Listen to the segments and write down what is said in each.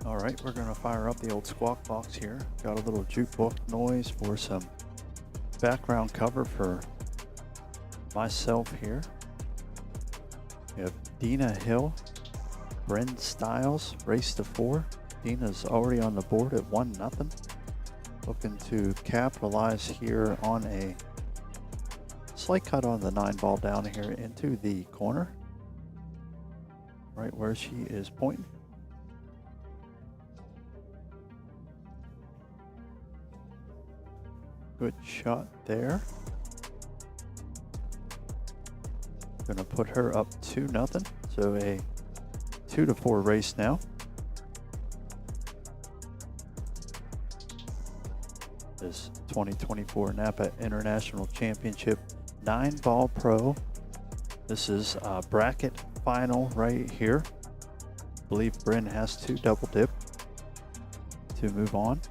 All right, we're gonna fire up the old Squawk Box here. Got a little jukebox noise for some background cover for myself here. We have Dina Hill, Bren Stiles, race to 4. Dina's already on the board at 1-0. Looking to capitalize here on a slight cut on the 9 ball down here into the corner, right where she is pointing. Good shot there. Gonna put her up 2-0, so a 2-4 race now. This 2024 NAPA International Championship 9 ball pro This is a bracket final right here. I believe Bryn has to double dip to move on.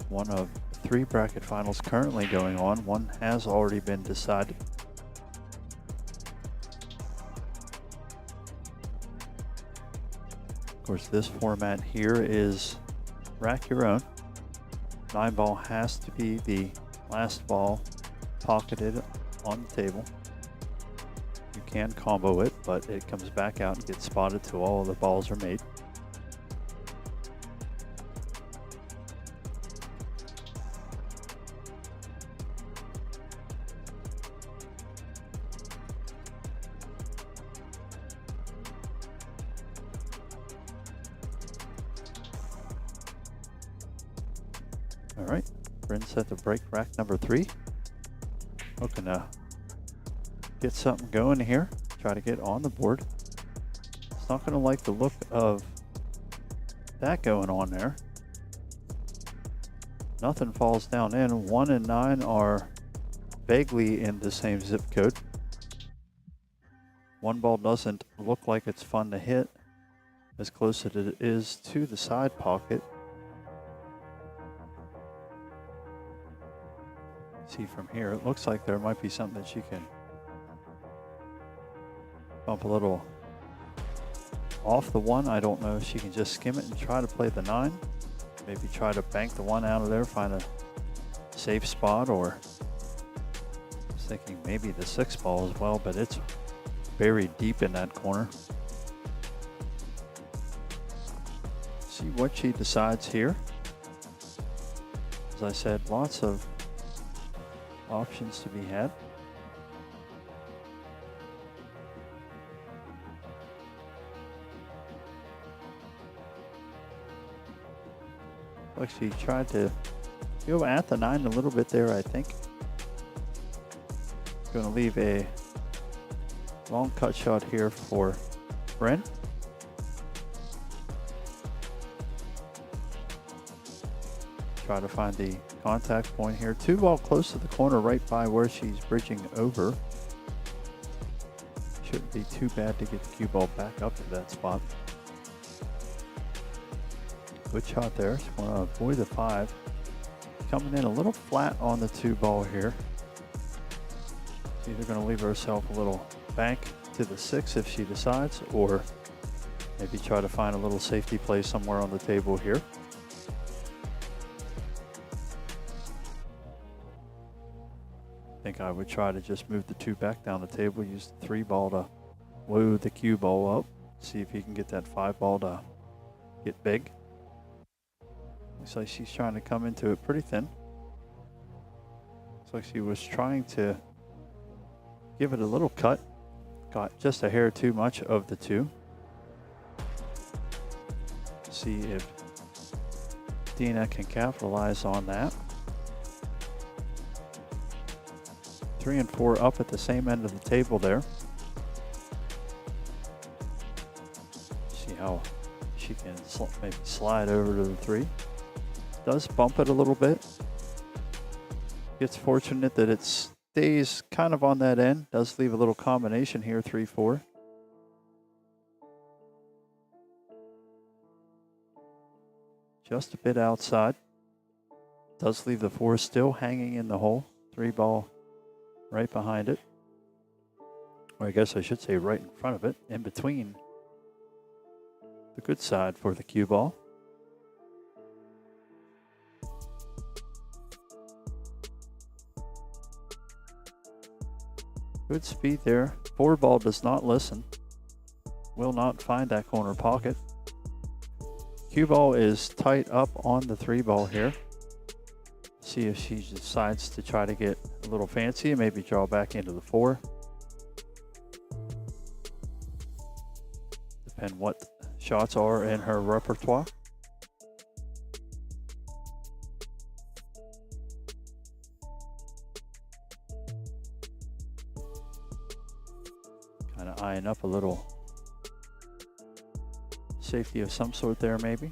One of 3 bracket finals currently going on. One has already been decided. Of course, this format here is rack your own. 9-ball has to be the last ball pocketed on the table. You can combo it, but it comes back out and gets spotted till all of the balls are made. All right, Bryn set to break rack number 3. Looking to get something going here. Try to get on the board. It's not going to like the look of that going on there. Nothing falls down in. 1 and 9 are vaguely in the same zip code. One ball doesn't look like it's fun to hit as close as it is to the side pocket. See from here, it looks like there might be something that she can bump a little off the 1. I don't know if she can just skim it and try to play the 9. Maybe try to bank the 1 out of there, find a safe spot, or I was thinking maybe the 6 ball as well, but it's buried deep in that corner. See what she decides here. As I said, lots of options to be had. Like she tried to go at the 9 a little bit there, I think. Going to leave a long cut shot here for Bryn. Try to find the contact point here. 2 ball close to the corner right by where she's bridging over. Shouldn't be too bad to get the cue ball back up to that spot. Good shot there. Just want to avoid the 5. Coming in a little flat on the 2 ball here. She's either going to leave herself a little bank to the 6 if she decides, or maybe try to find a little safety play somewhere on the table here. I think I would try to just move the 2 back down the table, use the 3 ball to load the cue ball up, see if you can get that 5 ball to get big. Looks like she's trying to come into it pretty thin. Looks like she was trying to give it a little cut. Got just a hair too much of the 2. See if Dina can capitalize on that. 3 and 4 up at the same end of the table there. See how she can maybe slide over to the 3. Does bump it a little bit. It's fortunate that it stays kind of on that end. Does leave a little combination here, 3-4. Just a bit outside. Does leave the 4 still hanging in the hole. 3 ball right behind it. Or I guess I should say right in front of it, in between the good side for the cue ball. Good speed there. 4 ball does not listen. Will not find that corner pocket. Cue ball is tight up on the 3 ball here. See if she decides to try to get a little fancy and maybe draw back into the 4. Depend what shots are in her repertoire. Kind of eyeing up a little safety of some sort there, maybe.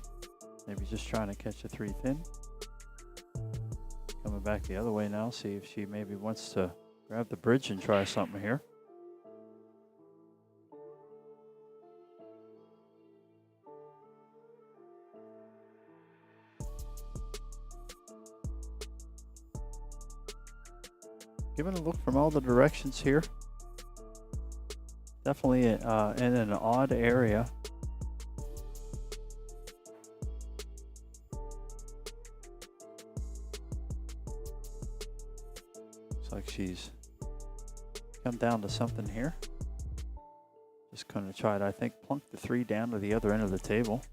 Maybe just trying to catch a 3 thin. Coming back the other way now, see if she maybe wants to grab the bridge and try something here. Giving a look from all the directions here. Definitely in an odd area. Looks like she's come down to something here. Just going to try to, I think, plunk the 3 down to the other end of the table.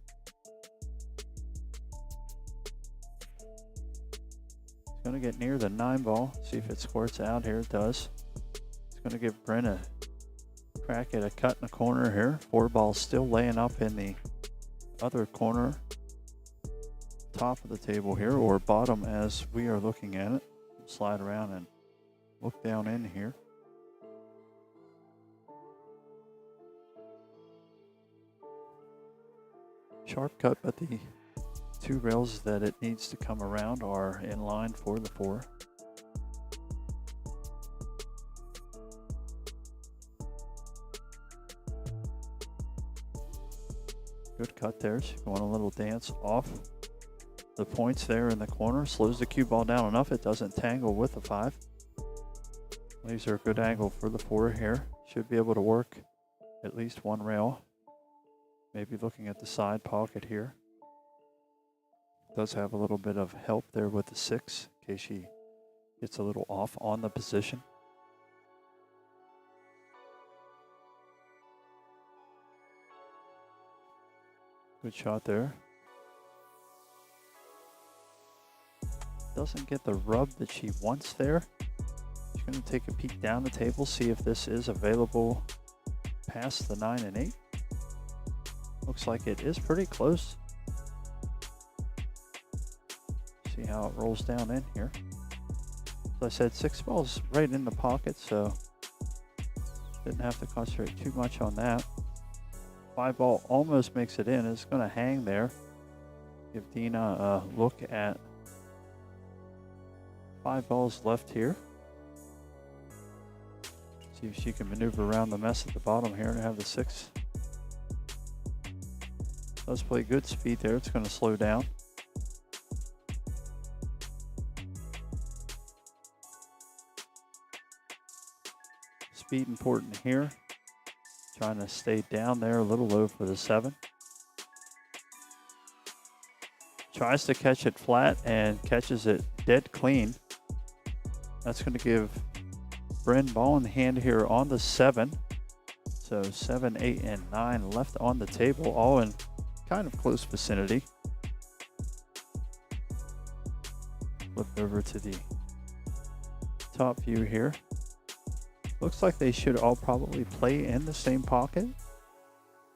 Going to get near the 9 ball, see if it squirts out here. It does. It's going to give Bryn a crack at a cut in the corner here. 4 ball still laying up in the other corner, top of the table here, or bottom as we are looking at it. Slide around and look down in here. Sharp cut, but the 2 rails that it needs to come around are in line for the 4. Good cut there. She's going a little dance off the points there in the corner. Slows the cue ball down enough it doesn't tangle with the 5. Leaves her a good angle for the 4 here. Should be able to work at least 1 rail. Maybe looking at the side pocket here. Does have a little bit of help there with the 6 in case she gets a little off on the position. Good shot there. Doesn't get the rub that she wants there. She's going to take a peek down the table, see if this is available past the 9 and 8. Looks like it is pretty close. See how it rolls down in here. As I said, 6 balls right in the pocket, so didn't have to concentrate too much on that. 5 ball almost makes it in. It's going to hang there. Give Dina a look at 5 balls left here. See if she can maneuver around the mess at the bottom here and have the 6. Does play good speed there. It's going to slow down. Speed important here. Trying to stay down there, a little low for the 7. Tries to catch it flat and catches it dead clean. That's going to give Bryn ball in hand here on the 7. So 7, 8, and 9 left on the table, all in kind of close vicinity. Flip over to the top view here. Looks like they should all probably play in the same pocket.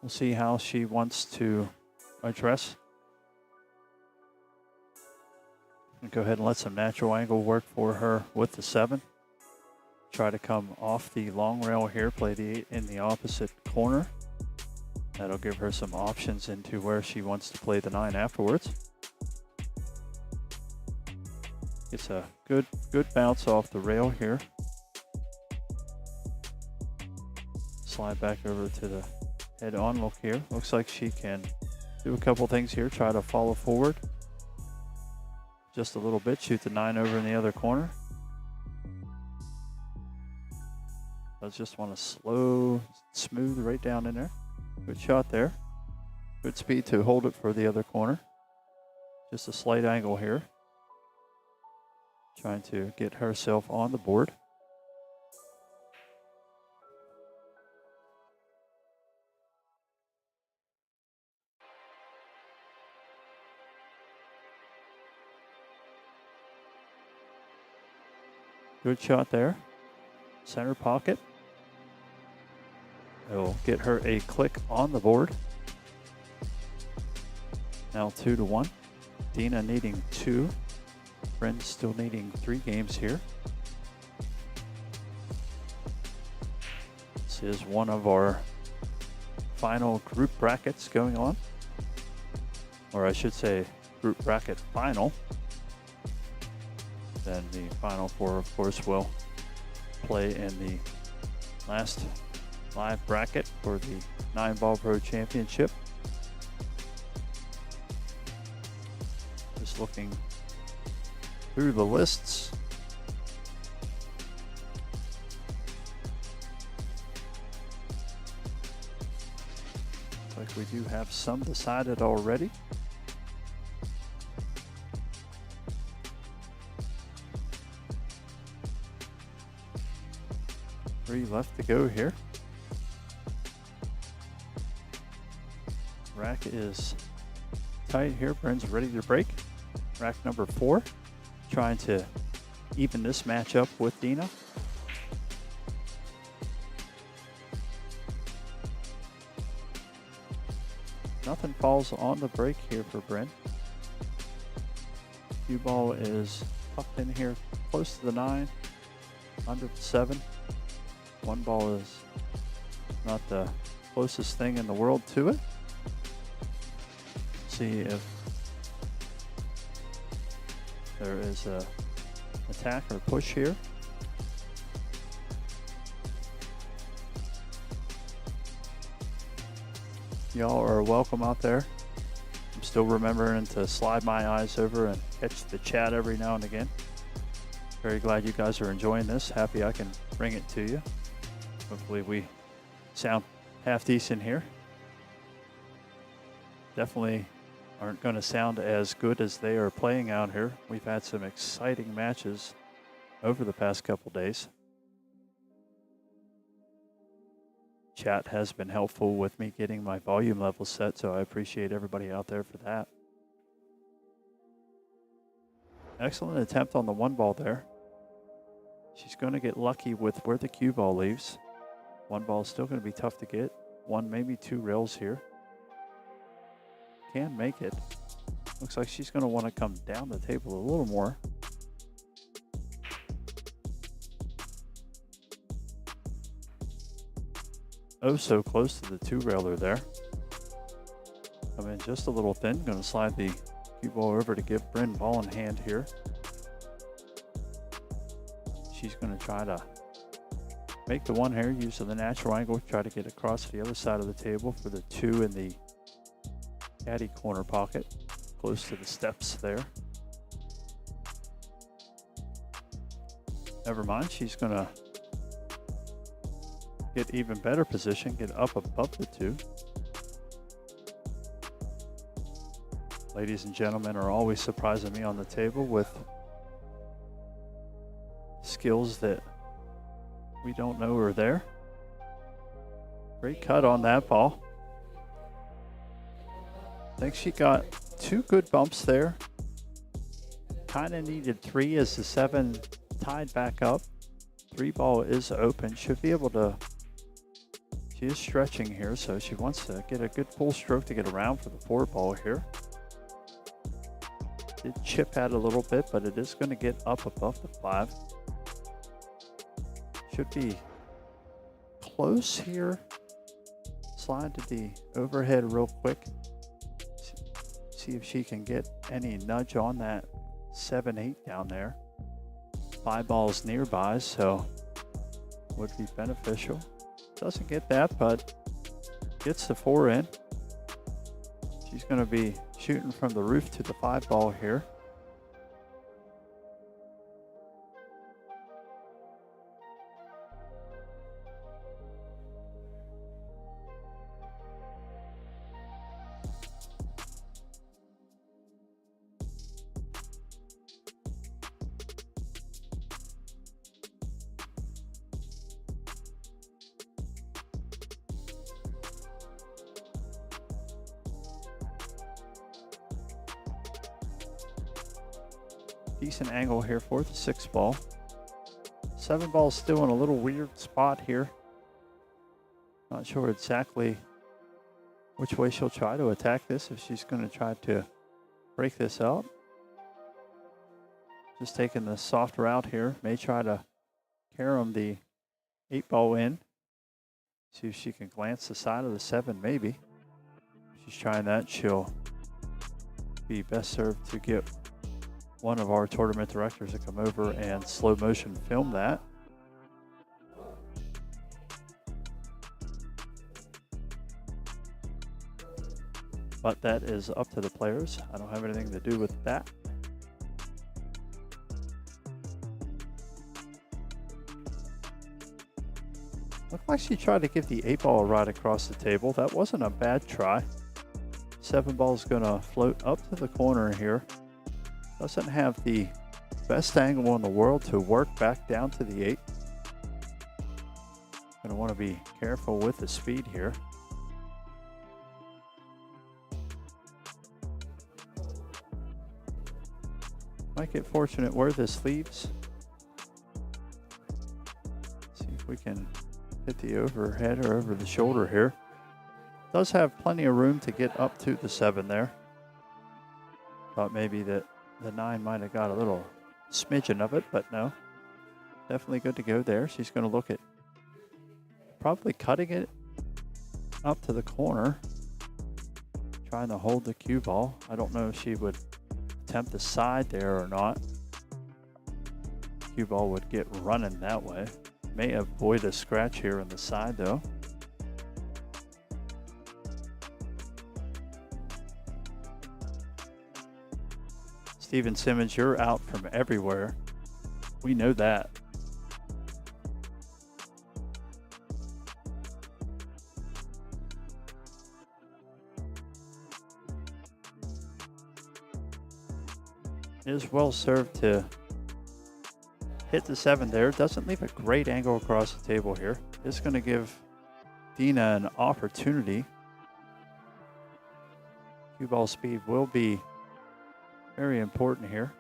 We'll see how she wants to address. And go ahead and let some natural angle work for her with the 7. Try to come off the long rail here, play the 8 in the opposite corner. That'll give her some options into where she wants to play the 9 afterwards. Gets a good bounce off the rail here. Slide back over to the head-on look here. Looks like she can do a couple things here. Try to follow forward just a little bit. Shoot the 9 over in the other corner. Does just want to slow, smooth right down in there. Good shot there. Good speed to hold it for the other corner. Just a slight angle here. Trying to get herself on the board. Good shot there. Center pocket. It'll get her a click on the board. Now 2-1. Dina needing 2. Bryn still needing 3 games here. This is one of our final group brackets going on. Or I should say group bracket final. Then the final 4, of course, will play in the last live bracket for the 9-Ball Pro Championship. Just looking through the lists. Looks like we do have some decided already. Three left to go here. Rack is tight here. Bryn's ready to break. Rack number 4, trying to even this match up with Dina. Nothing falls on the break here for Bryn. Cue ball is tucked in here close to the 9, under the 7. One ball is not the closest thing in the world to it. See if there is a attack or push here. Y'all are welcome out there. I'm still remembering to slide my eyes over and catch the chat every now and again. Very glad you guys are enjoying this. Happy I can bring it to you. Hopefully we sound half decent here. Definitely aren't going to sound as good as they are playing out here. We've had some exciting matches over the past couple days. Chat has been helpful with me getting my volume level set, so I appreciate everybody out there for that. Excellent attempt on the 1 ball there. She's going to get lucky with where the cue ball leaves. 1 ball is still going to be tough to get. 1, maybe 2 rails here. Can make it. Looks like she's going to want to come down the table a little more. Oh, so close to the 2-railer there. Come in just a little thin. Going to slide the cue ball over to give Bryn ball in hand here. She's going to try to make the 1 here, use the natural angle, try to get across the other side of the table for the 2 in the caddy corner pocket, close to the steps there. Never mind, she's going to get even better position, get up above the 2. Ladies and gentlemen are always surprising me on the table with skills that we don't know are there. Great cut on that ball. I think she got 2 good bumps there. Kind of needed 3 as the 7 tied back up. 3 ball is open. Should be able to. She is stretching here, so she wants to get a good full stroke to get around for the 4 ball here. Did chip out a little bit, but it is going to get up above the 5. Should be close here. Slide to the overhead real quick. See if she can get any nudge on that 7-8 down there. 5 balls nearby, so would be beneficial. Doesn't get that, but gets the 4 in. She's going to be shooting from the roof to the 5 ball here. Decent angle here for the 6 ball. 7 ball is still in a little weird spot here. Not sure exactly which way she'll try to attack this, if she's going to try to break this out. Just taking the soft route here. May try to carom the 8 ball in. See if she can glance the side of the 7 maybe. If she's trying that, she'll be best served to get one of our tournament directors to come over and slow motion film that. but that is up to the players. I don't have anything to do with that. Looked like she tried to give the 8-ball a ride across the table. That wasn't a bad try. 7-ball is gonna float up to the corner here. Doesn't have the best angle in the world to work back down to the 8. Gonna want to be careful with the speed here. Might get fortunate where this leaves. See if we can hit the overhead or over the shoulder here. Does have plenty of room to get up to the 7 there. Thought maybe that the 9 might have got a little smidgen of it, but no. Definitely good to go there. She's going to look at probably cutting it up to the corner, trying to hold the cue ball. I don't know if she would attempt the side there or not. Cue ball would get running that way. May avoid a scratch here on the side though. Steven Simmons, you're out from everywhere. We know that. It is well served to hit the 7 there. Doesn't leave a great angle across the table here. It's going to give Dina an opportunity. Cue ball speed will be very important here.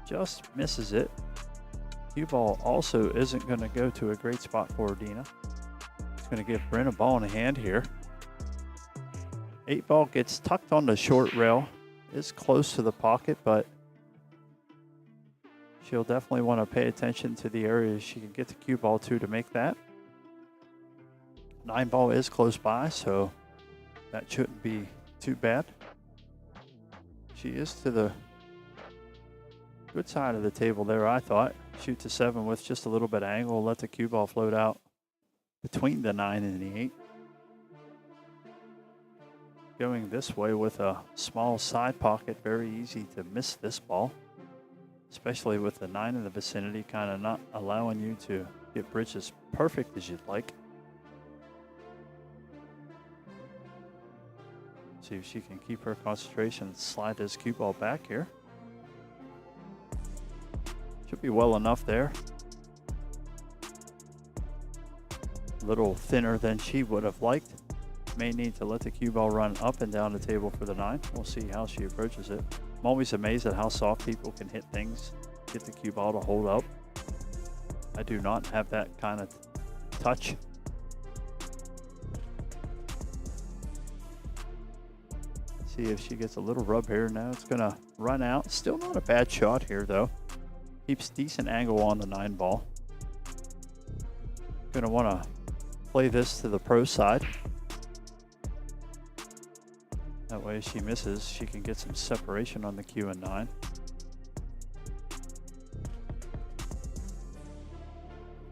Just misses it. Cue ball also isn't going to go to a great spot for Dina. It's going to give Bryn a ball in hand here. 8-ball gets tucked on the short rail. Is close to the pocket, but she'll definitely want to pay attention to the areas she can get the cue ball to make that. 9-ball is close by, so that shouldn't be too bad. She is to the good side of the table there, I thought. Shoot to 7 with just a little bit of angle. Let the cue ball float out between the 9 and the 8. Going this way with a small side pocket, very easy to miss this ball, especially with the 9 in the vicinity, kind of not allowing you to get bridge as perfect as you'd like. See if she can keep her concentration and slide this cue ball back here. Should be well enough there. A little thinner than she would have liked. May need to let the cue ball run up and down the table for the 9. We'll see how she approaches it. I'm always amazed at how soft people can hit things, get the cue ball to hold up. I do not have that kind of touch. See if she gets a little rub here. Now it's going to run out. Still not a bad shot here though. Keeps decent angle on the 9-ball. Going to want to play this to the pro side. That way, if she misses, she can get some separation on the cue and 9.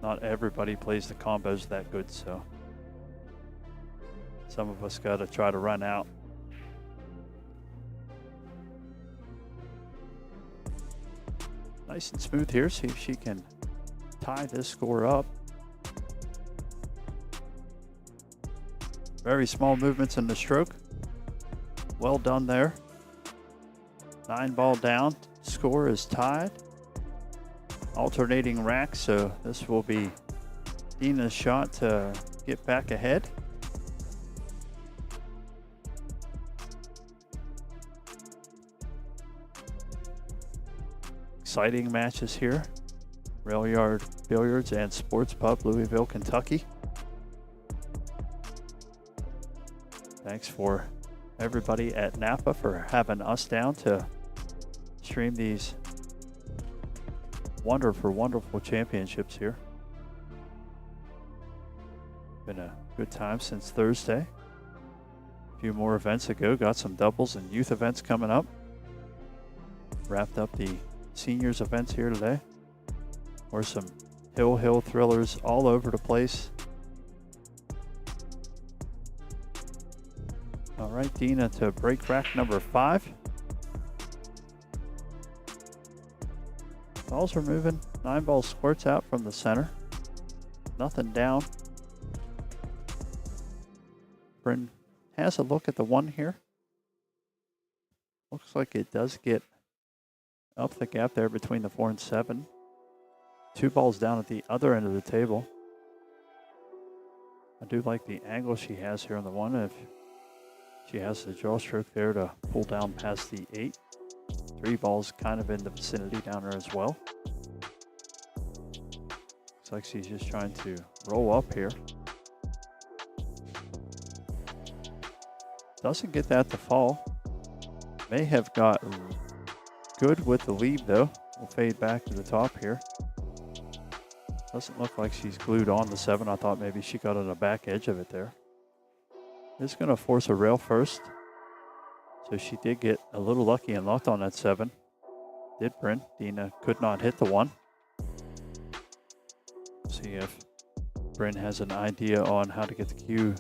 Not everybody plays the combos that good, so some of us got to try to run out. Nice and smooth here. See if she can tie this score up. Very small movements in the stroke. Well done there. 9-ball down. Score is tied. Alternating racks, so this will be Dina's shot to get back ahead. Exciting matches here. Railyard Billiards and Sports Pub, Louisville, Kentucky. Thanks for everybody at NAPA for having us down to stream these wonderful championships here. Been a good time since Thursday. A few more events to go. Got some doubles and youth events coming up. Wrapped up the seniors events here today. Or some Hill thrillers all over the place. All right, Dina to break rack number 5. Balls are moving. 9 ball squirts out from the center. Nothing down. Bryn has a look at the 1 here. Looks like it does get up the gap there between the 4 and 7. 2 balls down at the other end of the table. I do like the angle she has here on the 1. If she has the draw stroke there to pull down past the 8. 3 balls kind of in the vicinity down there as well. Looks like she's just trying to roll up here. Doesn't get that to fall. May have got good with the lead though. We'll fade back to the top here. Doesn't look like she's glued on the 7. I thought maybe she got on the back edge of it there. It's going to force a rail first. So she did get a little lucky and locked on that 7. Did Bryn. Dina could not hit the 1. See if Bryn has an idea on how to get the cue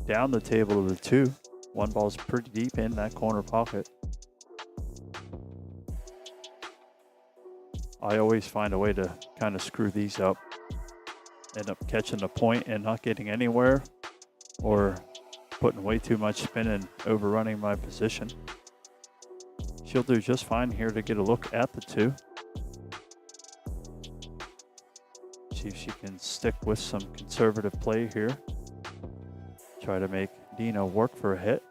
down the table to the 2. 1 ball's pretty deep in that corner pocket. I always find a way to kind of screw these up. End up catching the point and not getting anywhere, or putting way too much spin and overrunning my position. She'll do just fine here to get a look at the 2. See if she can stick with some conservative play here. Try to make Dina work for a hit.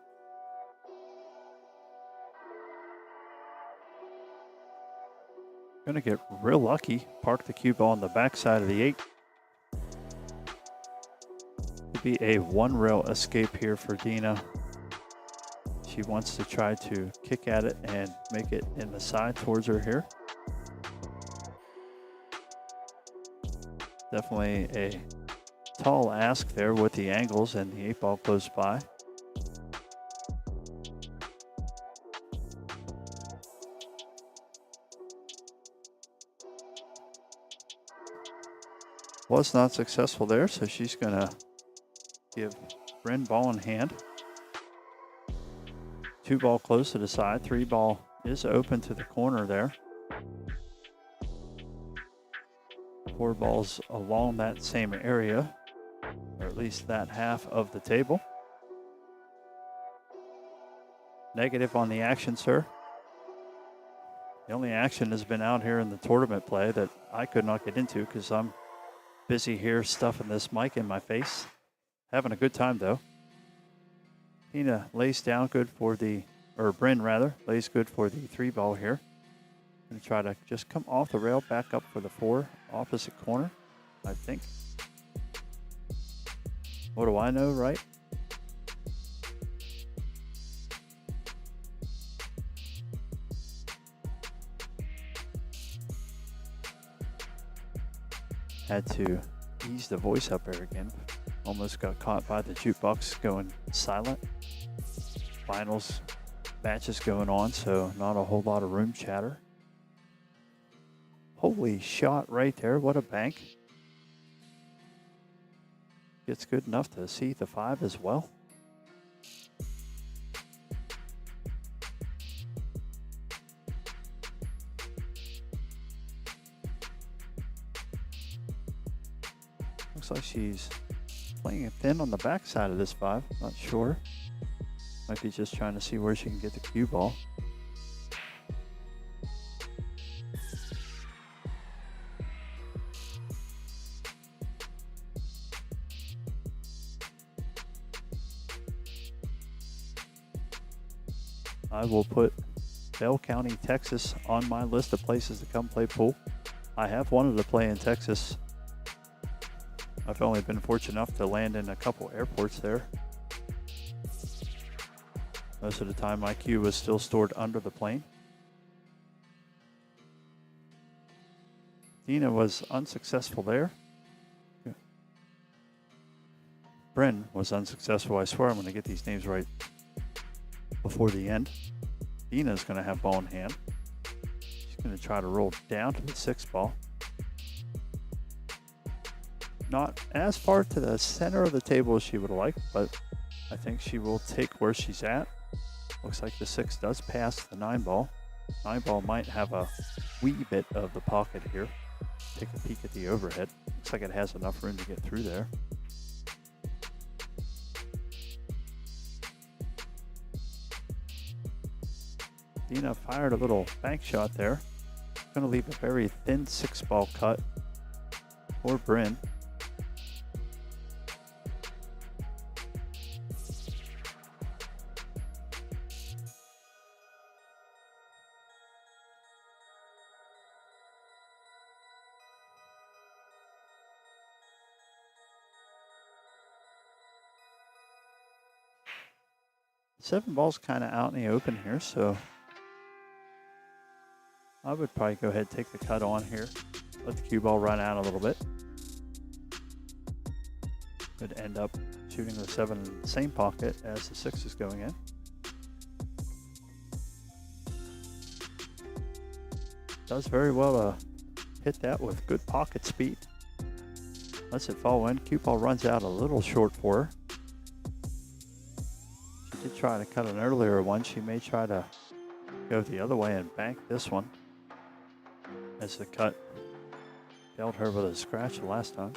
Gonna get real lucky. Park the cue ball on the backside of the 8. Could be a 1 rail escape here for Dina. She wants to try to kick at it and make it in the side towards her here. Definitely a tall ask there with the angles and the 8 ball close by. Was not successful there, so she's gonna give Bryn ball in hand. 2 ball close to the side, 3 ball is open to the corner there. 4 balls along that same area, or at least that half of the table. Negative on the action, sir. The only action has been out here in the tournament play that I could not get into because I'm busy here stuffing this mic in my face. Having a good time though. Dina lays down good for the, or Bryn rather, lays good for the 3 ball here. Gonna try to just come off the rail, back up for the 4, opposite corner, I think. What do I know, right? Had to ease the voice up there again. Almost got caught by the jukebox going silent. Finals matches going on, so not a whole lot of room chatter. Holy shot right there. What a bank. Gets good enough to see the 5 as well. Looks like she's playing it thin on the backside of this 5. Not sure. Might be just trying to see where she can get the cue ball. I will put Bell County, Texas on my list of places to come play pool. I have wanted to play in Texas. I've only been fortunate enough to land in a couple airports there. Most of the time my cue was still stored under the plane. Dina was unsuccessful there. Bryn was unsuccessful. I swear I'm going to get these names right before the end. Dina's going to have ball in hand. She's going to try to roll down to the 6 ball. not as far to the center of the table as she would like, but I think she will take where she's at. Looks like the 6 does pass the 9 ball. 9 ball might have a wee bit of the pocket here. Take a peek at the overhead. Looks like it has enough room to get through there. Dina fired a little bank shot there. Going to leave a very thin 6-ball cut for Bryn. Seven ball's kind of out in the open here, so I would probably go ahead and take the cut on here. Let the cue ball run out a little bit. Could end up shooting the 7 in the same pocket as the 6 is going in. Does very well hit that with good pocket speed. Lets it fall in. Cue ball runs out a little short for her. She did try to cut an earlier one. She may try to go the other way and bank this one, as the cut dealt her with a scratch the last time.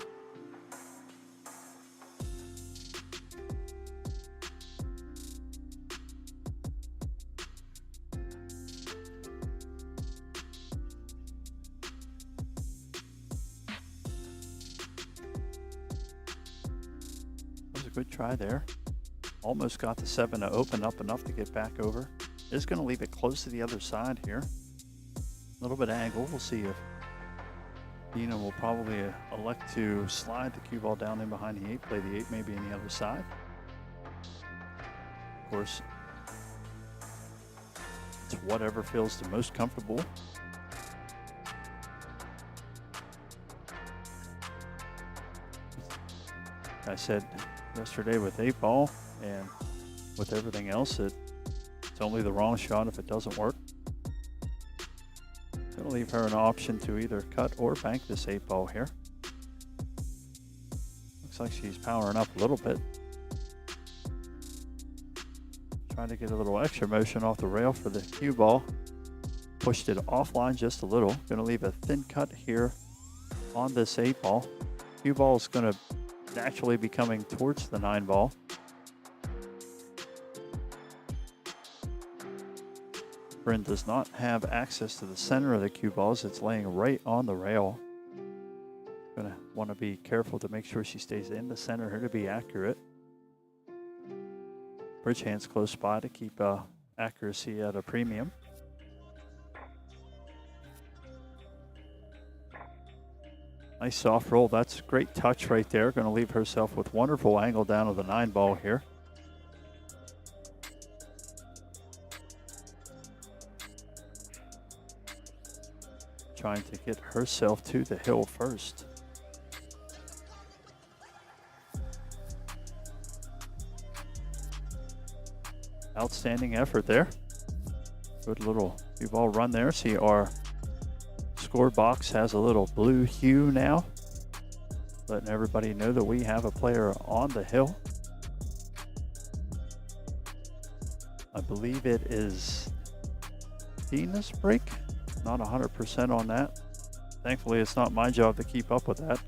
That was a good try there. Almost got the 7 to open up enough to get back over. Is going to leave it close to the other side here. A little bit of angle. We'll see if Dina will probably elect to slide the cue ball down in behind the 8, play the 8 maybe on the other side. Of course, it's whatever feels the most comfortable. I said yesterday with 8 ball and with everything else, it's only the wrong shot if it doesn't work. Gonna leave her an option to either cut or bank this 8 ball here. Looks like she's powering up a little bit. Trying to get a little extra motion off the rail for the cue ball. Pushed it offline just a little. Gonna leave a thin cut here on this 8 ball. Cue ball is gonna naturally be coming towards the 9 ball. Bryn does not have access to the center of the cue balls. It's laying right on the rail. Gonna want to be careful to make sure she stays in the center here to be accurate. Bridge hand's close by to keep accuracy at a premium. Nice soft roll. That's a great touch right there. Going to leave herself with wonderful angle down to the 9 ball here. Trying to get herself to the hill first. Outstanding effort there. Good little cue ball run there. See, our score box has a little blue hue now, letting everybody know that we have a player on the hill. I believe it is Dina's break. Not 100% on that. Thankfully, it's not my job to keep up with that.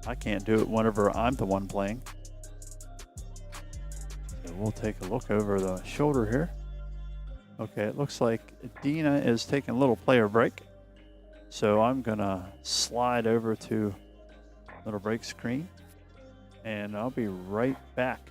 I can't do it whenever I'm the one playing. So we'll take a look over the shoulder here. Okay, it looks like Dina is taking a little player break. So I'm gonna slide over to little break screen and I'll be right back.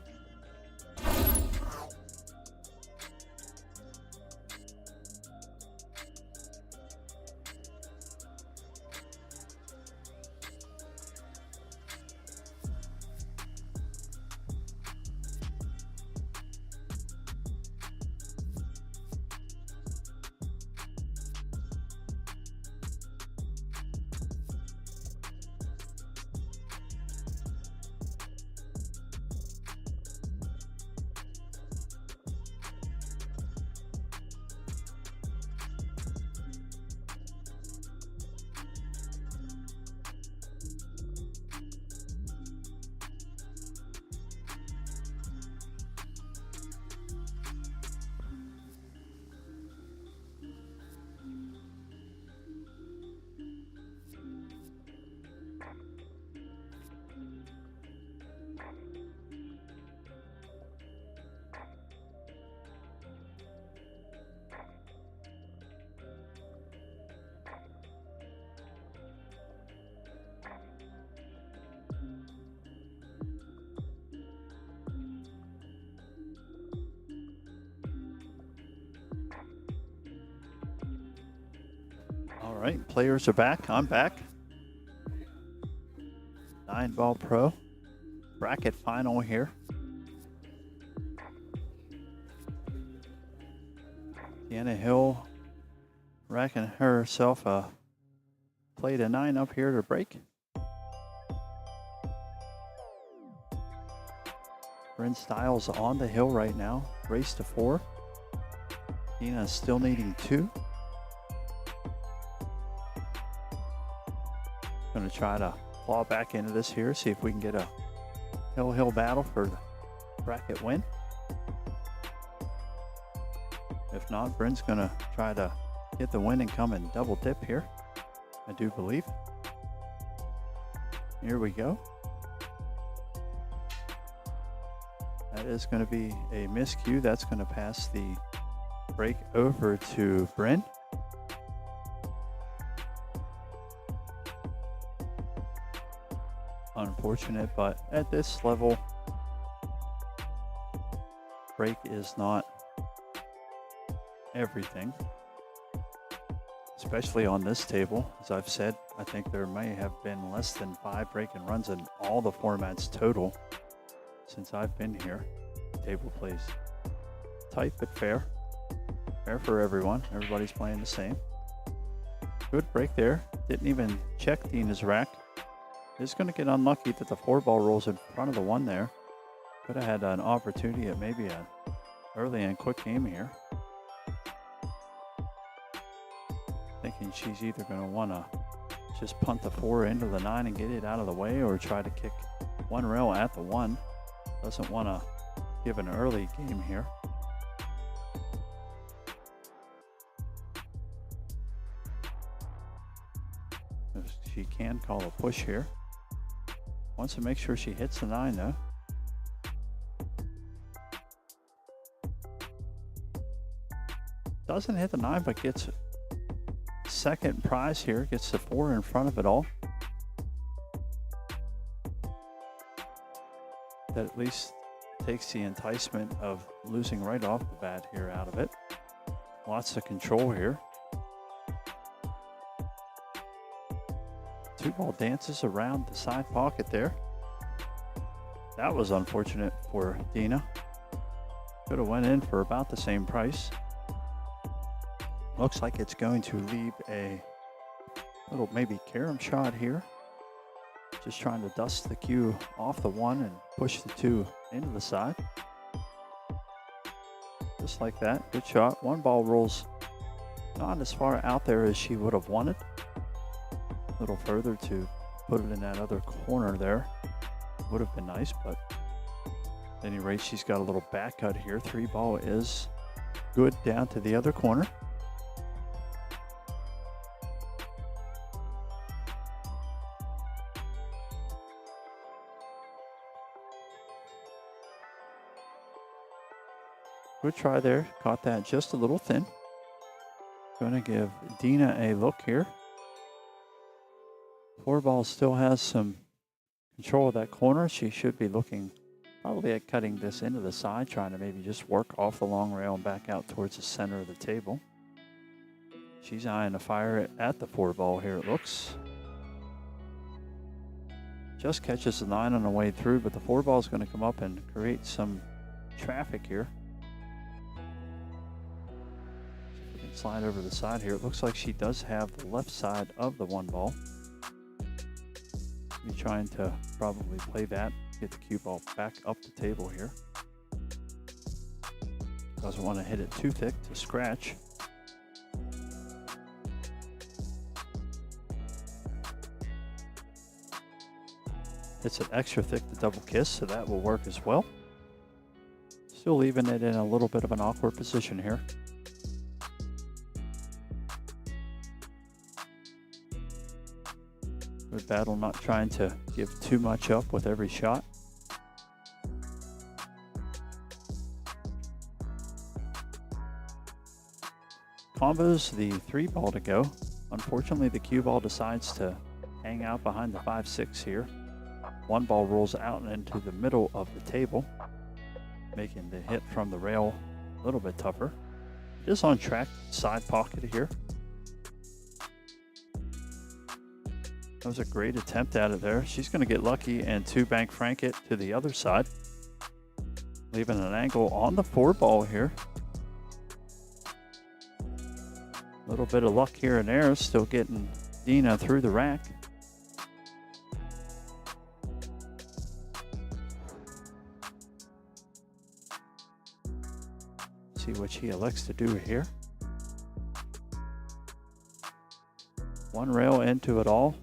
right, players are back. I'm back. 9-ball pro bracket final here. Deanna Hill racking herself a play to 9 up here to break. Bryn Stiles on the hill right now. Race to 4. Dina is still needing 2. Going to try to claw back into this here, see if we can get a hill battle for the bracket win. If not, Bryn's going to try to get the win and come and double dip here, I do believe. Here we go. That is going to be a miscue. That's going to pass the break over to Bryn. Unfortunate, but at this level, break is not everything, especially on this table. As I've said, I think there may have been less than 5 break and runs in all the formats total since I've been here. Table plays tight but fair. Fair for everyone. Everybody's playing the same. Good break there. Didn't even check Dina's rack. Is going to get unlucky that the 4-ball rolls in front of the 1 there. Could have had an opportunity at maybe an early and quick game here. Thinking she's either going to want to just punt the 4 into the 9 and get it out of the way, or try to kick 1 rail at the 1. Doesn't want to give an early game here. She can call a push here. Wants to make sure she hits the 9 though. Doesn't hit the 9, but gets second prize here. Gets the 4 in front of it all. That at least takes the enticement of losing right off the bat here out of it. Lots of control here. 2-ball dances around the side pocket there. That was unfortunate for Dina. Could have went in for about the same price. Looks like it's going to leave a little maybe carom shot here. Just trying to dust the cue off the 1 and push the 2 into the side. Just like that. Good shot. 1-ball rolls not as far out there as she would have wanted. A little further to put it in that other corner there would have been nice, but at any rate, she's got a little back cut here. 3-ball is good down to the other corner. Good try there. Caught that just a little thin. Going to give Dina a look here. 4-ball still has some control of that corner. She should be looking probably at cutting this into the side, trying to maybe just work off the long rail and back out towards the center of the table. She's eyeing to fire it at the 4-ball here, it looks. Just catches the 9 on the way through, but the 4-ball is going to come up and create some traffic here. We can slide over the side here. It looks like she does have the left side of the 1-ball. Be trying to probably play that, get the cue ball back up the table here. Doesn't want to hit it too thick to scratch. It's an extra thick to double kiss, so that will work as well. Still leaving it in a little bit of an awkward position here. Good battle, not trying to give too much up with every shot. Combos the 3-ball to go. Unfortunately, the cue ball decides to hang out behind the 5-6 here. 1-ball rolls out and into the middle of the table, making the hit from the rail a little bit tougher. Just on track, side pocket here. That was a great attempt at it there. She's going to get lucky and two bank frank it to the other side, leaving an angle on the 4-ball here. A little bit of luck here and there, still getting Dina through the rack. See what she elects to do here. One rail into it all.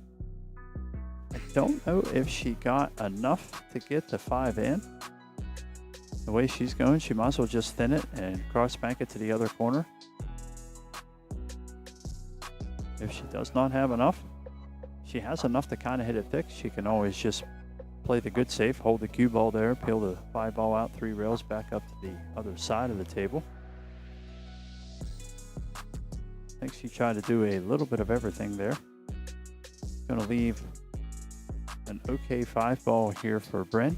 I don't know if she got enough to get the 5 in. The way she's going, she might as well just thin it and cross bank it to the other corner. If she does not have enough, she has enough to kind of hit it thick. She can always just play the good safe, hold the cue ball there, peel the 5-ball out 3 rails back up to the other side of the table. I think she tried to do a little bit of everything there. Going to leave an okay 5-ball here for Bryn.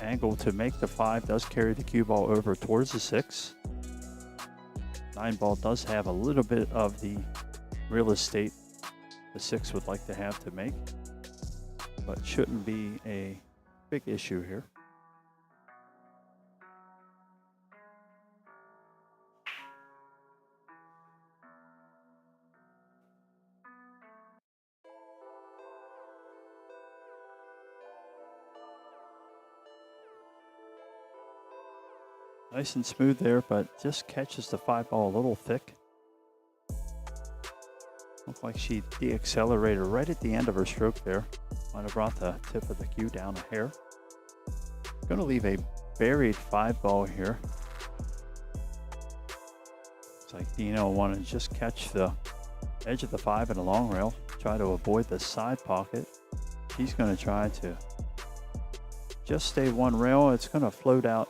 Angle to make the 5 does carry the cue ball over towards the 6. 9-ball does have a little bit of the real estate the 6 would like to have to make, but shouldn't be a big issue here. Nice and smooth there, but just catches the 5-ball a little thick. Looked like she deaccelerated right at the end of her stroke there. Might have brought the tip of the cue down a hair. Going to leave a buried 5-ball here. It's like Dina will want to just catch the edge of the 5 in a long rail. Try to avoid the side pocket. She's going to try to just stay one rail. It's going to float out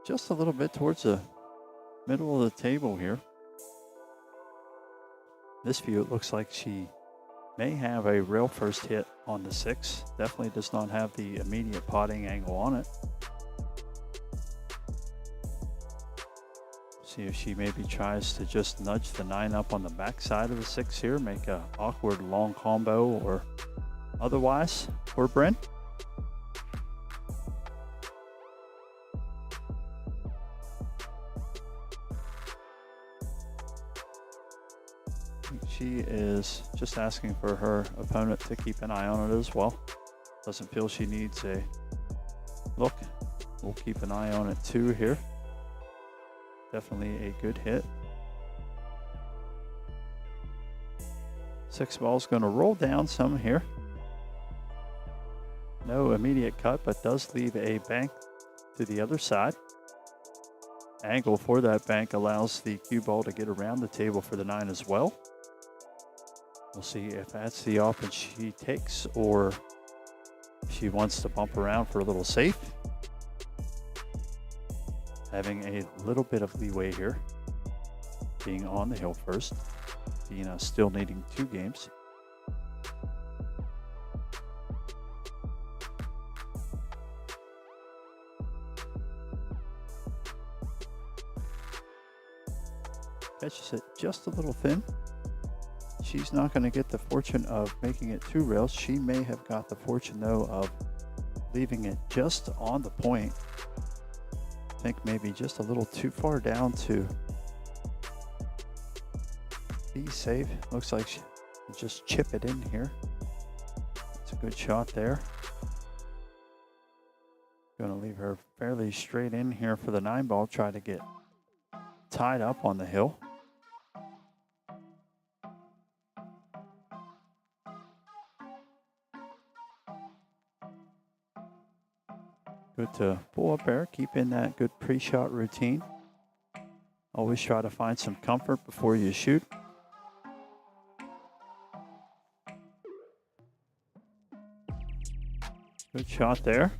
just a little bit towards the middle of the table here. This view, it looks like she may have a rail first hit on the 6. Definitely does not have the immediate potting angle on it. See if she maybe tries to just nudge the 9 up on the back side of the 6 here, make a awkward long combo or otherwise for Bryn. She is just asking for her opponent to keep an eye on it as well. Doesn't feel she needs a look. We'll keep an eye on it too here. Definitely a good hit. 6-ball's going to roll down some here. No immediate cut, but does leave a bank to the other side. Angle for that bank allows the cue ball to get around the table for the 9 as well. We'll see if that's the offense she takes or if she wants to bump around for a little safe. Having a little bit of leeway here, being on the hill first. Dina still needing 2 games. Catches it just a little thin. She's not going to get the fortune of making it 2 rails. She may have got the fortune, though, of leaving it just on the point. I think maybe just a little too far down to be safe. Looks like she just chip it in here. It's a good shot there. Going to leave her fairly straight in here for the 9-ball. Try to get tied up on the hill. Good to pull up there, keep in that good pre-shot routine. Always try to find some comfort before you shoot. Good shot there.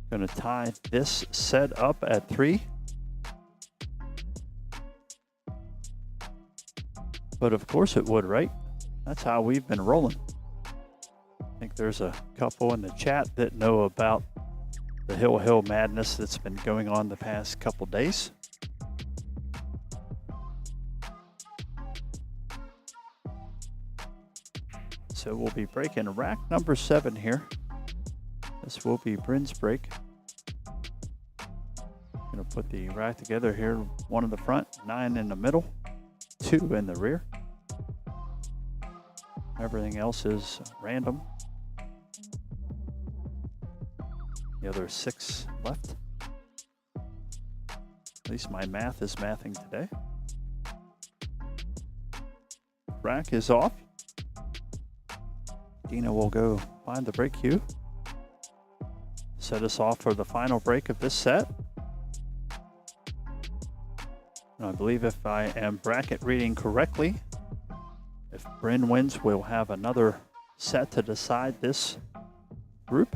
Going to tie this set up at 3. But of course it would, right? That's how we've been rolling. I think there's a couple in the chat that know about the hill madness that's been going on the past couple days. So we'll be breaking rack number 7 here. This will be Bryn's break. Gonna put the rack together here. 1 in the front, 9 in the middle, 2 in the rear. Everything else is random. The other 6 left. At least my math is mathing today. Rack is off. Dina will go find the break cue. Set us off for the final break of this set. And I believe if I am bracket reading correctly, if Bryn wins, we'll have another set to decide this group.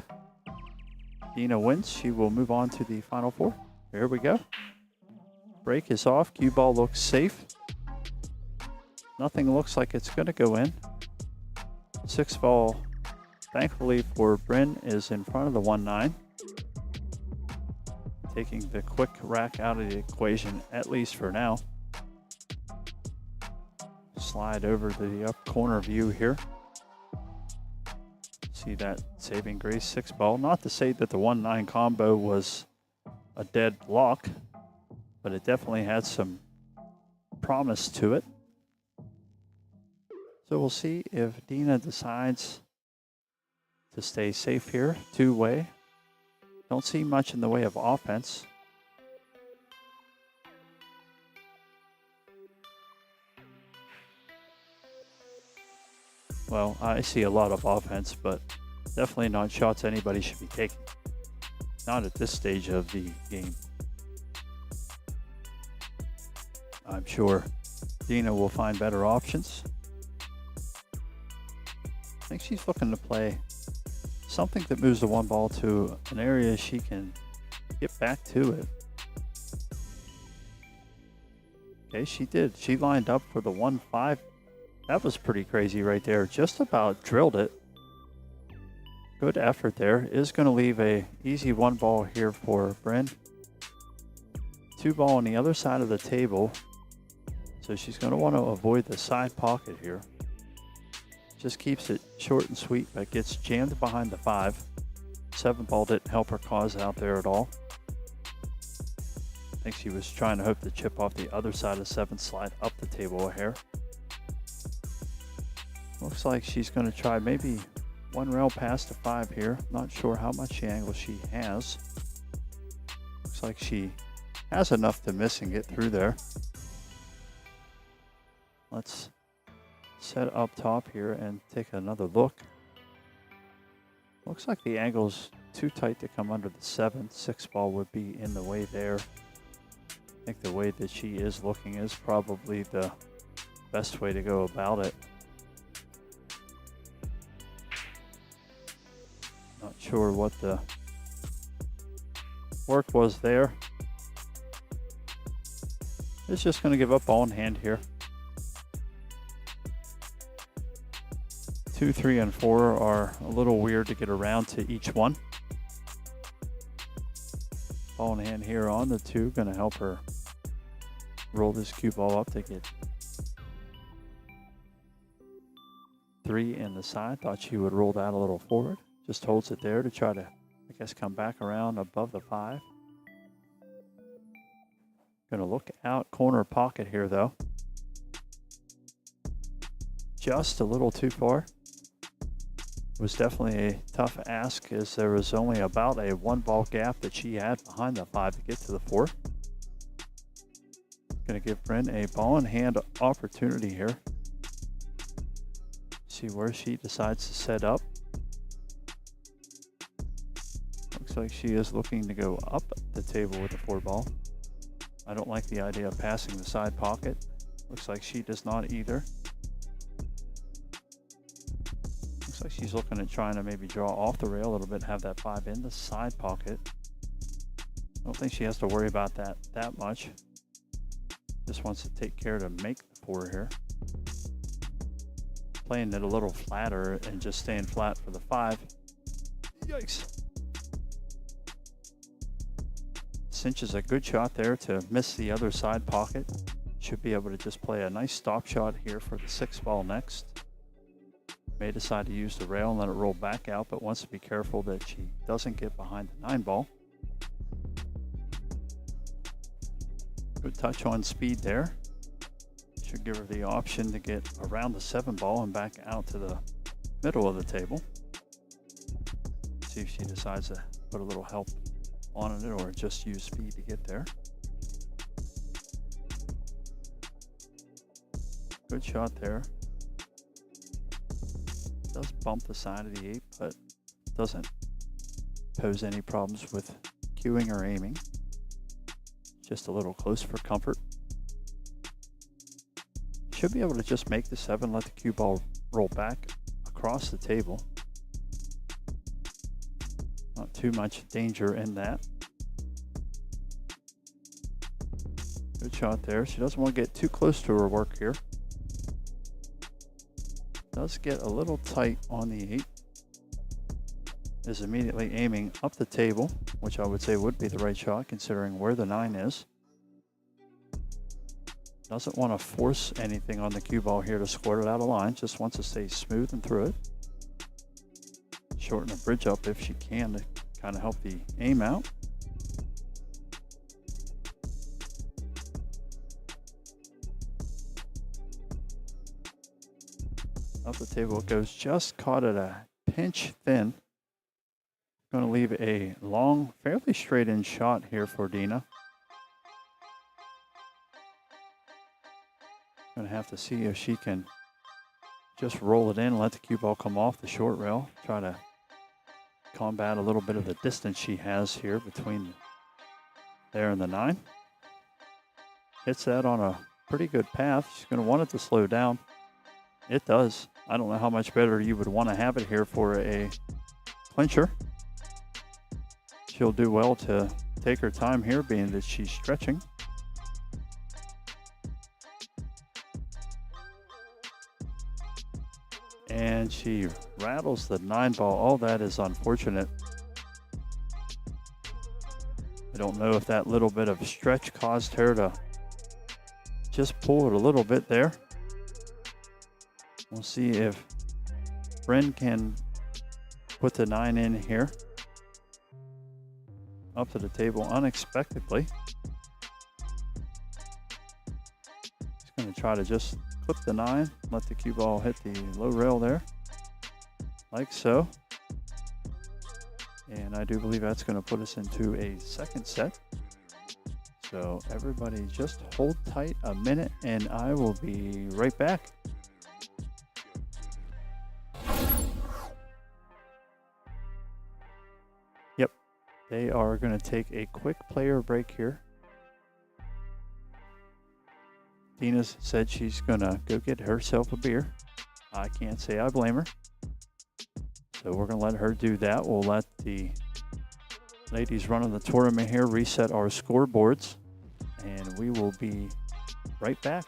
Dina wins, she will move on to the final 4. Here we go. Break is off, cue ball looks safe. Nothing looks like it's gonna go in. 6 ball, thankfully for Bryn, is in front of the 1-9. Taking the quick rack out of the equation, at least for now. Slide over to the up corner view here. See that saving grace 6 ball. Not to say that the 1-9 combo was a dead lock, but it definitely had some promise to it. So we'll see if Dina decides to stay safe here. 2-way. Don't see much in the way of offense. Well, I see a lot of offense, but definitely not shots anybody should be taking. Not at this stage of the game. I'm sure Dina will find better options. I think she's looking to play something that moves the 1 ball to an area she can get back to it. Okay, she did. She lined up for the 1-5. That was pretty crazy right there. Just about drilled it. Good effort there. Is going to leave a easy 1 ball here for Bryn. 2 ball on the other side of the table. So she's going to want to avoid the side pocket here. Just keeps it short and sweet, but gets jammed behind the 5. 7 ball didn't help her cause out there at all. I think she was trying to hope to chip off the other side of 7, slide up the table a hair. Looks like she's going to try maybe 1 rail past the 5 here. Not sure how much angle she has. Looks like she has enough to miss and get through there. Let's set up top here and take another look. Looks like the angle's too tight to come under the 7. 6 ball would be in the way there. I think the way that she is looking is probably the best way to go about it. Not sure what the work was there. It's just going to give up ball in hand here. 2, 3, and 4 are a little weird to get around to each one. Ball in hand here on the 2, going to help her roll this cue ball up to get 3 in the side. Thought she would roll that a little forward. Just holds it there to try to, I guess, come back around above the 5. Going to look out corner pocket here, though. Just a little too far. It was definitely a tough ask, as there was only about a 1 ball gap that she had behind the 5 to get to the 4. Going to give Bryn a ball in hand opportunity here. See where she decides to set up. Looks like she is looking to go up the table with the 4 ball. I don't like the idea of passing the side pocket. Looks like she does not either. Looks like she's looking at trying to maybe draw off the rail a little bit, have that 5 in the side pocket. I don't think she has to worry about that much. Just wants to take care to make the 4 here. Playing it a little flatter and just staying flat for the 5. Yikes. Cinches a good shot there to miss the other side pocket. Should be able to just play a nice stop shot here for the 6 ball next. May decide to use the rail and let it roll back out, but wants to be careful that she doesn't get behind the 9 ball. Good touch on speed there. Should give her the option to get around the 7 ball and back out to the middle of the table. See if she decides to put a little help on it or just use speed to get there. Good shot there. Does bump the side of the 8, but doesn't pose any problems with cueing or aiming. Just a little close for comfort. Should be able to just make the 7, let the cue ball roll back across the table. Not too much danger in that. Good shot there. She doesn't want to get too close to her work here. Does get a little tight on the 8. Is immediately aiming up the table, which I would say would be the right shot considering where the 9 is. Doesn't want to force anything on the cue ball here to squirt it out of line. Just wants to stay smooth and through it. Shorten the bridge up if she can to kind of help the aim out. Up the table it goes, just caught it a pinch thin. Going to leave a long, fairly straight in shot here for Dina. Going to have to see if she can just roll it in, let the cue ball come off the short rail. Try to combat a little bit of the distance she has here between there and the 9. Hits that on a pretty good path. She's going to want it to slow down. It does. I don't know how much better you would want to have it here for a clincher. She'll do well to take her time here, being that she's stretching. And she rattles the 9 ball. Oh, that is unfortunate. I don't know if that little bit of stretch caused her to just pull it a little bit there. We'll see if Bryn can put the 9 in here. Up to the table unexpectedly. She's going to try to just clip the 9, let the cue ball hit the low rail there, like so. And I do believe that's going to put us into a second set. So everybody just hold tight a minute and I will be right back. Yep, they are going to take a quick player break here. Dina said she's going to go get herself a beer. I can't say I blame her. So we're going to let her do that. We'll let the ladies running the tournament here reset our scoreboards. And we will be right back.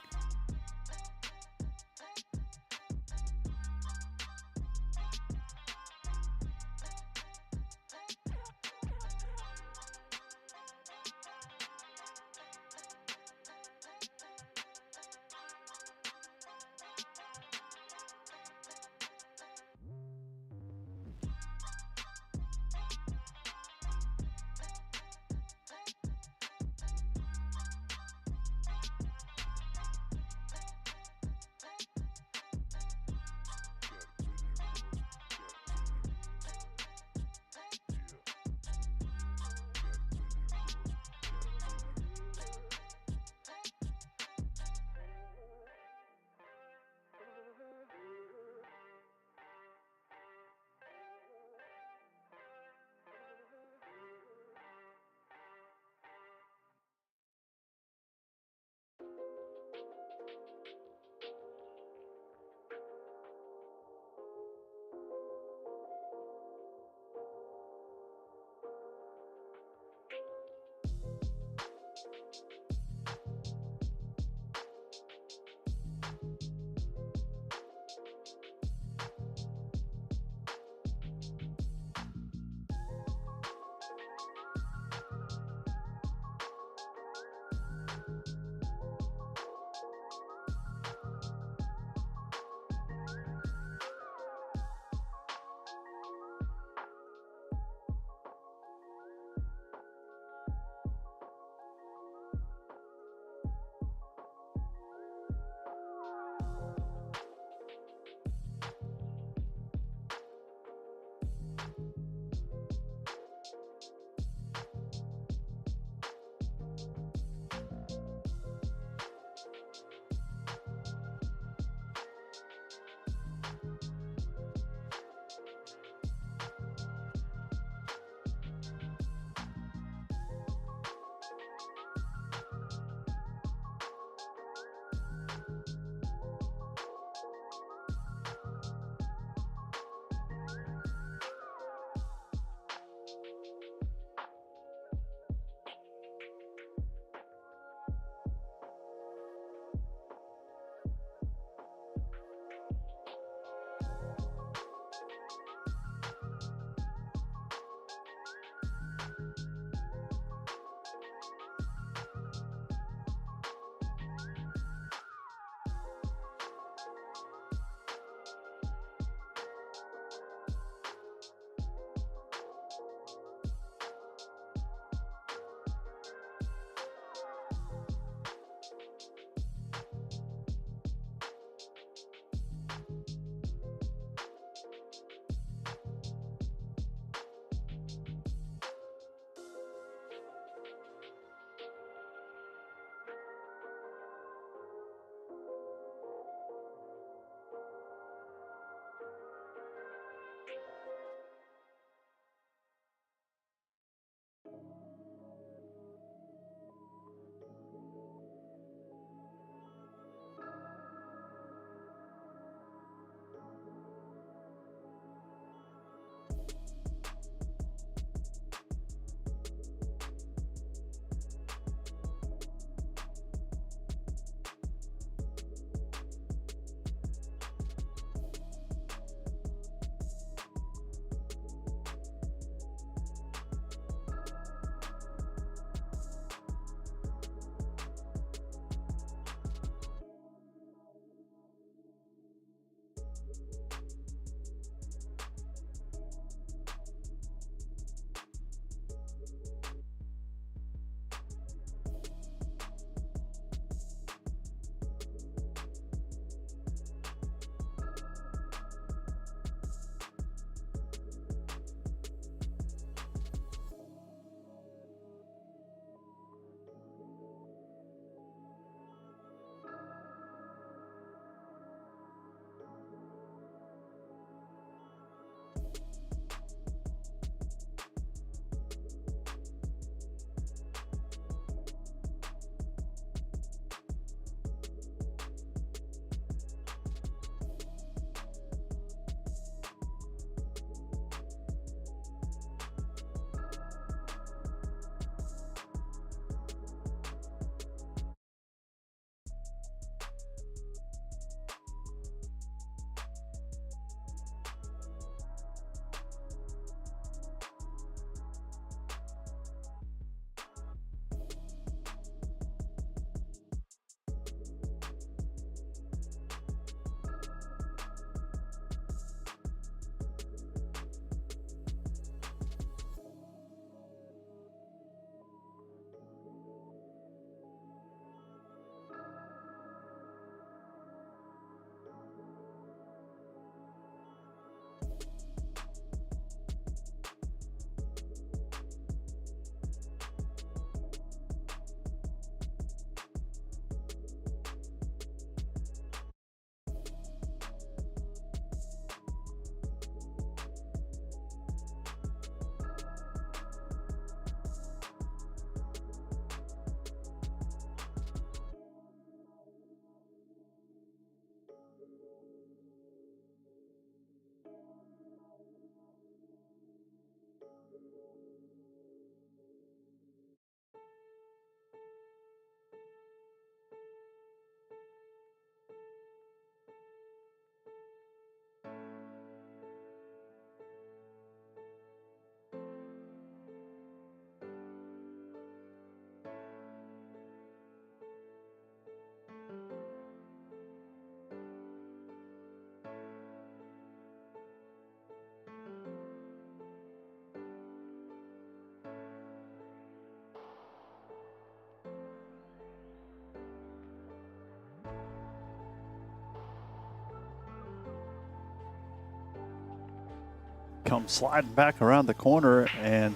come sliding back around the corner, and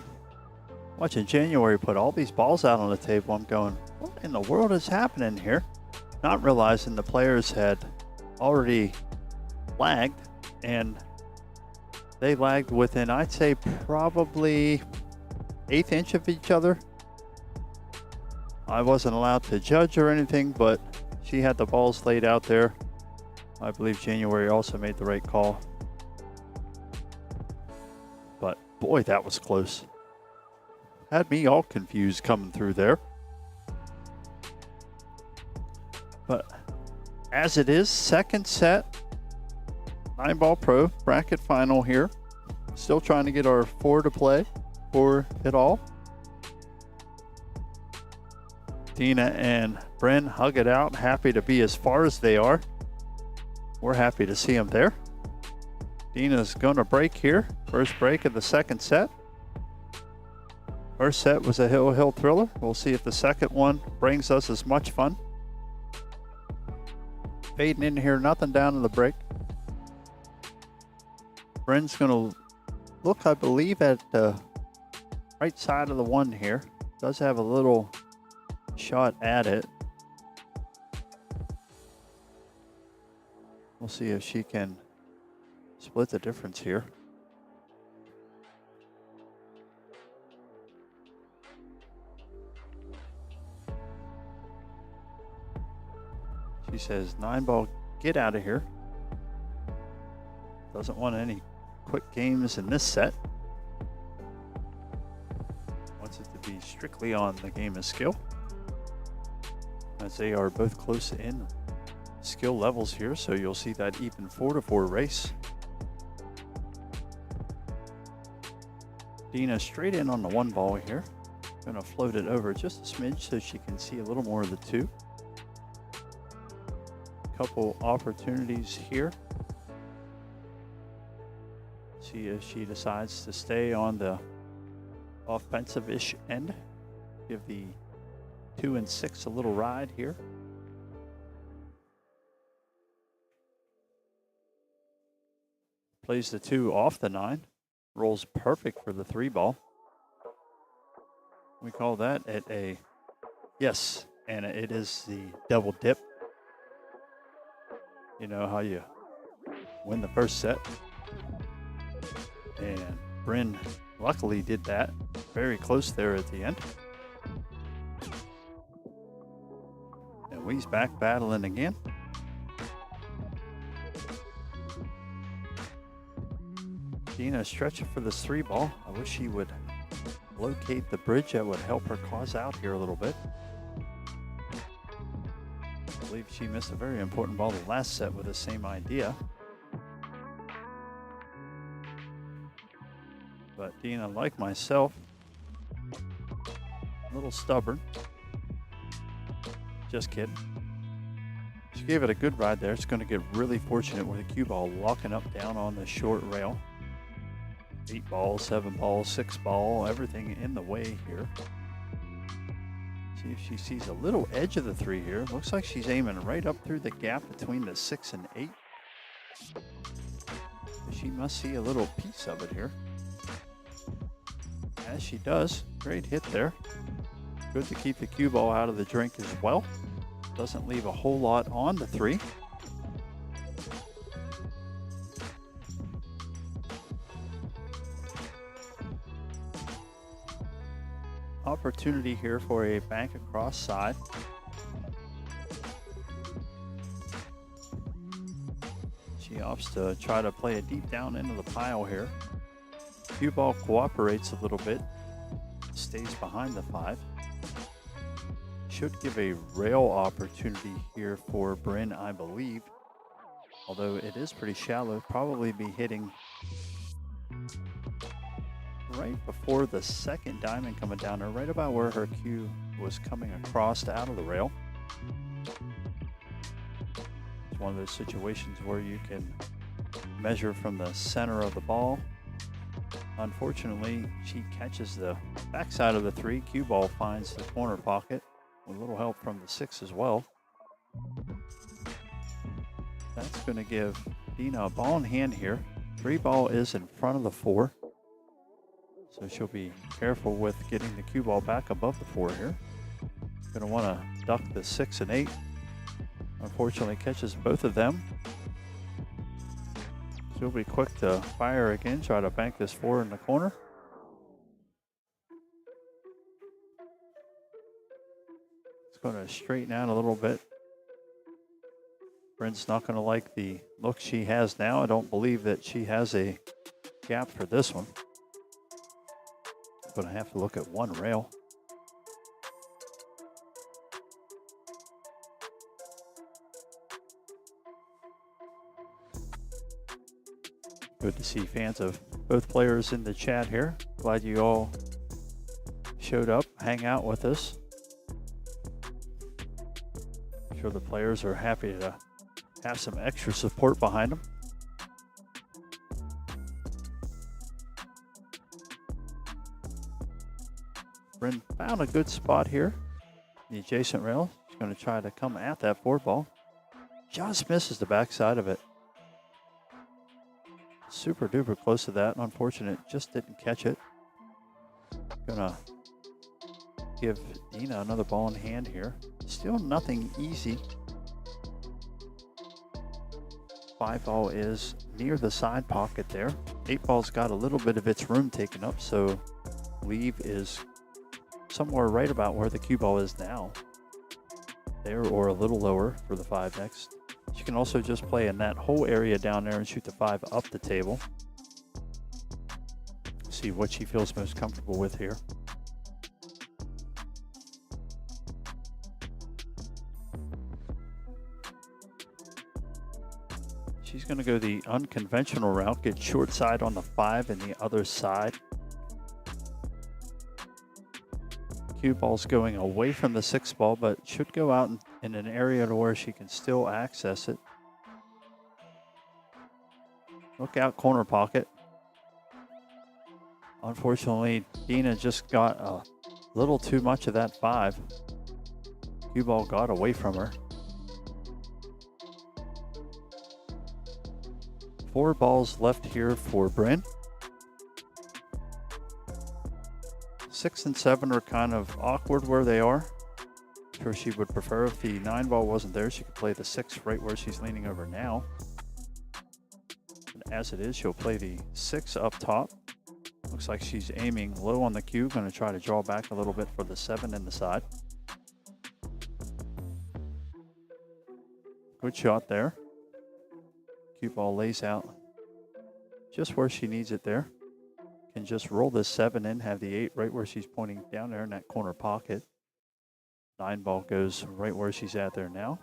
watching January put all these balls out on the table. I'm going, what in the world is happening here? Not realizing the players had already lagged, and they lagged within, I'd say, probably 1/8 inch of each other. I wasn't allowed to judge or anything, but she had the balls laid out there. I believe January also made the right call. But boy, that was close. Had me all confused coming through there. But as it is, second set, 9-ball pro bracket final here. Still trying to get our 4 to play for it all. Dina and Bryn hug it out, happy to be as far as they are. We're happy to see them there. Dina's gonna break here. First break of the second set. First set was a hill thriller. We'll see if the second one brings us as much fun. Fading in here, nothing down in the break. Bryn's gonna look, I believe, at the right side of the one here. Does have a little shot at it. We'll see if she can split the difference here. She says, 9-ball, get out of here. Doesn't want any quick games in this set. Wants it to be strictly on the game of skill, as they are both close in skill levels here, so you'll see that even 4-4 race. Dina straight in on the 1-ball here. Gonna float it over just a smidge so she can see a little more of the 2. Couple opportunities here. See if she decides to stay on the offensive-ish end. Give the 2 and 6 a little ride here. Plays the 2 off the 9. Rolls perfect for the 3-ball. We call that a yes, and it is the double dip. You know how you win the first set. And Bryn luckily did that. Very close there at the end. And we's back battling again. Dina stretching for this 3-ball. I wish she would locate the bridge. That would help her cause out here a little bit. I believe she missed a very important ball the last set with the same idea. But Dina, like myself, a little stubborn. Just kidding. She gave it a good ride there. It's going to get really fortunate with the cue ball locking up down on the short rail. 8-ball, 7-ball, 6-ball, everything in the way here. See if she sees a little edge of the 3 here. Looks like she's aiming right up through the gap between the 6 and 8. She must see a little piece of it here. As she does. Great hit there. Good to keep the cue ball out of the drink as well. Doesn't leave a whole lot on the 3. Opportunity here for a bank across side. She opts to try to play it deep down into the pile here. Cue ball cooperates a little bit, stays behind the 5. Should give a rail opportunity here for Bryn, I believe. Although it is pretty shallow, probably be hitting right before the second diamond coming down there, right about where her cue was coming across out of the rail. It's one of those situations where you can measure from the center of the ball. Unfortunately, she catches the backside of the 3. Cue ball finds the corner pocket with a little help from the 6 as well. That's going to give Dina a ball in hand here. 3 ball is in front of the 4. So she'll be careful with getting the cue ball back above the 4 here. Gonna wanna duck the 6 and 8. Unfortunately catches both of them. She'll be quick to fire again, try to bank this 4 in the corner. It's gonna straighten out a little bit. Bryn's not gonna like the look she has now. I don't believe that she has a gap for this one. Gonna have to look at one rail. Good to see fans of both players in the chat here. Glad you all showed up, hang out with us. I'm sure the players are happy to have some extra support behind them. Bryn found a good spot here. The adjacent rail. She's going to try to come at that 4 ball. Just misses the backside of it. Super duper close to that. Unfortunate, just didn't catch it. Gonna give Dina another ball in hand here. Still nothing easy. 5 ball is near the side pocket there. 8 ball's got a little bit of its room taken up, so leave is somewhere right about where the cue ball is now. There or a little lower for the 5 next. She can also just play in that whole area down there and shoot the 5 up the table. See what she feels most comfortable with here. She's going to go the unconventional route, get short side on the 5 and the other side. Cue ball's going away from the 6 ball, but should go out in an area to where she can still access it. Look out, corner pocket. Unfortunately, Dina just got a little too much of that 5. Cue ball got away from her. 4 balls left here for Bryn. 6 and 7 are kind of awkward where they are. I'm sure she would prefer if the 9 ball wasn't there, she could play the 6 right where she's leaning over now. And as it is, she'll play the 6 up top. Looks like she's aiming low on the cue, going to try to draw back a little bit for the 7 in the side. Good shot there. Cue ball lays out just where she needs it there. Can just roll this 7 in, have the 8 right where she's pointing down there in that corner pocket. 9 ball goes right where she's at there now.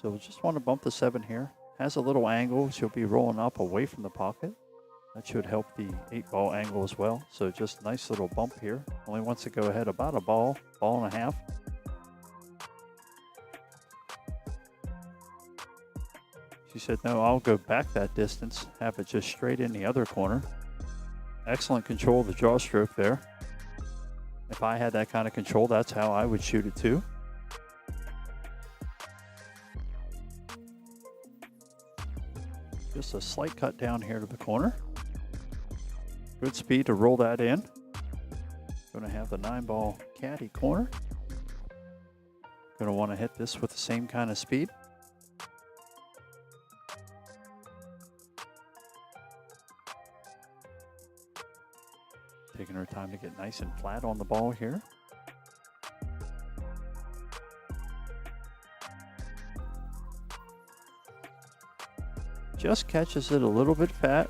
So we just want to bump the 7 here. Has a little angle. She'll be rolling up away from the pocket. That should help the 8 ball angle as well. So just a nice little bump here. Only wants to go ahead about a ball and a half. She said, no, I'll go back that distance, have it just straight in the other corner. Excellent control of the draw stroke there. If I had that kind of control, that's how I would shoot it too. Just a slight cut down here to the corner. Good speed to roll that in. Going to have the 9 ball caddy corner. Going to want to hit this with the same kind of speed. Taking her time to get nice and flat on the ball here. Just catches it a little bit fat.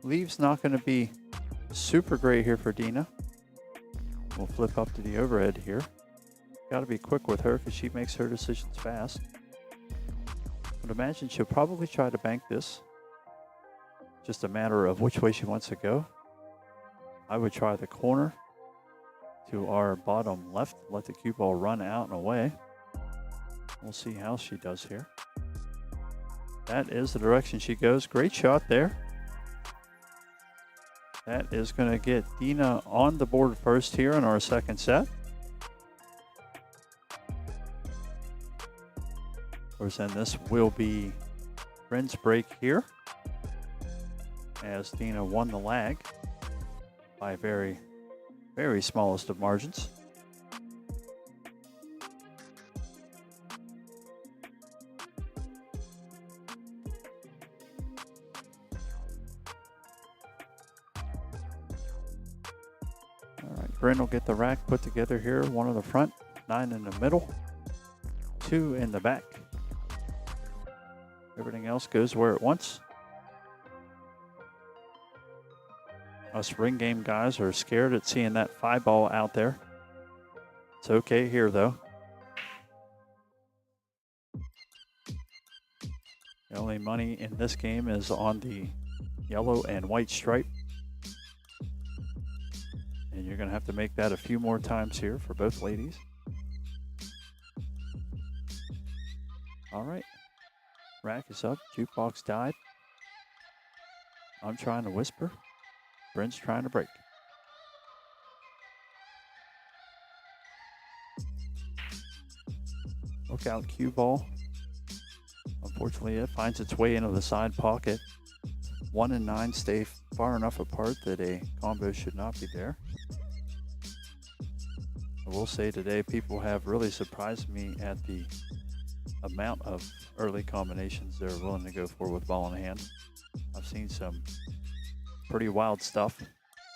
Leave's not going to be super great here for Dina. We'll flip up to the overhead here. Got to be quick with her because she makes her decisions fast. But imagine she'll probably try to bank this. Just a matter of which way she wants to go. I would try the corner to our bottom left. Let the cue ball run out and away. We'll see how she does here. That is the direction she goes. Great shot there. That is going to get Dina on the board first here in our second set. Of course, then this will be Bryn's break here, as Dina won the lag by very, very smallest of margins. All right, Bryn will get the rack put together here. 1 in the front, 9 in the middle, 2 in the back. Everything else goes where it wants. Us ring game guys are scared at seeing that 5-ball out there. It's okay here, though. The only money in this game is on the yellow and white stripe. And you're going to have to make that a few more times here for both ladies. All right. Rack is up. Jukebox died. I'm trying to whisper. Bryn's trying to break. Look out, cue ball. Unfortunately, it finds its way into the side pocket. 1 and 9 stay far enough apart that a combo should not be there. I will say today, people have really surprised me at the amount of early combinations they're willing to go for with ball in hand. I've seen some pretty wild stuff.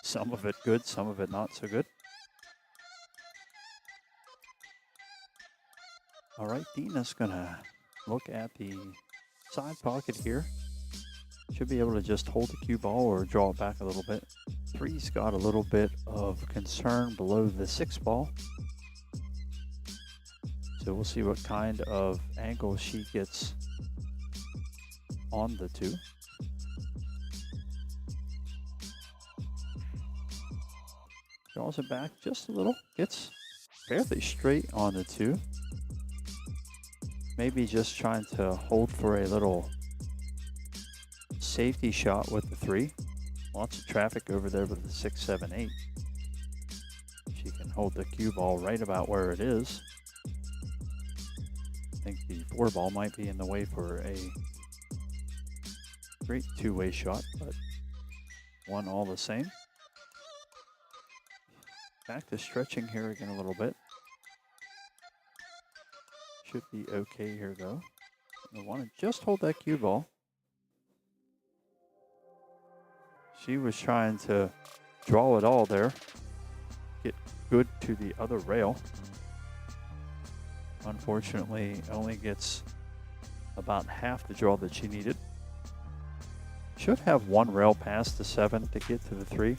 Some of it good, some of it not so good. All right, Dina's gonna look at the side pocket here. Should be able to just hold the cue ball or draw it back a little bit. 3's got a little bit of concern below the 6 ball. So we'll see what kind of angle she gets on the 2. Draws it back just a little. Gets fairly straight on the 2. Maybe just trying to hold for a little safety shot with the 3. Lots of traffic over there with the 6, 7, 8. She can hold the cue ball right about where it is. I think the 4 ball might be in the way for a great 2-way shot, but 1 all the same. Back to stretching here again a little bit. Should be okay here though. I want to just hold that cue ball. She was trying to draw it all there. Get good to the other rail. Unfortunately, only gets about half the draw that she needed. Should have 1 rail past the 7 to get to the 3.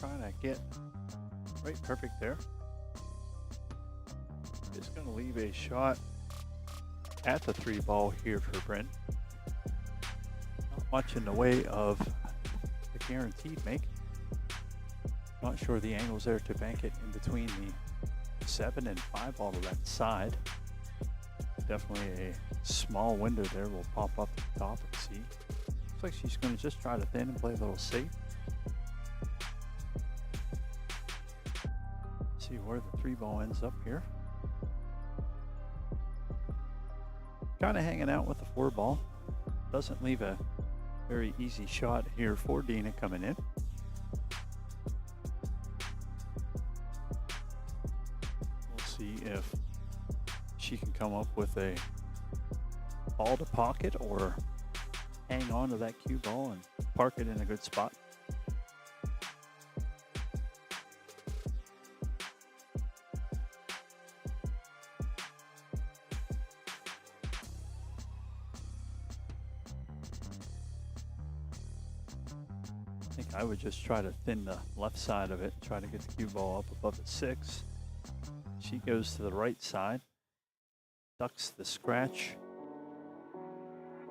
Trying to get right perfect there. Just going to leave a shot at the 3 ball here for Bryn. Not much in the way of a guaranteed make. Not sure the angle's there to bank it in between the 7 and 5 ball to that side. Definitely a small window there. We'll pop up at the top and see. Looks like she's going to just try to thin and play a little safe. See where the 3 ball ends up here. Kind of hanging out with the 4 ball. Doesn't leave a very easy shot here for Dina coming in. We'll see if she can come up with a ball to pocket or hang on to that cue ball and park it in a good spot. I think I would just try to thin the left side of it, try to get the cue ball up above the 6. She goes to the right side, ducks the scratch,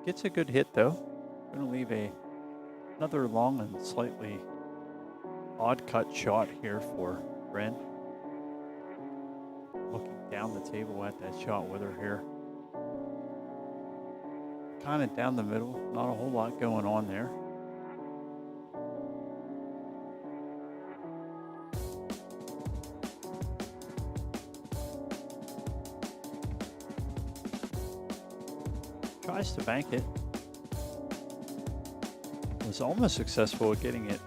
gets a good hit though. Gonna leave a Another long and slightly odd cut shot here for Bryn. Looking down the table at that shot with her here. Kind of down the middle, not a whole lot going on there. Tries to bank it. Was almost successful at getting it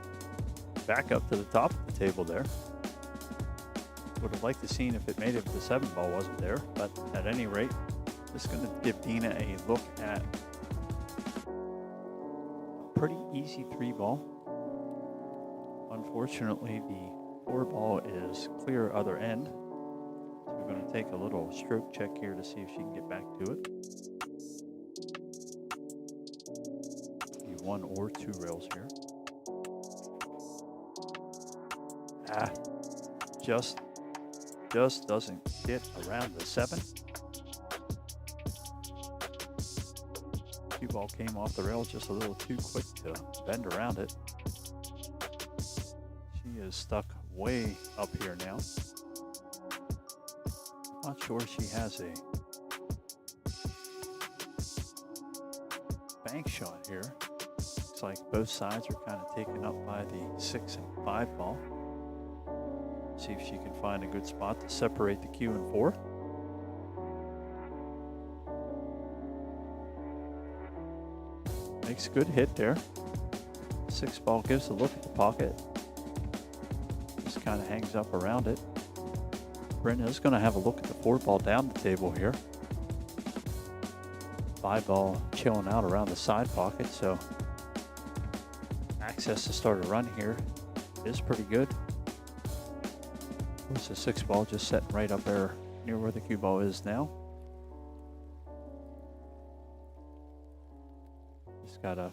back up to the top of the table there. Would have liked to seen if it made it if the 7 ball wasn't there, but at any rate, this is going to give Dina a look at a pretty easy 3 ball. Unfortunately, the 4 ball is clear other end. So we're going to take a little stroke check here to see if she can get back to it. 1 or 2 rails here. Just doesn't get around the 7. Cue ball came off the rail just a little too quick to bend around it. She is stuck way up here now. Not sure she has a bank shot here. Looks like both sides are kind of taken up by the 6 and 5 ball. See if she can find a good spot to separate the cue and 4. Makes a good hit there. 6 ball gives a look at the pocket. Just kind of hangs up around it. Bryn is going to have a look at the 4 ball down the table here. 5 ball chilling out around the side pocket, so access to start a run here is pretty good. There's the 6 ball just setting right up there near where the cue ball is now. Just gotta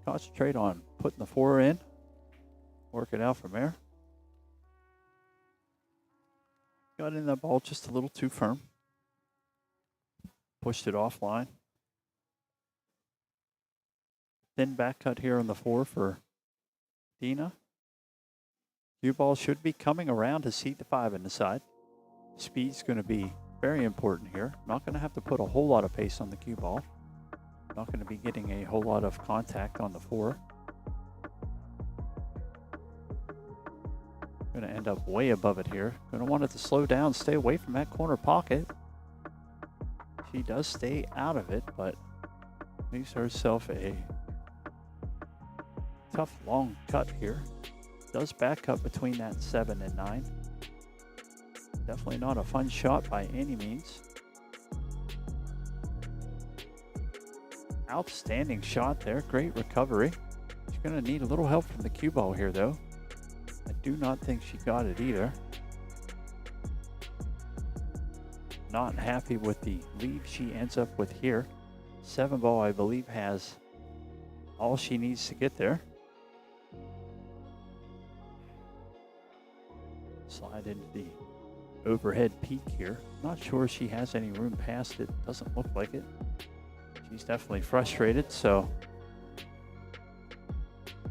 concentrate on putting the 4 in, work it out from there. Got in that ball just a little too firm. Pushed it offline. Thin back cut here on the 4 for Dina. Cue ball should be coming around to seat the 5 in the side. Speed's going to be very important here. Not going to have to put a whole lot of pace on the cue ball. Not going to be getting a whole lot of contact on the 4. Going to end up way above it here. Going to want it to slow down, stay away from that corner pocket. She does stay out of it, but leaves herself a tough long cut here. Does back up between that 7 and 9. Definitely not a fun shot by any means. Outstanding shot there. Great recovery. She's going to need a little help from the cue ball here, though. I do not think she got it either. Not happy with the lead she ends up with here. 7 ball, I believe, has all she needs to get there. Slide into the overhead peak here. Not sure she has any room past it. Doesn't look like it. She's definitely frustrated, so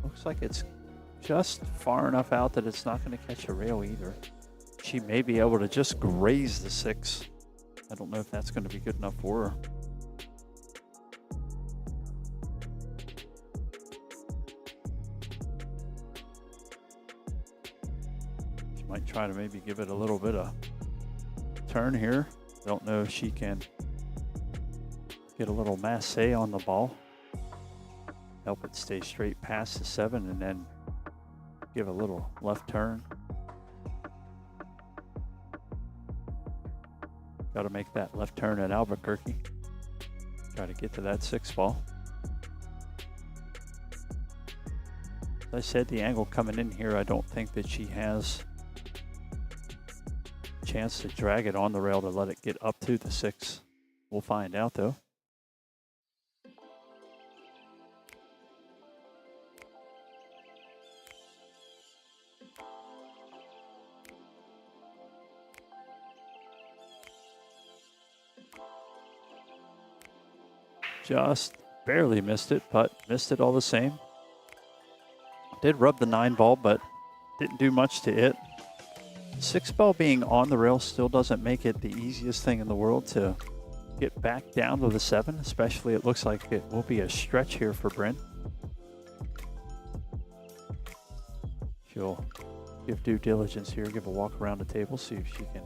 looks like it's just far enough out that it's not going to catch a rail either. She may be able to just graze the 6. I don't know if that's going to be good enough for her. She might try to maybe give it a little bit of turn here. Don't know if she can get a little masse on the ball. Help it stay straight past the 7 and then give a little left turn. Got to make that left turn at Albuquerque. Try to get to that 6 ball. As I said, the angle coming in here, I don't think that she has a chance to drag it on the rail to let it get up to the 6. We'll find out though. Just barely missed it, but missed it all the same. Did rub the 9 ball, but didn't do much to it. 6 ball being on the rail still doesn't make it the easiest thing in the world to get back down to the 7, especially it looks like it will be a stretch here for Bryn. She'll give due diligence here, give a walk around the table, see if she can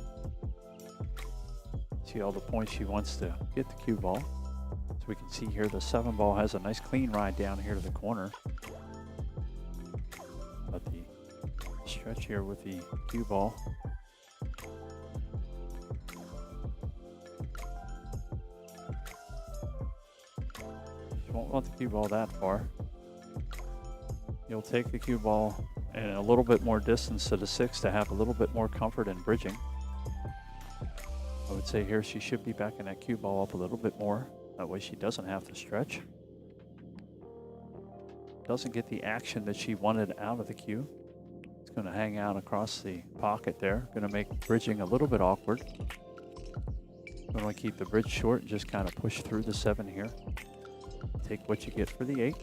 see all the points she wants to get the cue ball. So we can see here the 7 ball has a nice clean ride down here to the corner. But the stretch here with the cue ball. You won't want the cue ball that far. You'll take the cue ball and a little bit more distance to the 6 to have a little bit more comfort in bridging. I would say here she should be backing that cue ball up a little bit more. That way she doesn't have to stretch. Doesn't get the action that she wanted out of the cue. It's going to hang out across the pocket there. Going to make bridging a little bit awkward. Going to keep the bridge short and just kind of push through the 7 here. Take what you get for the 8.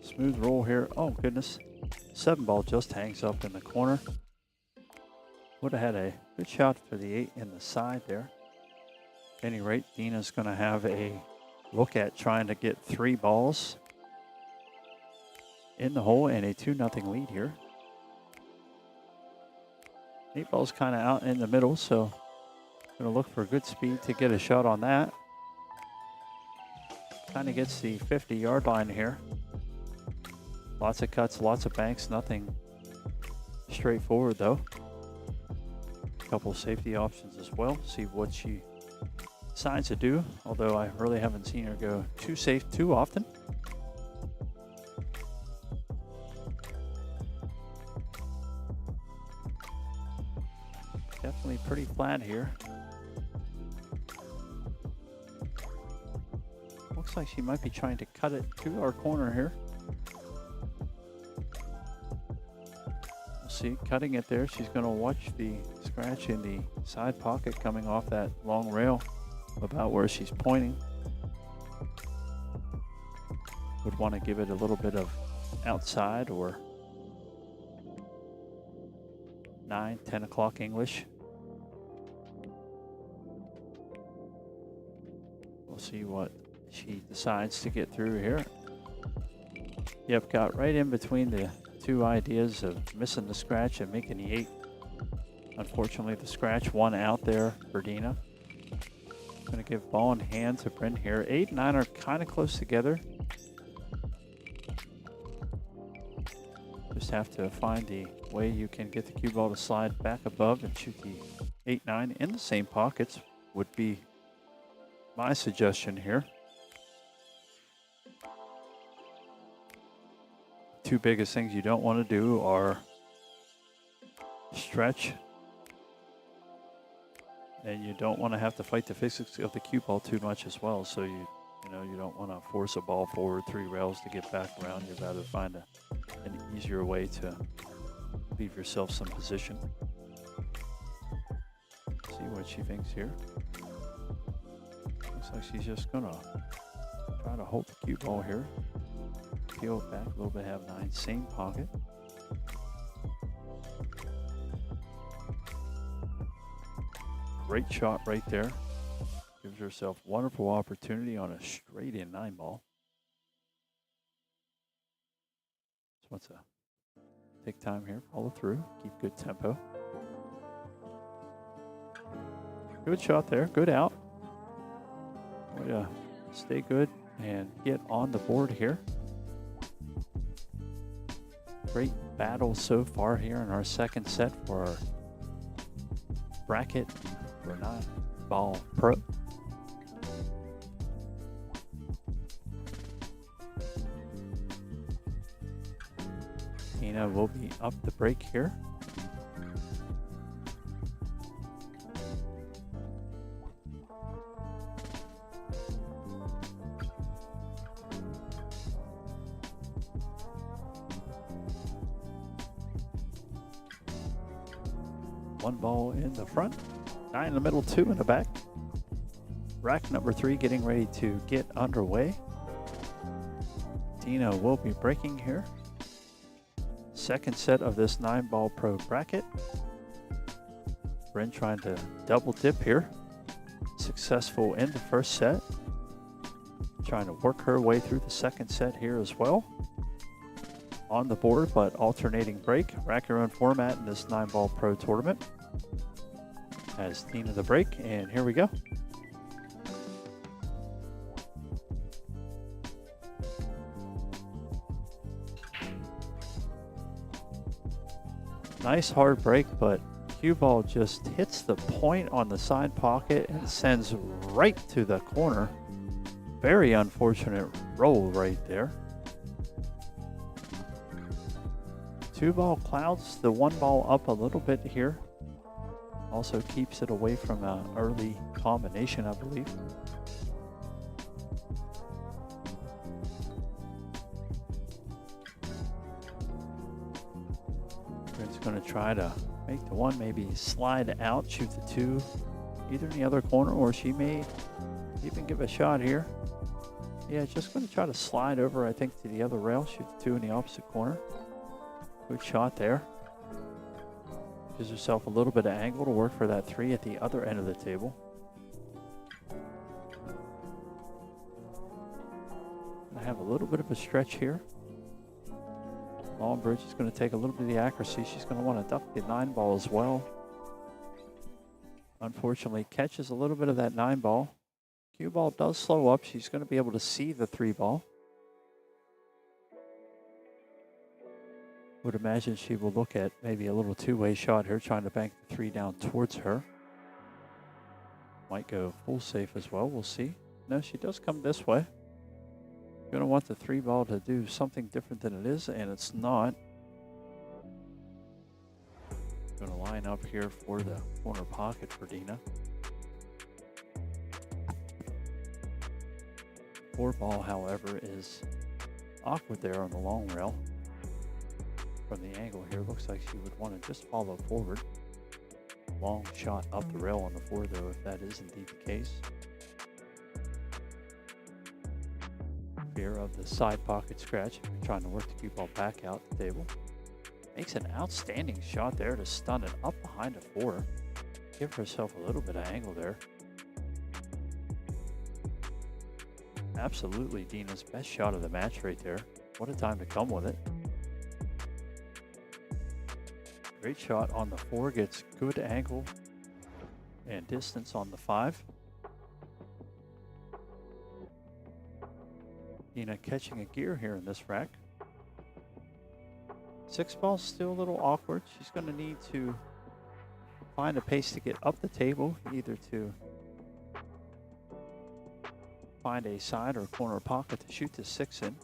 Smooth roll here. Oh goodness. 7 ball just hangs up in the corner. Would have had a good shot for the 8 in the side there. At any rate, Dina's going to have a look at trying to get 3 balls in the hole and a 2-0 lead here. 8 ball's kind of out in the middle, so going to look for good speed to get a shot on that. Kind of gets the 50-yard line here. Lots of cuts, lots of banks, nothing straightforward though. Couple safety options as well. See what she decides to do, although I really haven't seen her go too safe too often. Definitely pretty flat here. Looks like she might be trying to cut it to our corner here. See, cutting it there. She's going to watch the scratch in the side pocket coming off that long rail about where she's pointing. Would want to give it a little bit of outside or 9, 10 o'clock English. We'll see what she decides to get through here. Yep, got right in between the 2 ideas of missing the scratch and making the 8. Unfortunately, the scratch won out there for Dina. Going to give ball in hand to Bryn here. 8 and 9 are kind of close together. Just have to find the way you can get the cue ball to slide back above and shoot the 8-9 in the same pockets would be my suggestion here. 2 biggest things you don't want to do are stretch, and you don't want to have to fight the physics of the cue ball too much as well. So you don't want to force a ball forward 3 rails to get back around. You'd rather find an easier way to leave yourself some position. See what she thinks here. Looks like she's just gonna try to hold the cue ball here. Peel it back a little bit, have 9, same pocket. Great shot right there. Gives herself wonderful opportunity on a straight in 9 ball. Just wants to take time here, follow through, keep good tempo. Good shot there, good out. Way to stay good and get on the board here. Great battle so far here in our second set for our bracket for 9 ball pro. Tina will be up the break here. 1 ball in the front, 9 in the middle, 2 in the back. Rack number 3 getting ready to get underway. Dina will be breaking here. Second set of this 9-ball pro bracket. Bryn trying to double dip here. Successful in the first set. Trying to work her way through the second set here as well. On the board, but alternating break. Rack your own format in this 9-ball pro tournament. As Dina the break, and here we go. Nice hard break, but cue ball just hits the point on the side pocket and sends right to the corner. Very unfortunate roll right there. 2 ball clouds the 1 ball up a little bit here. Also keeps it away from an early combination, I believe. Bryn's going to try to make the 1, maybe slide out, shoot the 2, either in the other corner, or she may even give a shot here. Yeah, just going to try to slide over, I think, to the other rail, shoot the 2 in the opposite corner. Good shot there. Gives herself a little bit of angle to work for that 3 at the other end of the table. I have a little bit of a stretch here. Longbridge is going to take a little bit of the accuracy. She's going to want to duck the 9 ball as well. Unfortunately, catches a little bit of that 9 ball. Cue ball does slow up. She's going to be able to see the 3 ball. Would imagine she will look at maybe a little 2-way shot here, trying to bank the 3 down towards her. Might go full safe as well. We'll see. No, she does come this way. Going to want the 3 ball to do something different than it is, and it's not. Going to line up here for the corner pocket for Dina. 4 ball, however, is awkward there on the long rail. From the angle here, looks like she would want to just follow forward. Long shot up the rail on the 4, though, if that is indeed the case. Fear of the side pocket scratch, trying to work the cue ball back out the table. Makes an outstanding shot there to stun it up behind a 4. Give herself a little bit of angle there. Absolutely Dina's best shot of the match right there. What a time to come with it. Great shot on the 4, gets good angle and distance on the 5. Dina catching a gear here in this rack. 6 ball's still a little awkward. She's going to need to find a pace to get up the table, either to find a side or corner pocket to shoot the 6 in.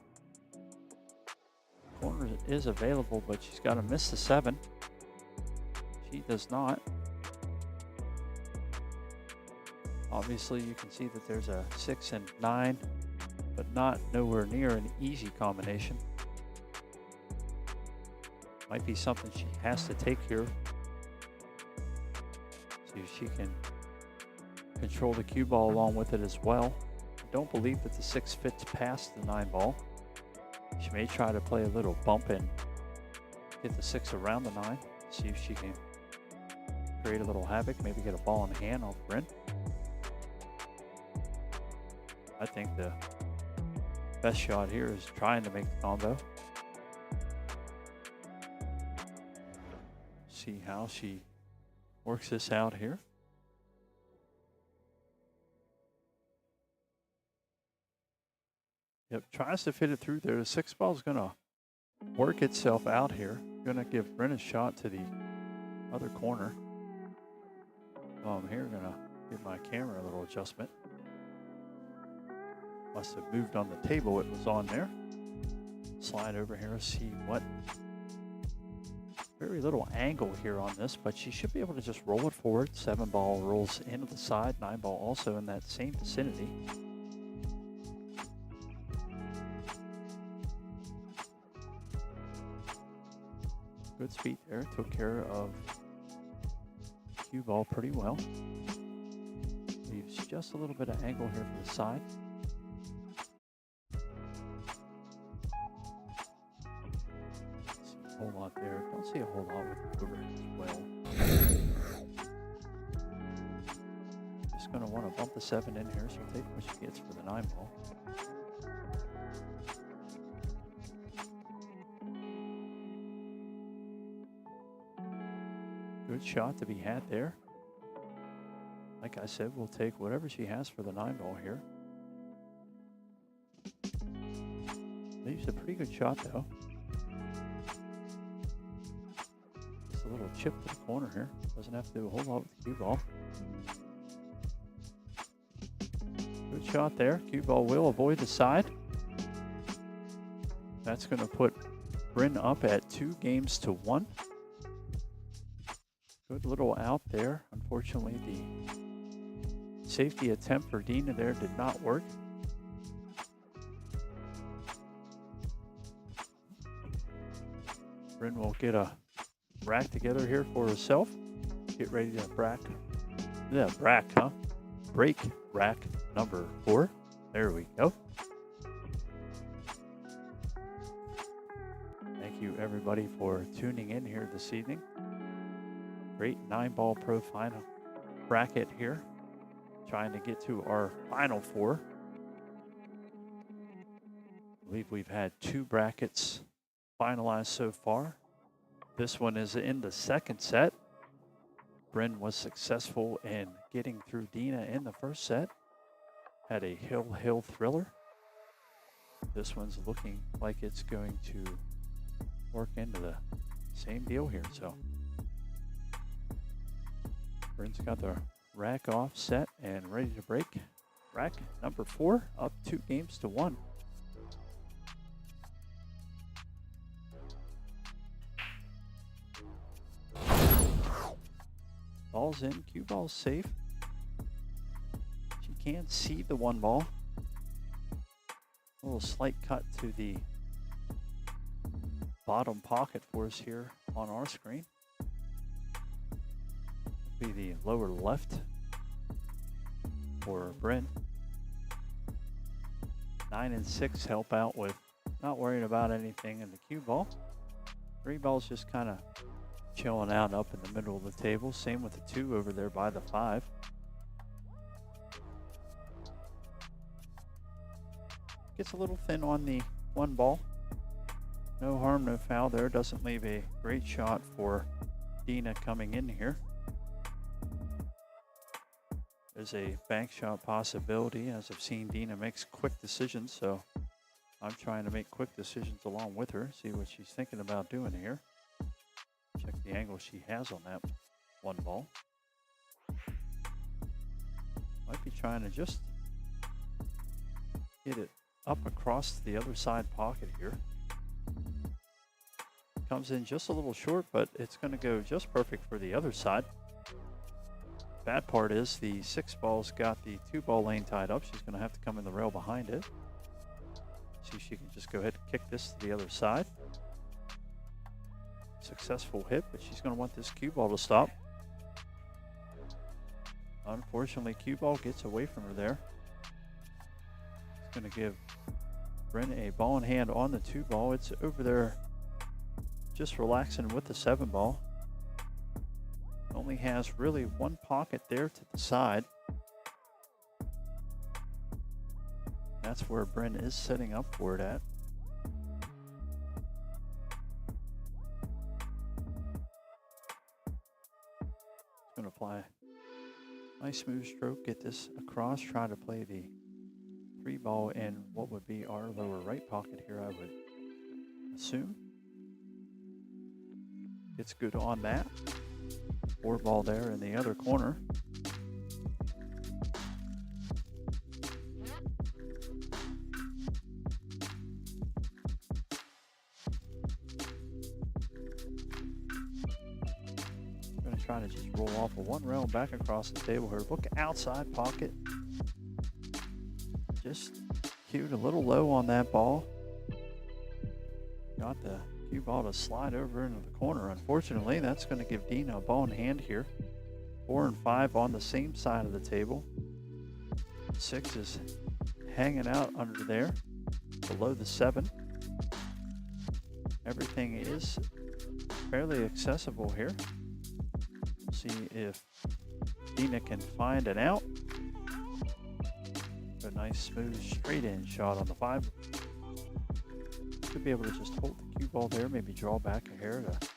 Corner is available, but she's got to miss the 7. She does not. Obviously, you can see that there's a 6 and 9, but not nowhere near an easy combination. Might be something she has to take here. See if she can control the cue ball along with it as well. I don't believe that the 6 fits past the 9 ball. She may try to play a little bump and get the 6 around the 9. See if she can create a little havoc, maybe get a ball in hand off Bryn. I think the best shot here is trying to make the combo. See how she works this out here. Yep, tries to fit it through there. The 6 ball is going to work itself out here. Going to give Bryn a shot to the other corner. While I'm here, going to give my camera a little adjustment. Must have moved on the table it was on there. Slide over here, see what. Very little angle here on this, but she should be able to just roll it forward. 7 ball rolls into the side, 9 ball also in that same vicinity. Good speed there, took care of cue ball pretty well. Leaves just a little bit of angle here for the side. See a whole lot there. Don't see a whole lot with the overhead as well. Just going to want to bump the 7 in here, so take what she gets for the 9 ball. Good shot to be had there. Like I said, we'll take whatever she has for the 9 ball here. Leaves a pretty good shot though. Just a little chip to the corner here. Doesn't have to do a whole lot with the cue ball. Good shot there. Cue ball will avoid the side. That's going to put Bryn up at 2-1. Good little out there. Unfortunately, the safety attempt for Dina there did not work. Bryn will get a rack together here for herself. Get ready to break rack number 4. There we go. Thank you everybody for tuning in here this evening. Great 9-ball pro final bracket here. Trying to get to our final 4. I believe we've had 2 brackets finalized so far. This one is in the second set. Bryn was successful in getting through Dina in the first set. Had a hill thriller. This one's looking like it's going to work into the same deal here. So Bryn's got the rack off, set, and ready to break. Rack number 4, up 2-1. Ball's in, cue ball's safe. She can see the 1 ball. A little slight cut to the bottom pocket for us here on our screen. Be the lower left for Bryn. 9 and 6 help out with not worrying about anything in the cue ball. 3 balls just kind of chilling out up in the middle of the table. Same with the 2 over there by the 5. Gets a little thin on the 1 ball. No harm, no foul there. Doesn't leave a great shot for Dina coming in here. There's a bank shot possibility, as I've seen Dina makes quick decisions, so I'm trying to make quick decisions along with her, see what she's thinking about doing here. Check the angle she has on that 1 ball. Might be trying to just get it up across the other side pocket here. Comes in just a little short, but it's going to go just perfect for the other side. Bad part is the 6 ball's got the 2 ball lane tied up. She's going to have to come in the rail behind it. See if she can just go ahead and kick this to the other side. Successful hit, but she's going to want this cue ball to stop. Unfortunately, cue ball gets away from her there. It's going to give Bryn a ball in hand on the 2 ball. It's over there just relaxing with the 7 ball. Only has really 1 pocket there to the side. That's where Bryn is setting up for it at. Going to apply a nice smooth stroke, get this across, try to play the 3 ball in what would be our lower right pocket here, I would assume. It's good on that. 4 ball there in the other corner. Going to try to just roll off a 1 rail back across the table here. Look outside pocket. Just cued a little low on that ball. Got the cue ball to slide over into the corner. Unfortunately, that's going to give Dina a ball in hand here. 4 and 5 on the same side of the table. 6 is hanging out under there, below the 7. Everything is fairly accessible here. We'll see if Dina can find an out. A nice smooth straight in shot on the 5. Should be able to just hold the cue ball there, maybe draw back a hair to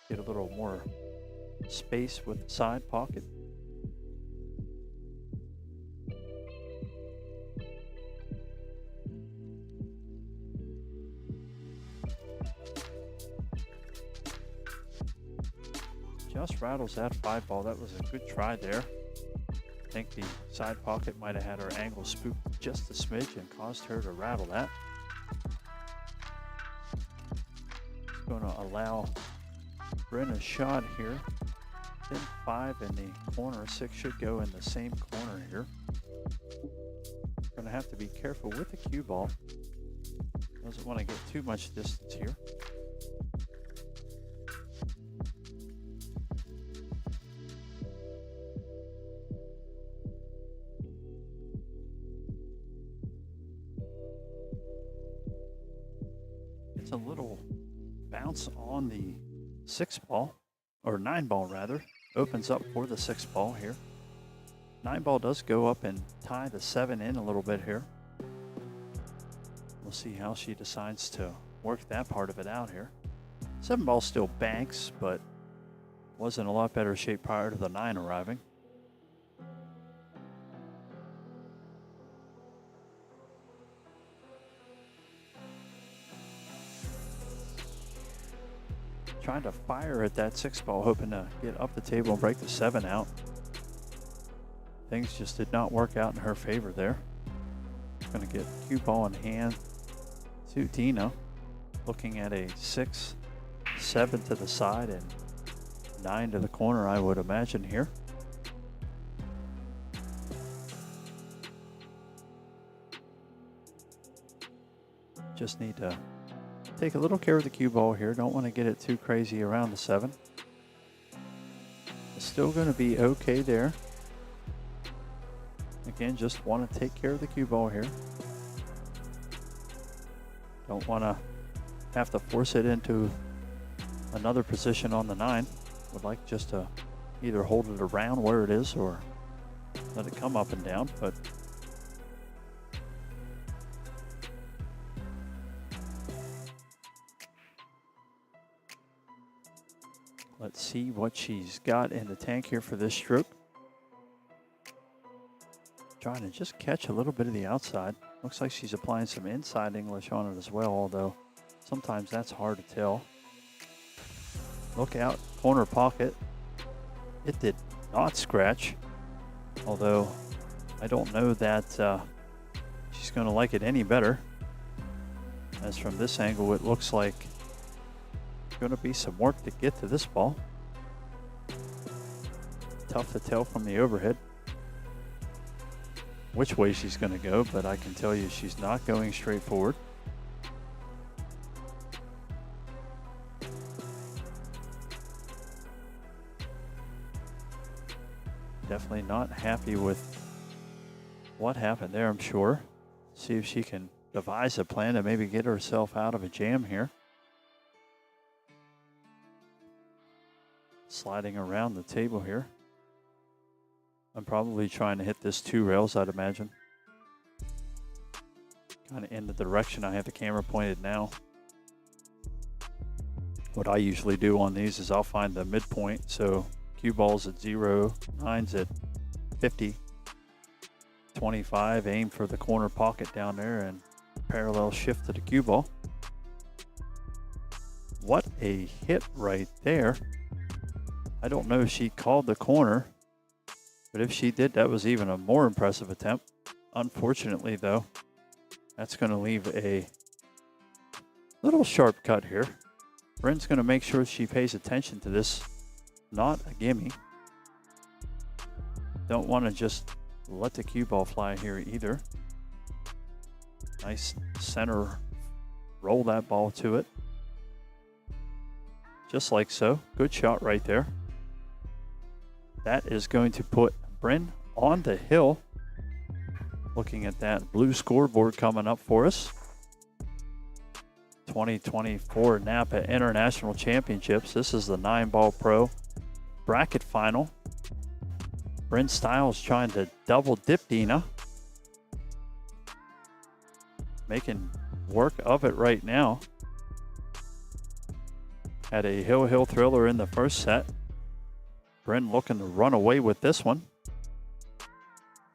get a little more space with the side pocket. Just rattles that 5 ball. That was a good try there. I think the side pocket might have had her angle spooked just a smidge and caused her to rattle that. It's going to allow Bryn a shot here. Then 5 in the corner. 6 should go in the same corner here. Going to have to be careful with the cue ball. Doesn't want to get too much distance here. A little bounce on the 6 ball, or 9 ball rather, opens up for the 6 ball here. 9 ball does go up and tie the 7 in a little bit here. We'll see how she decides to work that part of it out here. 7 ball still banks, but was in a lot better shape prior to the 9 arriving. Trying to fire at that 6 ball, hoping to get up the table and break the 7 out. Things just did not work out in her favor there. Going to get cue ball in hand to Dina. Looking at a 6, 7 to the side and 9 to the corner, I would imagine here. Just need to take a little care of the cue ball here. Don't want to get it too crazy around the 7. It's still going to be okay there. Again, just want to take care of the cue ball here. Don't want to have to force it into another position on the 9. Would like just to either hold it around where it is or let it come up and down, but let's see what she's got in the tank here for this stroke. Trying to just catch a little bit of the outside. Looks like she's applying some inside English on it as well, although sometimes that's hard to tell. Look out, corner pocket. It did not scratch, although I don't know that she's going to like it any better, as from this angle it looks like going to be some work to get to this ball. Tough to tell from the overhead which way she's going to go, but I can tell you she's not going straight forward. Definitely not happy with what happened there, I'm sure. See if she can devise a plan to maybe get herself out of a jam here. Sliding around the table here. I'm probably trying to hit this 2 rails, I'd imagine. Kind of in the direction I have the camera pointed now. What I usually do on these is I'll find the midpoint. So cue ball's at 0, 9's at 50, 25, aim for the corner pocket down there and parallel shift to the cue ball. What a hit right there. I don't know if she called the corner, but if she did, that was even a more impressive attempt. Unfortunately, though, that's going to leave a little sharp cut here. Bryn's going to make sure she pays attention to this. Not a gimme. Don't want to just let the cue ball fly here either. Nice center roll that ball to it. Just like so. Good shot right there. That is going to put Bryn on the hill. Looking at that blue scoreboard coming up for us. 2024 NAPA International Championships. This is the 9-ball pro bracket final. Bryn Stiles trying to double dip Dina. Making work of it right now. Had a hill thriller in the first set. Bryn looking to run away with this one.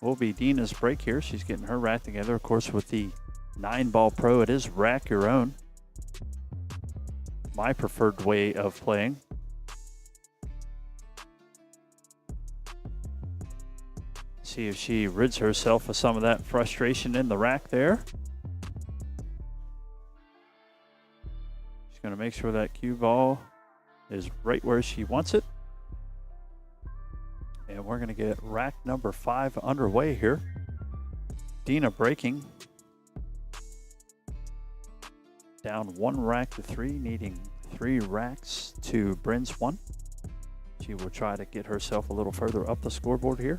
Will be Dina's break here. She's getting her rack together. Of course, with the 9-ball pro, it is rack your own. My preferred way of playing. See if she rids herself of some of that frustration in the rack there. She's going to make sure that cue ball is right where she wants it. And we're going to get rack number 5 underway here. Dina breaking. Down 1 rack to 3, needing 3 racks to Bryn's 1. She will try to get herself a little further up the scoreboard here.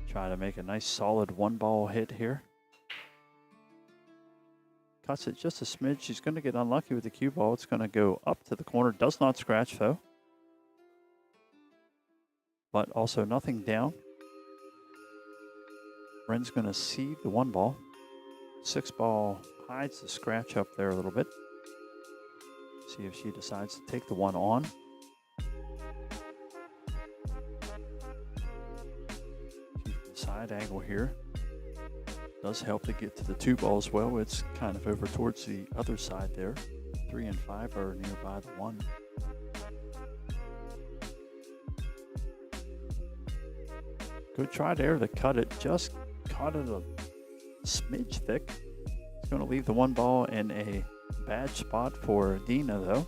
Try to make a nice solid 1-ball hit here. Cuts it just a smidge. She's going to get unlucky with the cue ball. It's going to go up to the corner. Does not scratch though. But also nothing down. Bryn's going to seed the 1-ball. 6-ball hides the scratch up there a little bit. See if she decides to take the 1 on. Side angle here does help to get to the 2-ball as well. It's kind of over towards the other side there. 3 and 5 are nearby the 1. Good try there to cut it. Just caught it a smidge thick. It's going to leave the 1-ball in a bad spot for Dina though.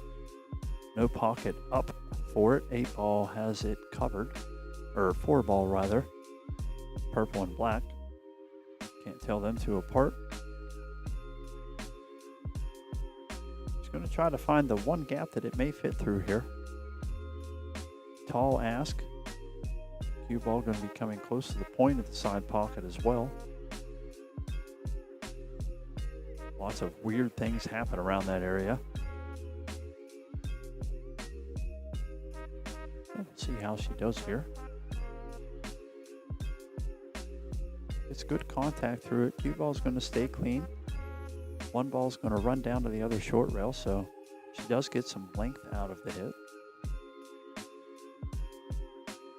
No pocket up for it. 8-ball has it covered, or 4-ball rather. Purple and black. Can't tell them two apart. Just going to try to find the one gap that it may fit through here. Tall ask. Cue ball going to be coming close to the point of the side pocket as well. Lots of weird things happen around that area. Let's see how she does here. It's good contact through it. Cue ball's going to stay clean. 1-ball's going to run down to the other short rail, so she does get some length out of the hit.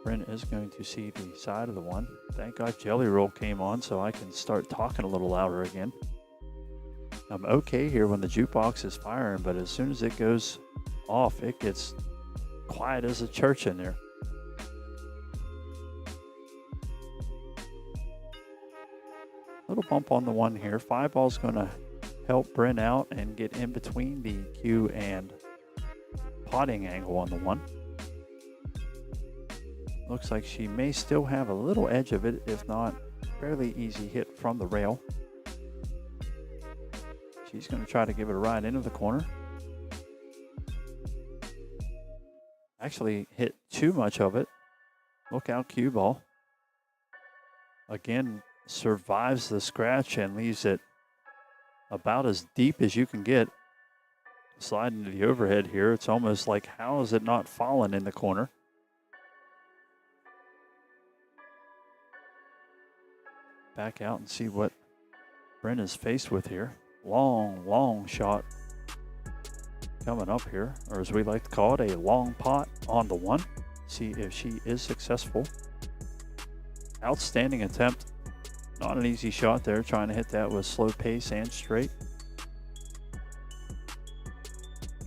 Bryn is going to see the side of the 1. Thank God Jelly Roll came on so I can start talking a little louder again. I'm okay here when the jukebox is firing, but as soon as it goes off, it gets quiet as a church in there. Little bump on the 1 here. 5-ball's going to help Bryn out and get in between the cue and potting angle on the 1. Looks like she may still have a little edge of it, if not fairly easy hit from the rail. She's going to try to give it a ride into the corner. Actually hit too much of it. Look out, cue ball. Again, survives the scratch and leaves it about as deep as you can get. Sliding to the overhead here. It's almost like, how is it not fallen in the corner? Back out and see what Bryn is faced with here. Long shot coming up here, or as we like to call it, a long pot on the 1. See if she is successful. Outstanding attempt. Not an easy shot there, trying to hit that with slow pace and straight.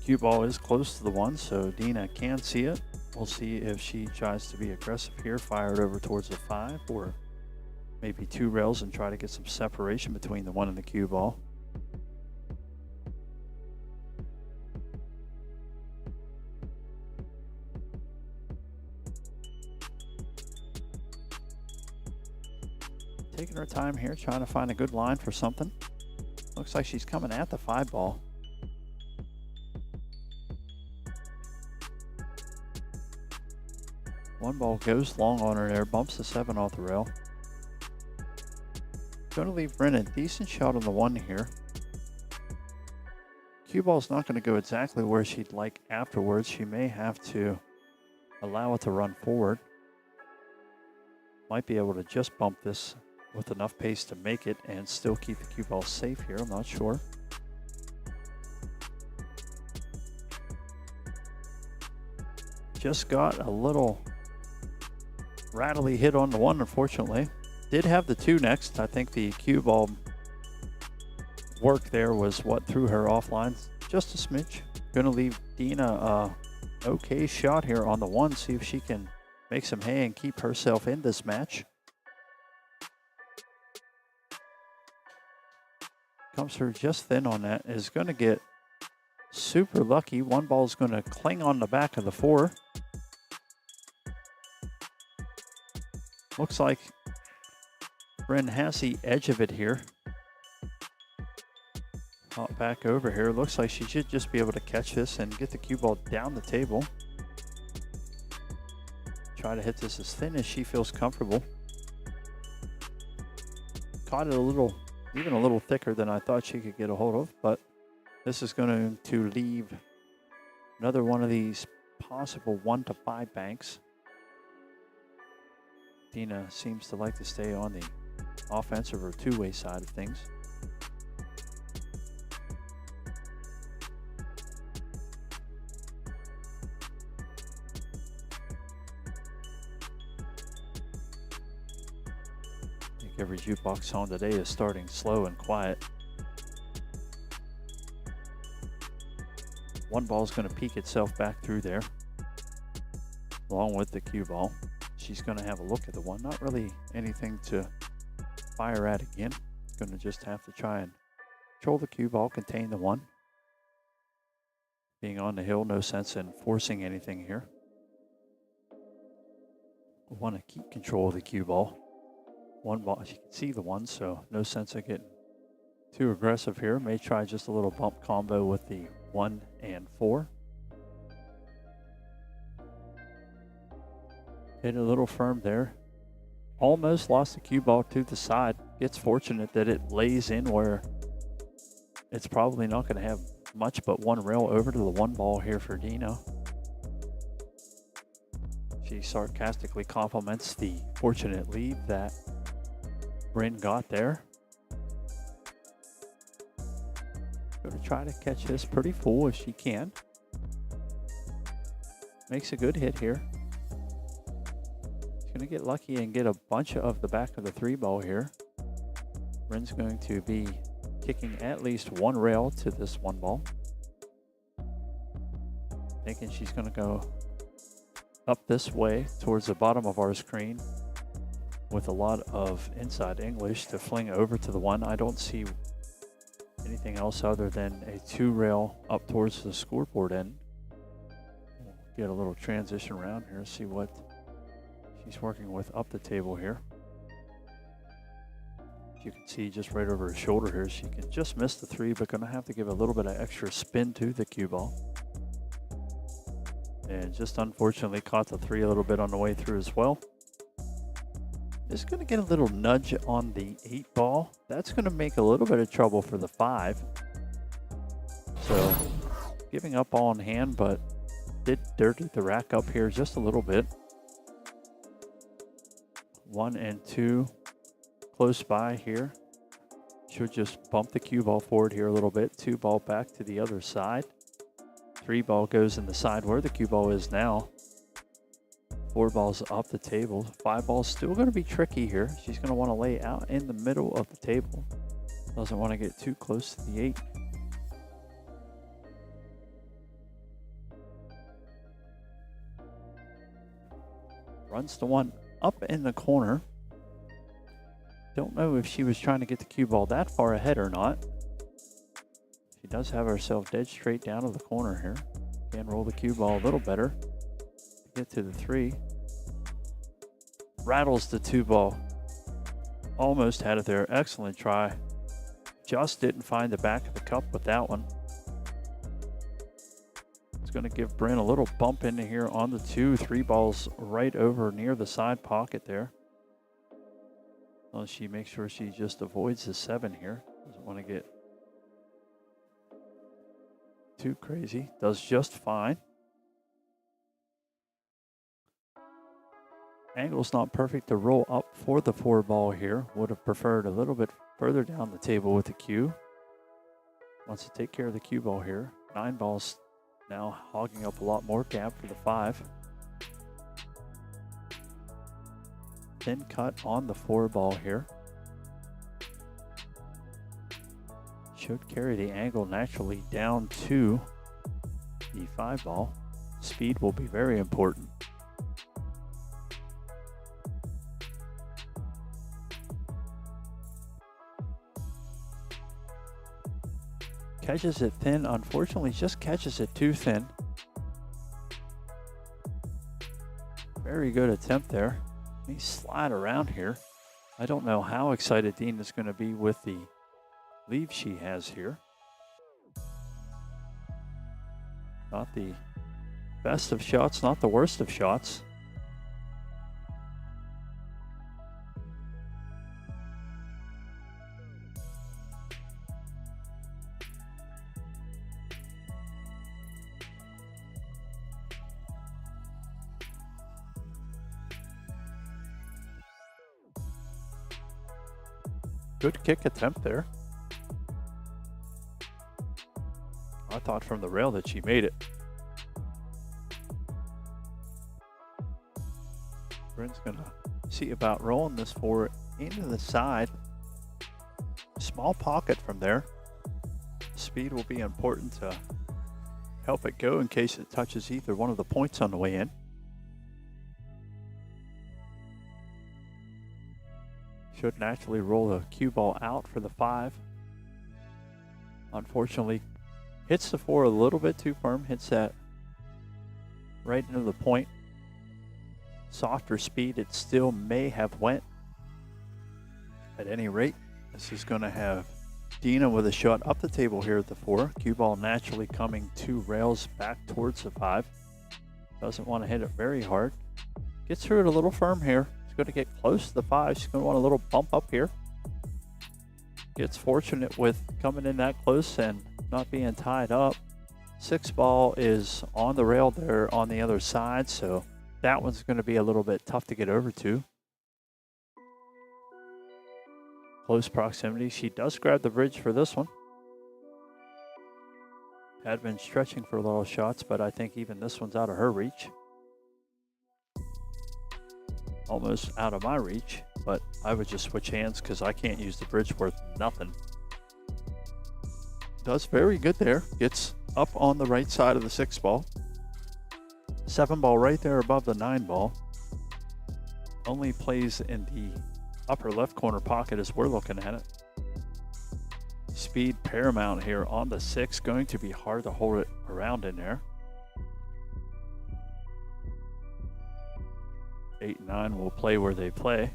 Cue ball is close to the 1, so Dina can see it. We'll see if she tries to be aggressive here, fire it over towards the 5, or maybe 2 rails and try to get some separation between the 1 and the cue ball. Taking her time here, trying to find a good line for something. Looks like she's coming at the 5 ball. One ball goes long on her there, bumps the 7 off the rail. Going to leave Bryn a decent shot on the 1 here. Cue ball's not going to go exactly where she'd like afterwards. She may have to allow it to run forward. Might be able to just bump this with enough pace to make it and still keep the cue ball safe here. I'm not sure. Just got a little rattly hit on the 1, unfortunately. Did have the 2 next. I think the cue ball work there was what threw her offline just a smidge. Going to leave Dina a okay shot here on the 1. See if she can make some hay and keep herself in this match. Comes her just thin on that. Is going to get super lucky. One ball is going to cling on the back of the 4. Looks like Bryn has the edge of it here. Hop back over here. Looks like she should just be able to catch this and get the cue ball down the table. Try to hit this as thin as she feels comfortable. Caught it a little, even a little thicker than I thought she could get a hold of, but this is going to leave another one of these possible 1 to 5 banks. Dina seems to like to stay on the offensive or two-way side of things. I think every jukebox song today is starting slow and quiet. One ball is going to peek itself back through there, along with the cue ball. She's going to have a look at the 1. Not really anything to fire at again. Going to just have to try and control the cue ball, contain the 1. Being on the hill, no sense in forcing anything here. We want to keep control of the cue ball. 1 ball, you can see the 1, so no sense of getting too aggressive here. May try just a little bump combo with the 1 and 4. Hit a little firm there. Almost lost the cue ball to the side. It's fortunate that it lays in where it's probably not going to have much but 1 rail over to the 1 ball here for Dina. She sarcastically compliments the fortunate lead that Bryn got there. Going to try to catch this pretty full if she can. Makes a good hit here. Going to get lucky and get a bunch of the back of the 3 ball here. Bryn's going to be kicking at least 1 rail to this 1 ball. Thinking she's going to go up this way towards the bottom of our screen with a lot of inside English to fling over to the 1. I don't see anything else other than a 2 rail up towards the scoreboard end. We'll get a little transition around here, see what she's working with up the table here. You can see just right over her shoulder here, she can just miss the 3, but going to have to give a little bit of extra spin to the cue ball. And just unfortunately caught the 3 a little bit on the way through as well. Just going to get a little nudge on the 8 ball. That's going to make a little bit of trouble for the 5. So giving up on hand, but did dirty the rack up here just a little bit. 1 and 2 close by here. Should just bump the cue ball forward here a little bit. 2 ball back to the other side. 3 ball goes in the side where the cue ball is now. 4 balls up the table. 5 balls still going to be tricky here. She's going to want to lay out in the middle of the table. Doesn't want to get too close to the 8. Runs the 1 up in the corner. Don't know if she was trying to get the cue ball that far ahead or not. She does have herself dead straight down to the corner here. Can roll the cue ball a little better. Get to the 3. Rattles the 2 ball Almost had it there. Excellent try. Just didn't find the back of the cup with that one. It's going to give Bryn a little bump into here on the 2. 3 balls right over near the side pocket there. Well, she makes sure she just avoids the 7 here. Doesn't want to get too crazy. Does just fine. Angle's not perfect to roll up for the 4 ball here. Would have preferred a little bit further down the table with the cue. Wants to take care of the cue ball here. 9 balls now hogging up a lot more gap for the 5. Thin cut on the 4 ball here. Should carry the angle naturally down to the 5 ball. Speed will be very important. Catches it thin, unfortunately just catches it too thin. Very good attempt there. He slide around here. I don't know how excited Dean is going to be with the leave she has here. Not the best of shots, not the worst of shots. Good kick attempt there. I thought from the rail that she made it. Bryn's gonna see about rolling this forward into the side. Small pocket from there. Speed will be important to help it go in case it touches either one of the points on the way in. Should naturally roll the cue ball out for the 5. Unfortunately, hits the 4 a little bit too firm. Hits that right into the point. Softer speed, it still may have went. At any rate, this is going to have Dina with a shot up the table here at the 4. Cue ball naturally coming 2 rails back towards the 5. Doesn't want to hit it very hard. Gets through it a little firm here. She's going to get close to the 5. She's going to want a little bump up here. Gets fortunate with coming in that close and not being tied up. 6 ball is on the rail there on the other side, so that one's going to be a little bit tough to get over to. Close proximity. She does grab the bridge for this one. Had been stretching for little shots, but I think even this one's out of her reach. Almost out of my reach, but I would just switch hands because I can't use the bridge worth nothing. Does very good there. Gets up on the right side of the 6 ball. 7 ball right there above the 9 ball. Only plays in the upper left corner pocket as we're looking at it. Speed paramount here on the 6. Going to be hard to hold it around in there. 8 and 9 will play where they play.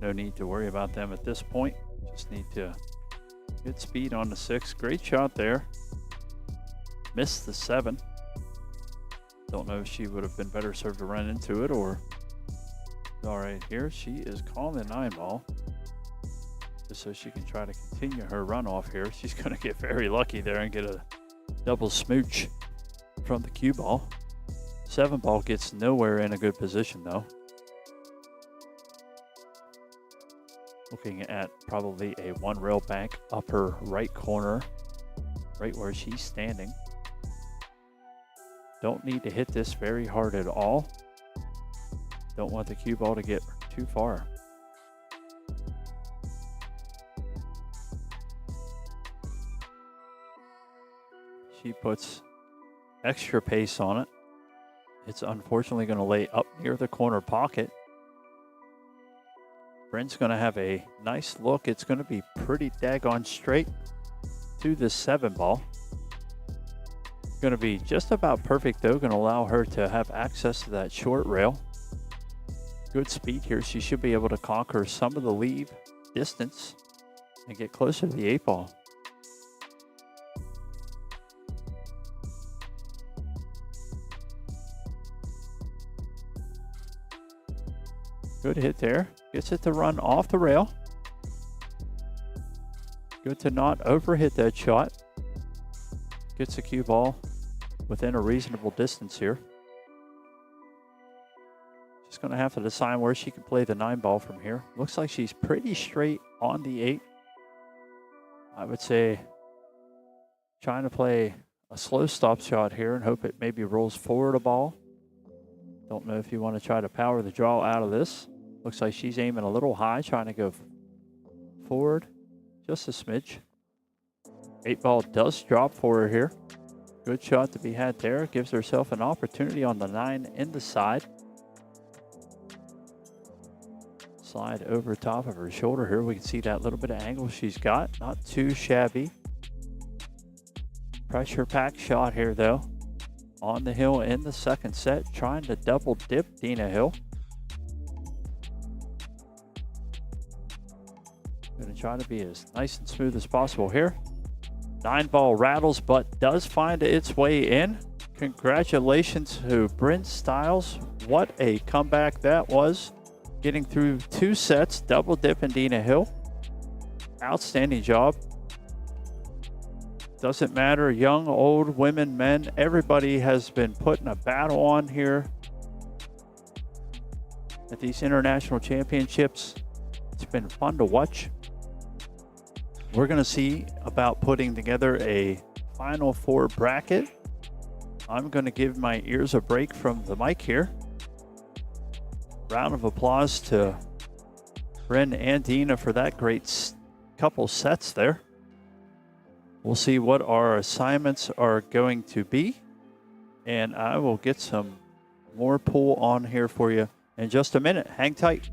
No need to worry about them at this point. Just need to get speed on the 6. Great shot there. Missed the 7. Don't know if she would have been better served to run into it or. All right, here she is calling the 9 ball. Just so she can try to continue her run off here. She's going to get very lucky there and get a double smooch from the cue ball. 7 ball gets nowhere in a good position though. Looking at probably a 1 rail bank upper right corner, right where she's standing. Don't need to hit this very hard at all. Don't want the cue ball to get too far. She puts extra pace on it. It's unfortunately going to lay up near the corner pocket. Bryn's going to have a nice look. It's going to be pretty daggone straight to the 7 ball. Going to be just about perfect though. Going to allow her to have access to that short rail. good speed here. She should be able to conquer some of the lead distance and get closer to the 8-ball. Good hit there. Gets it to run off the rail. Good to not overhit that shot. Gets the cue ball within a reasonable distance here. Just going to have to decide where she can play the 9-ball from here. Looks like she's pretty straight on the 8. I would say trying to play a slow stop shot here and hope it maybe rolls forward a ball. Don't know if you want to try to power the draw out of this. Looks like she's aiming a little high, trying to go forward just a smidge. 8-ball does drop for her here. Good shot to be had there. Gives herself an opportunity on the 9 in the side. Slide over top of her shoulder here. We can see that little bit of angle she's got. Not too shabby. Pressure pack shot here though. On the hill in the second set. Trying to double dip Dina Hill. Going to try to be as nice and smooth as possible here. 9-ball rattles, but does find its way in. Congratulations to Bryn Stiles. What a comeback that was. Getting through 2 sets, double dip and Dina Hill. Outstanding job. Doesn't matter, young, old, women, men, everybody has been putting a battle on here at these international championships. It's been fun to watch. We're going to see about putting together a Final Four bracket. I'm going to give my ears a break from the mic here. Round of applause to Bryn and Dina for that great couple sets there. We'll see what our assignments are going to be. And I will get some more pool on here for you in just a minute. Hang tight.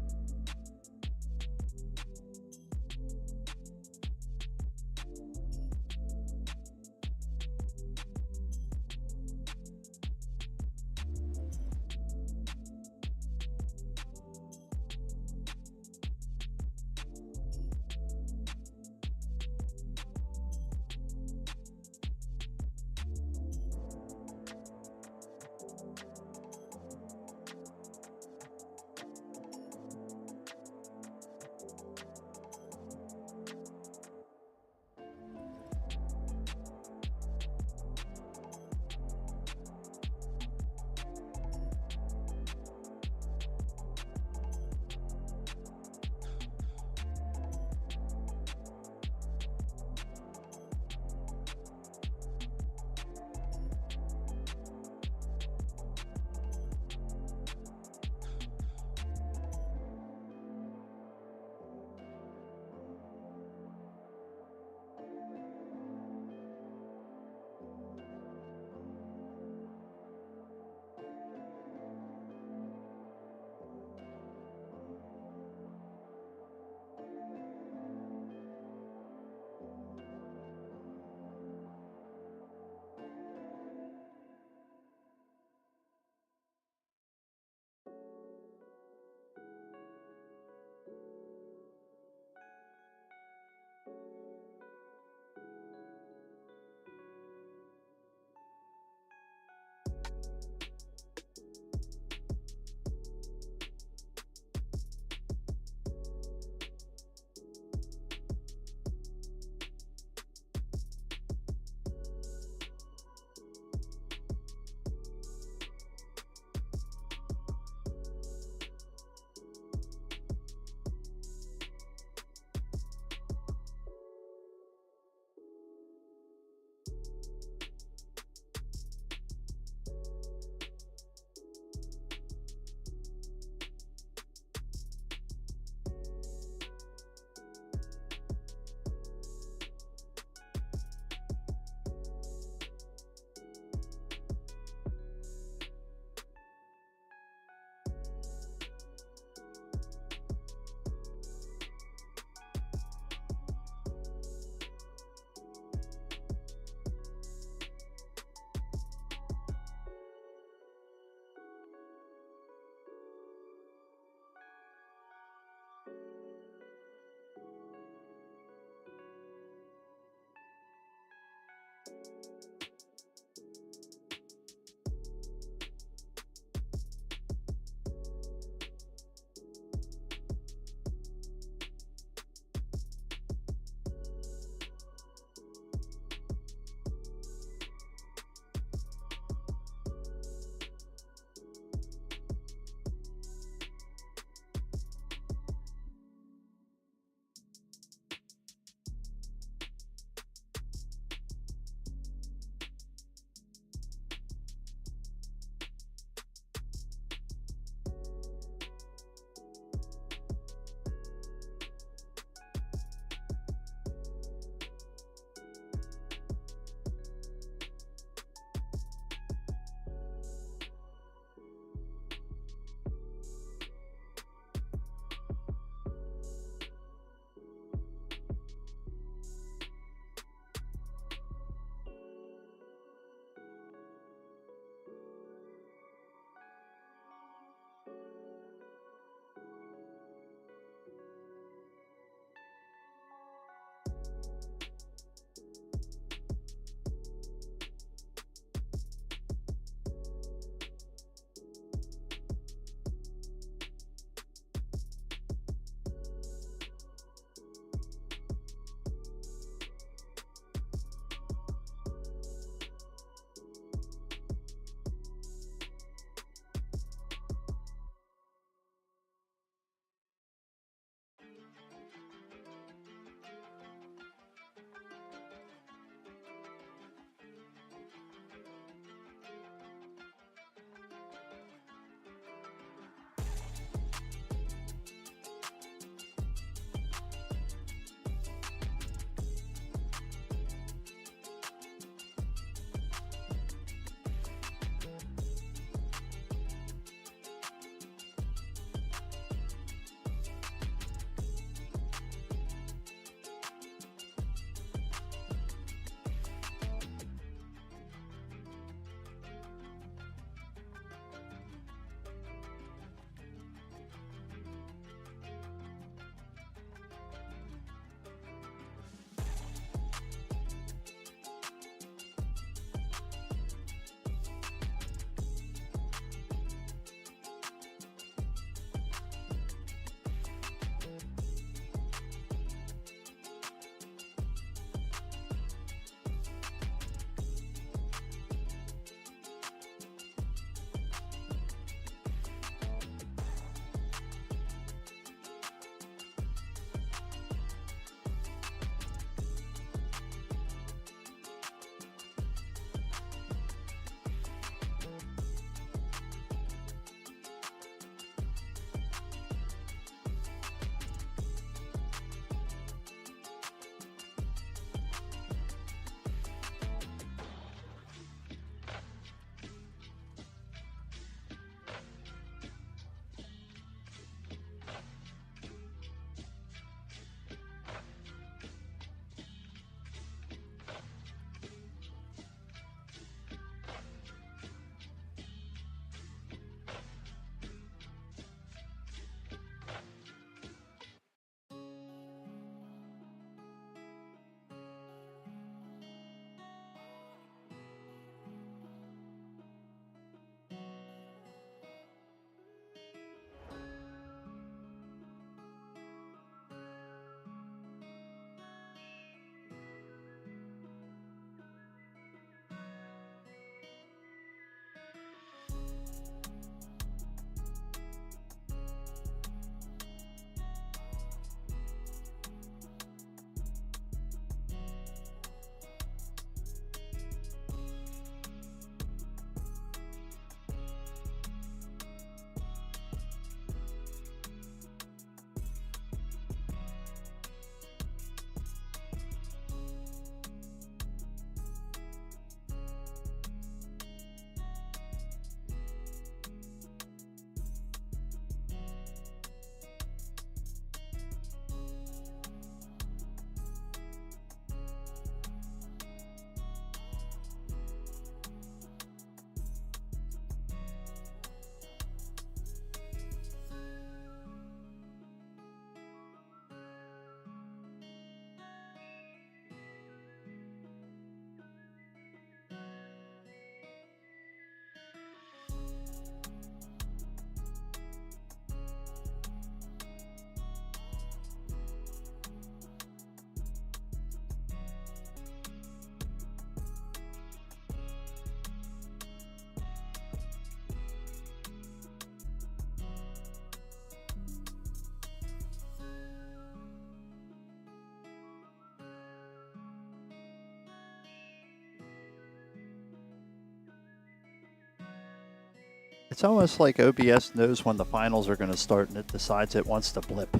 It's almost like OBS knows when the finals are going to start and it decides it wants to blip.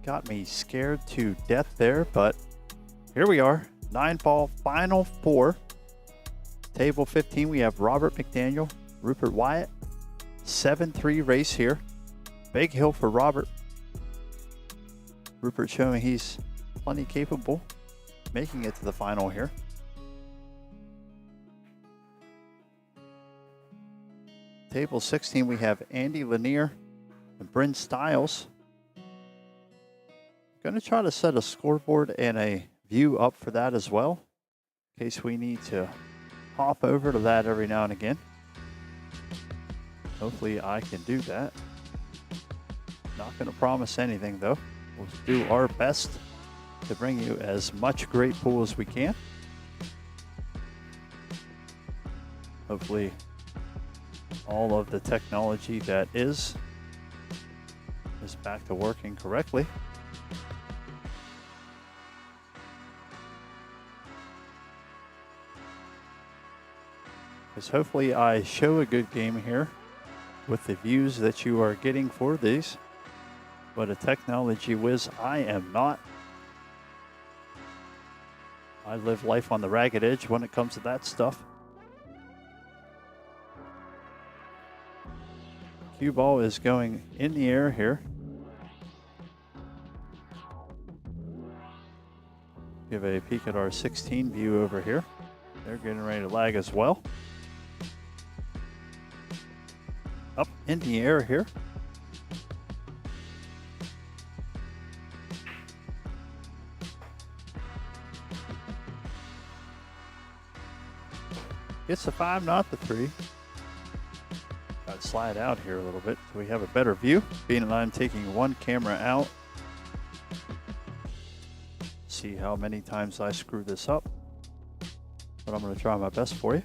Got me scared to death there, but here we are. 9-ball final 4. Table 15, we have Robert McDaniel, Rupert Wyatt. 7-3 race here. Big hill for Robert. Rupert showing he's plenty capable, making it to the final here. Table 16, we have Andy Lanier and Bryn Stiles. Going to try to set a scoreboard and a view up for that as well, in case we need to hop over to that every now and again. Hopefully I can do that. Not going to promise anything though. We'll do our best to bring you as much great pool as we can. Hopefully all of the technology that is back to working correctly. Because hopefully I show a good game here with the views that you are getting for these. But a technology whiz I am not. I live life on the ragged edge when it comes to that stuff. Cue ball is going in the air here. Give a peek at our 16 view over here. They're getting ready to lag as well. Up in the air here. Gets the 5, not the 3. Got to slide out here a little bit so we have a better view. Being that I'm taking one camera out. See how many times I screw this up. But I'm going to try my best for you.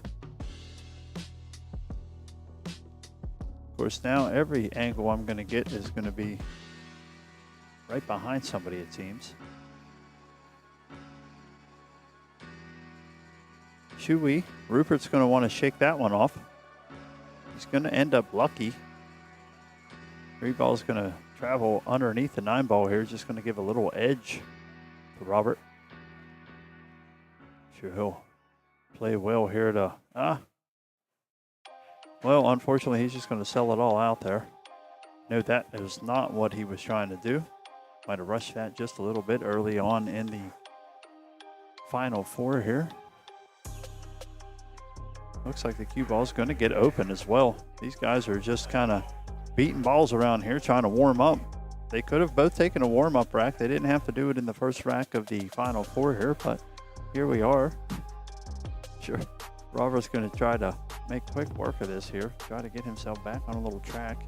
Of course, now every angle I'm going to get is going to be right behind somebody, it seems. Shui, Rupert's going to want to shake that one off. He's going to end up lucky. 3 ball's going to travel underneath the 9 ball here. Just going to give a little edge to Robert. Sure, he'll play well here to, well, unfortunately, he's just going to sell it all out there. Note that is not what he was trying to do. Might have rushed that just a little bit early on in the final 4 here. Looks like the cue ball is going to get open as well. These guys are just kind of beating balls around here, trying to warm up. They could have both taken a warm-up rack. They didn't have to do it in the first rack of the final 4 here, but here we are. Sure, Robert's going to try to make quick work of this here. Try to get himself back on a little track.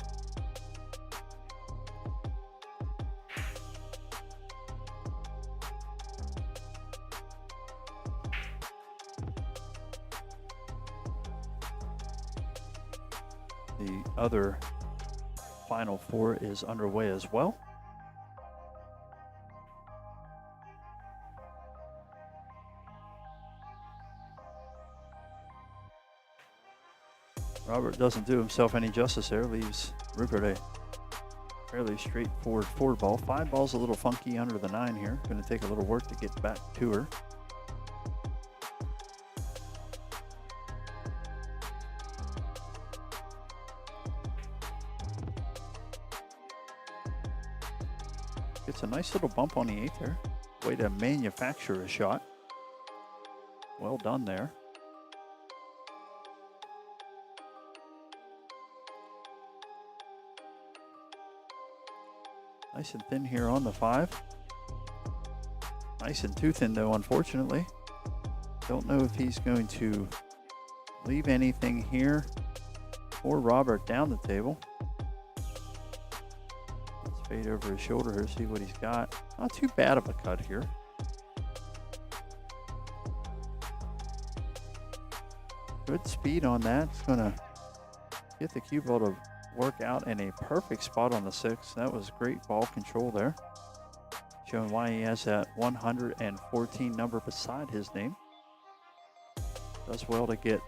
The other final 4 is underway as well. Robert doesn't do himself any justice there. Leaves Rupert a fairly straightforward 4 ball. 5 ball's a little funky under the 9 here. Going to take a little work to get back to her. Gets a nice little bump on the 8 there. Way to manufacture a shot. Well done there. Nice and thin here on the 5. Nice and too thin though, unfortunately. Don't know if he's going to leave anything here for Robert down the table. Let's fade over his shoulder here, see what he's got. Not too bad of a cut here. Good speed on that. It's going to get the cue ball to work out in a perfect spot on the 6. That was great ball control there. Showing why he has that 114 number beside his name. Does well to get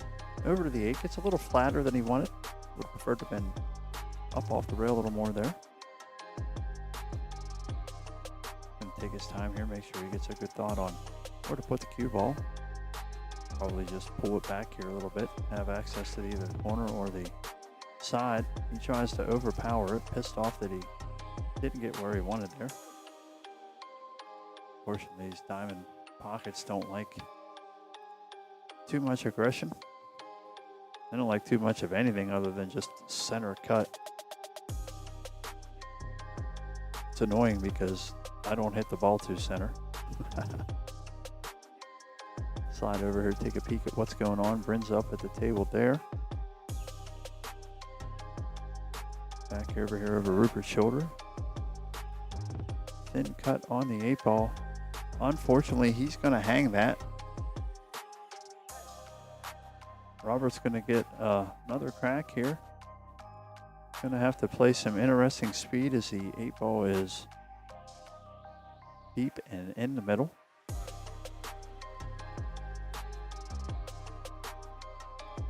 over to the 8. Gets a little flatter than he wanted. Would have preferred to have been up off the rail a little more there. Gonna take his time here, make sure he gets a good thought on where to put the cue ball. Probably just pull it back here a little bit, have access to either the corner or the side. He tries to overpower it, pissed off that he didn't get where he wanted there. Unfortunately, these diamond pockets don't like too much aggression. They don't like too much of anything other than just center cut. It's annoying because I don't hit the ball to center. Slide over here, take a peek at what's going on. Bryn's up at the table there. Back over here over Rupert's shoulder. Thin cut on the 8-ball. Unfortunately, he's going to hang that. Robert's going to get another crack here. Going to have to play some interesting speed as the 8-ball is deep and in the middle.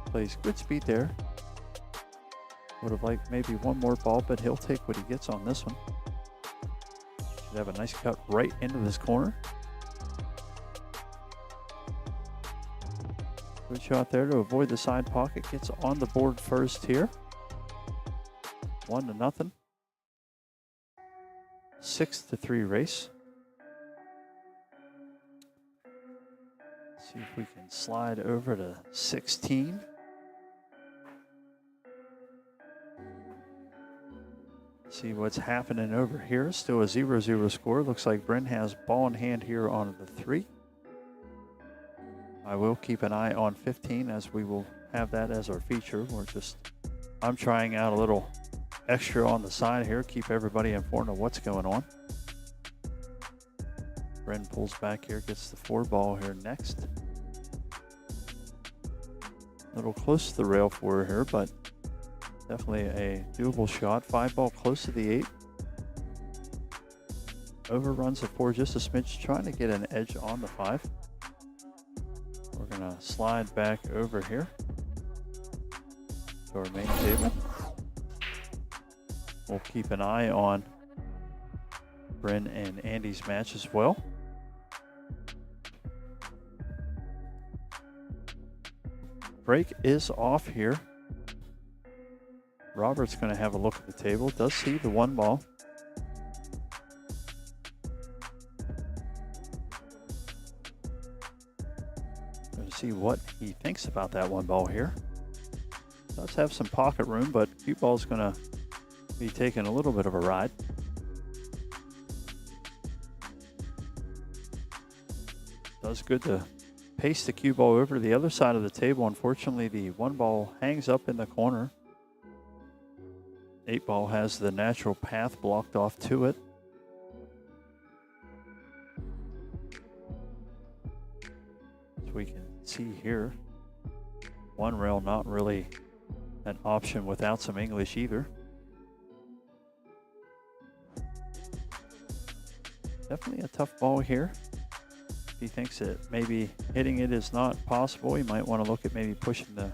Plays good speed there. Would have liked maybe one more ball, but he'll take what he gets on this one. Should have a nice cut right into this corner. Good shot there to avoid the side pocket. Gets on the board first here. 1-0. 6-3 race. See if we can slide over to 16. See what's happening over here. Still a 0-0 score. Looks like Bryn has ball in hand here on the 3. I will keep an eye on 15 as we will have that as our feature. I'm trying out a little extra on the side here. Keep everybody informed of what's going on. Bryn pulls back here, gets the 4-ball here next. A little close to the rail for her here, but definitely a doable shot. 5-ball close to the 8. Overruns the 4 just a smidge, trying to get an edge on the 5. We're gonna slide back over here to our main table. We'll keep an eye on Bryn and Andy's match as well. Break is off here. Robert's going to have a look at the table. Does see the 1-ball. Going to see what he thinks about that 1-ball here. Does have some pocket room, but cue ball's going to be taking a little bit of a ride. Does good to paste the cue ball over to the other side of the table. Unfortunately, the 1-ball hangs up in the corner. 8-ball has the natural path blocked off to it. As we can see here, 1 rail not really an option without some English either. Definitely a tough ball here. If he thinks that maybe hitting it is not possible, he might want to look at maybe pushing the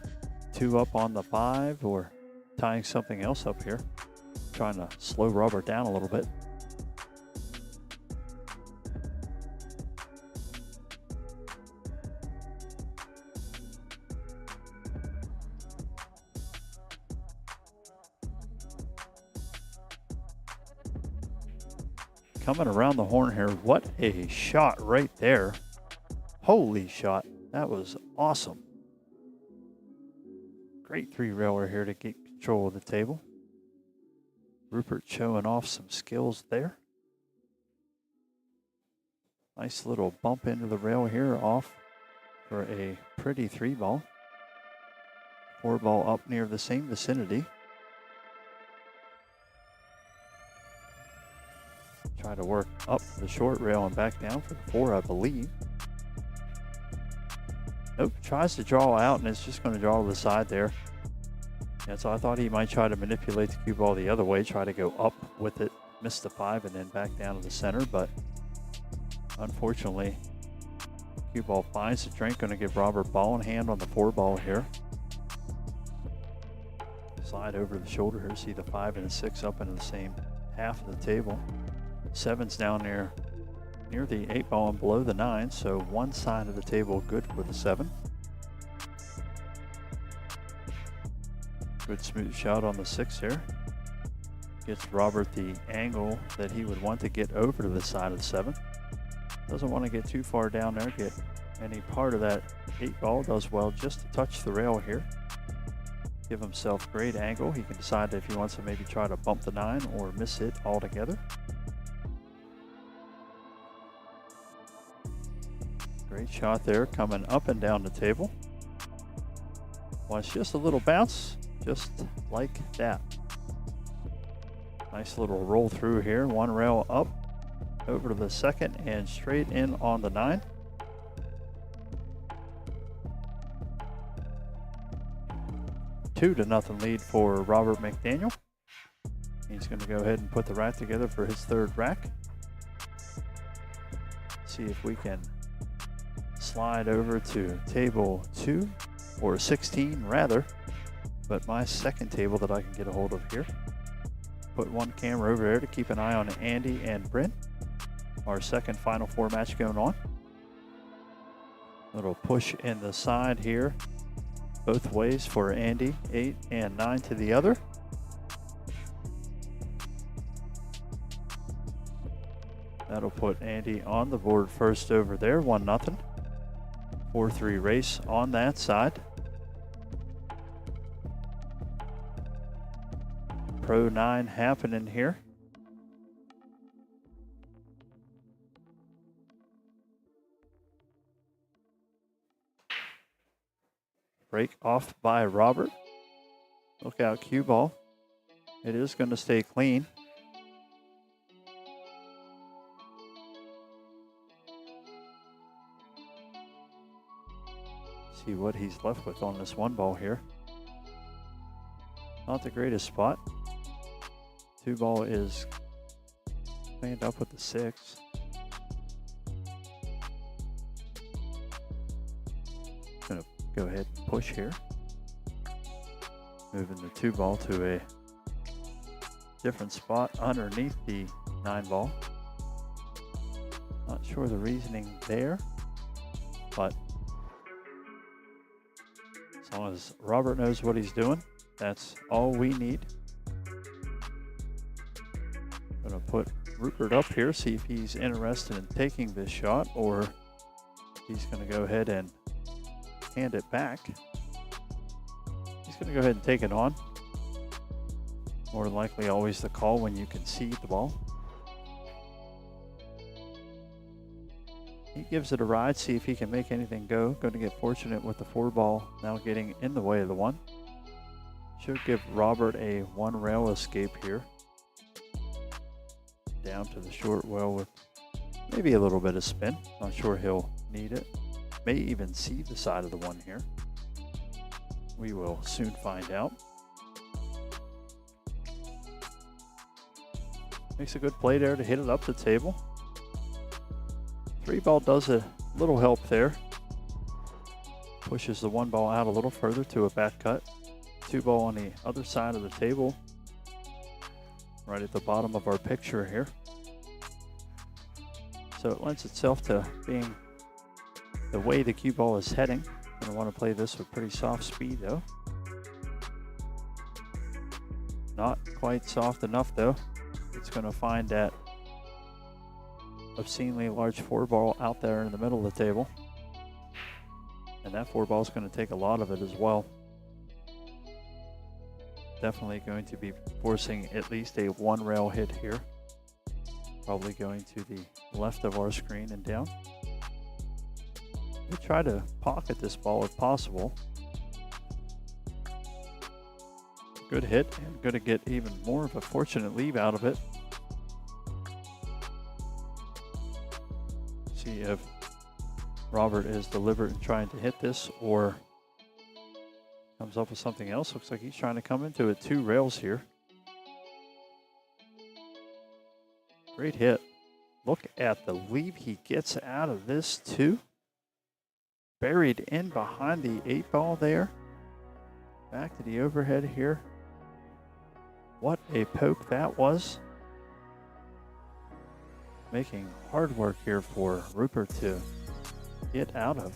2 up on the 5 or tying something else up here. Trying to slow Robert down a little bit. Coming around the horn here. What a shot right there. Holy shot. That was awesome. Great 3-railer here to get control of the table. Rupert showing off some skills there. Nice little bump into the rail here, off for a pretty 3-ball. 4-ball up near the same vicinity. Try to work up the short rail and back down for the 4, I believe. Nope, tries to draw out and it's just going to draw to the side there. Yeah, so I thought he might try to manipulate the cue ball the other way, try to go up with it, miss the 5 and then back down to the center, but unfortunately, cue ball finds the drink, going to give Robert ball in hand on the 4-ball here. Slide over the shoulder here. See the 5 and the 6 up into the same half of the table. 7's down there near the 8 ball and below the 9, so one side of the table good for the 7. Good smooth shot on the 6 here. Gets Robert the angle that he would want to get over to the side of the 7. Doesn't want to get too far down there, get any part of that 8 ball. Does well just to touch the rail here. Give himself great angle. He can decide if he wants to maybe try to bump the 9 or miss it altogether. Great shot there, coming up and down the table. Watch just a little bounce, just like that. Nice little roll through here. One rail up, over to the 2nd, and straight in on the 9. Two to nothing lead for Robert McDaniel. He's going to go ahead and put the rack together for his 3rd rack. See if we can slide over to table 2, or 16 rather, but my 2nd table that I can get a hold of here. Put one camera over there to keep an eye on Andy and Bryn. Our 2nd Final Four match going on. Little push in the side here, both ways for Andy, 8 and 9 to the other. That'll put Andy on the board first over there, 1-0. 4-3 race on that side. Pro 9 happening here. Break off by Robert. Look out, cue ball. It is going to stay clean. See what he's left with on this 1 ball here. Not the greatest spot. 2 ball is cleaned up with the 6. Gonna go ahead and push here. Moving the 2 ball to a different spot underneath the 9 ball. Not sure the reasoning there, but as long as Robert knows what he's doing, that's all we need. Gonna put Rupert up here, see if he's interested in taking this shot, or he's gonna go ahead and hand it back. He's gonna go ahead and take it on. More than likely always the call when you can see the ball. He gives it a ride, see if he can make anything go. Going to get fortunate with the 4 ball now getting in the way of the 1. Should give Robert a 1 rail escape here. Down to the short well with maybe a little bit of spin. Not sure he'll need it. May even see the side of the 1 here. We will soon find out. Makes a good play there to hit it up the table. 3 ball does a little help there. Pushes the 1 ball out a little further to a back cut. 2 ball on the other side of the table. Right at the bottom of our picture here. So it lends itself to being the way the cue ball is heading. Gonna want to play this with pretty soft speed though. Not quite soft enough though. It's gonna find that obscenely large 4 ball out there in the middle of the table. And that 4 ball is going to take a lot of it as well. Definitely going to be forcing at least a 1 rail hit here. Probably going to the left of our screen and down. We try to pocket this ball if possible. Good hit, and going to get even more of a fortunate leave out of it. See if Robert is deliberate in trying to hit this or comes up with something else. Looks like he's trying to come into it 2 rails here. Great hit. Look at the leave he gets out of this too. Buried in behind the 8 ball there. Back to the overhead here. What a poke that was. Making hard work here for Rupert to get out of.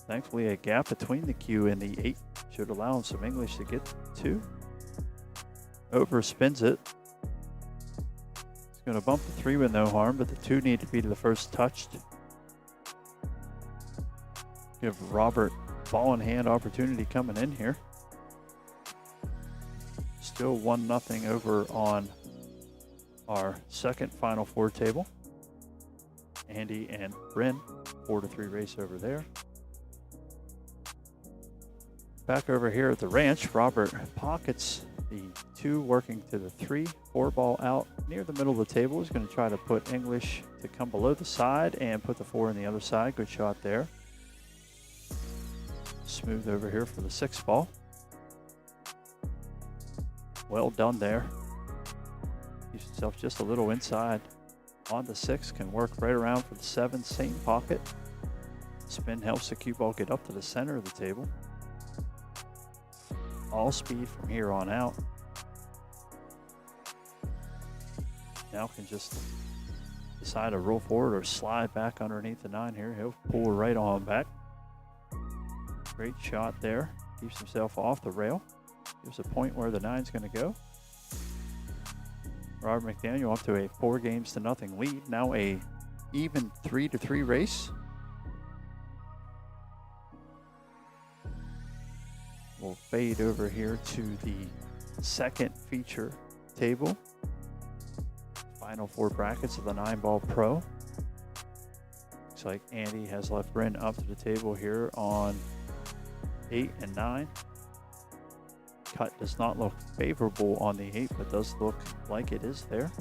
Thankfully, a gap between the Q and the 8 should allow him some English to get to. Overspins it. He's going to bump the 3 with no harm, but the 2 need to be to the first touched. Give Robert ball in hand opportunity coming in here. Still 1-0 over on our second Final Four table. Andy and Bryn, 4-3 race over there. Back over here at the ranch, Robert pockets the 2 working to the 3, 4 ball out near the middle of the table. He's going to try to put English to come below the side and put the 4 on the other side. Good shot there. Smooth over here for the 6 ball. Well done there. Keeps himself just a little inside on the 6. Can work right around for the 7. Same pocket. Spin helps the cue ball get up to the center of the table. All speed from here on out. Now can just decide to roll forward or slide back underneath the 9 here. He'll pull right on back. Great shot there. Keeps himself off the rail. Gives a point where the 9's going to go. Robert McDaniel up to a 4-0 lead. Now a even 3-3 race. We'll fade over here to the second feature table. Final 4 brackets of the 9-ball pro. Looks like Andy has left Bryn up to the table here on 8 and 9. Cut does not look favorable on the 8, but does look like it is there.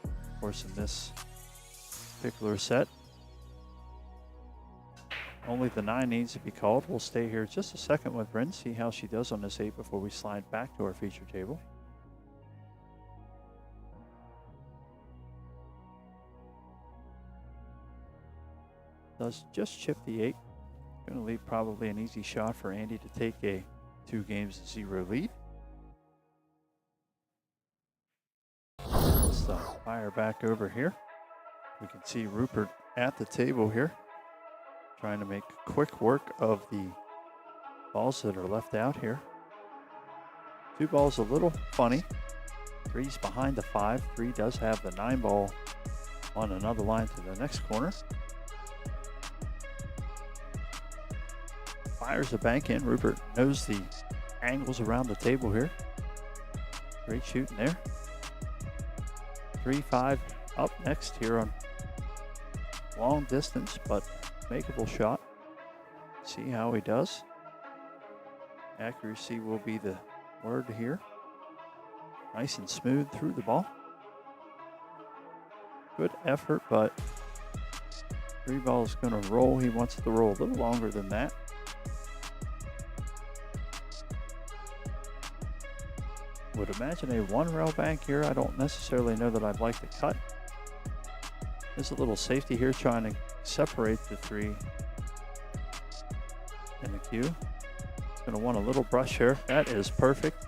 Of course, in this particular set, only the 9 needs to be called. We'll stay here just a second with Bryn, see how she does on this 8 before we slide back to our feature table. Does just chip the 8. Going to leave probably an easy shot for Andy to take a 2-0 lead. Let's fire back over here. We can see Rupert at the table here, trying to make quick work of the balls that are left out here. 2 balls a little funny. 3's behind the 5. 3 does have the 9 ball on another line to the next corner. Fires the bank in. Rupert knows the angles around the table here. Great shooting there. 3-5 up next here on long distance, but makeable shot. See how he does. Accuracy will be the word here. Nice and smooth through the ball. Good effort, but 3 ball is going to roll. He wants it to roll a little longer than that. Would imagine a 1-rail bank here. I don't necessarily know that I'd like to cut. There's a little safety here trying to separate the 3 in the queue. Going to want a little brush here. That is perfect.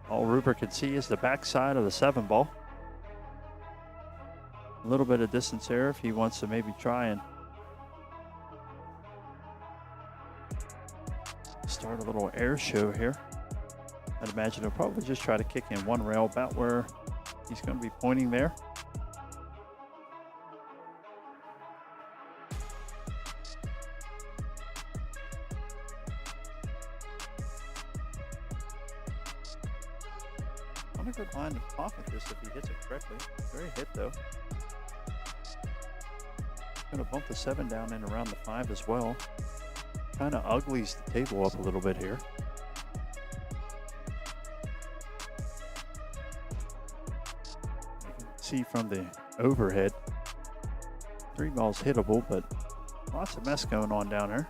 All Rupert can see is the backside of the 7 ball. A little bit of distance there if he wants to maybe try and start a little air show here. I'd imagine he'll probably just try to kick in 1 rail about where he's going to be pointing there. Not a good line to pocket this if he hits it correctly. Very hit though. Going to bump the 7 down and around the 5 as well. Kind of uglies the table up a little bit here. See from the overhead, 3 balls hittable, but lots of mess going on down there.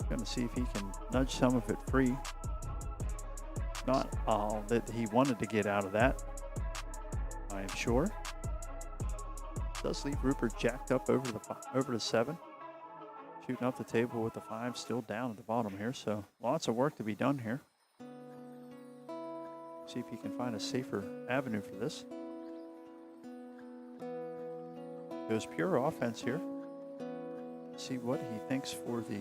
Going to see if he can nudge some of it free. Not all that he wanted to get out of that, I am sure. Does leave Rupert jacked up over the 7. Shooting up the table with the 5 still down at the bottom here, so lots of work to be done here. See if he can find a safer avenue for this. Goes pure offense here. See what he thinks for the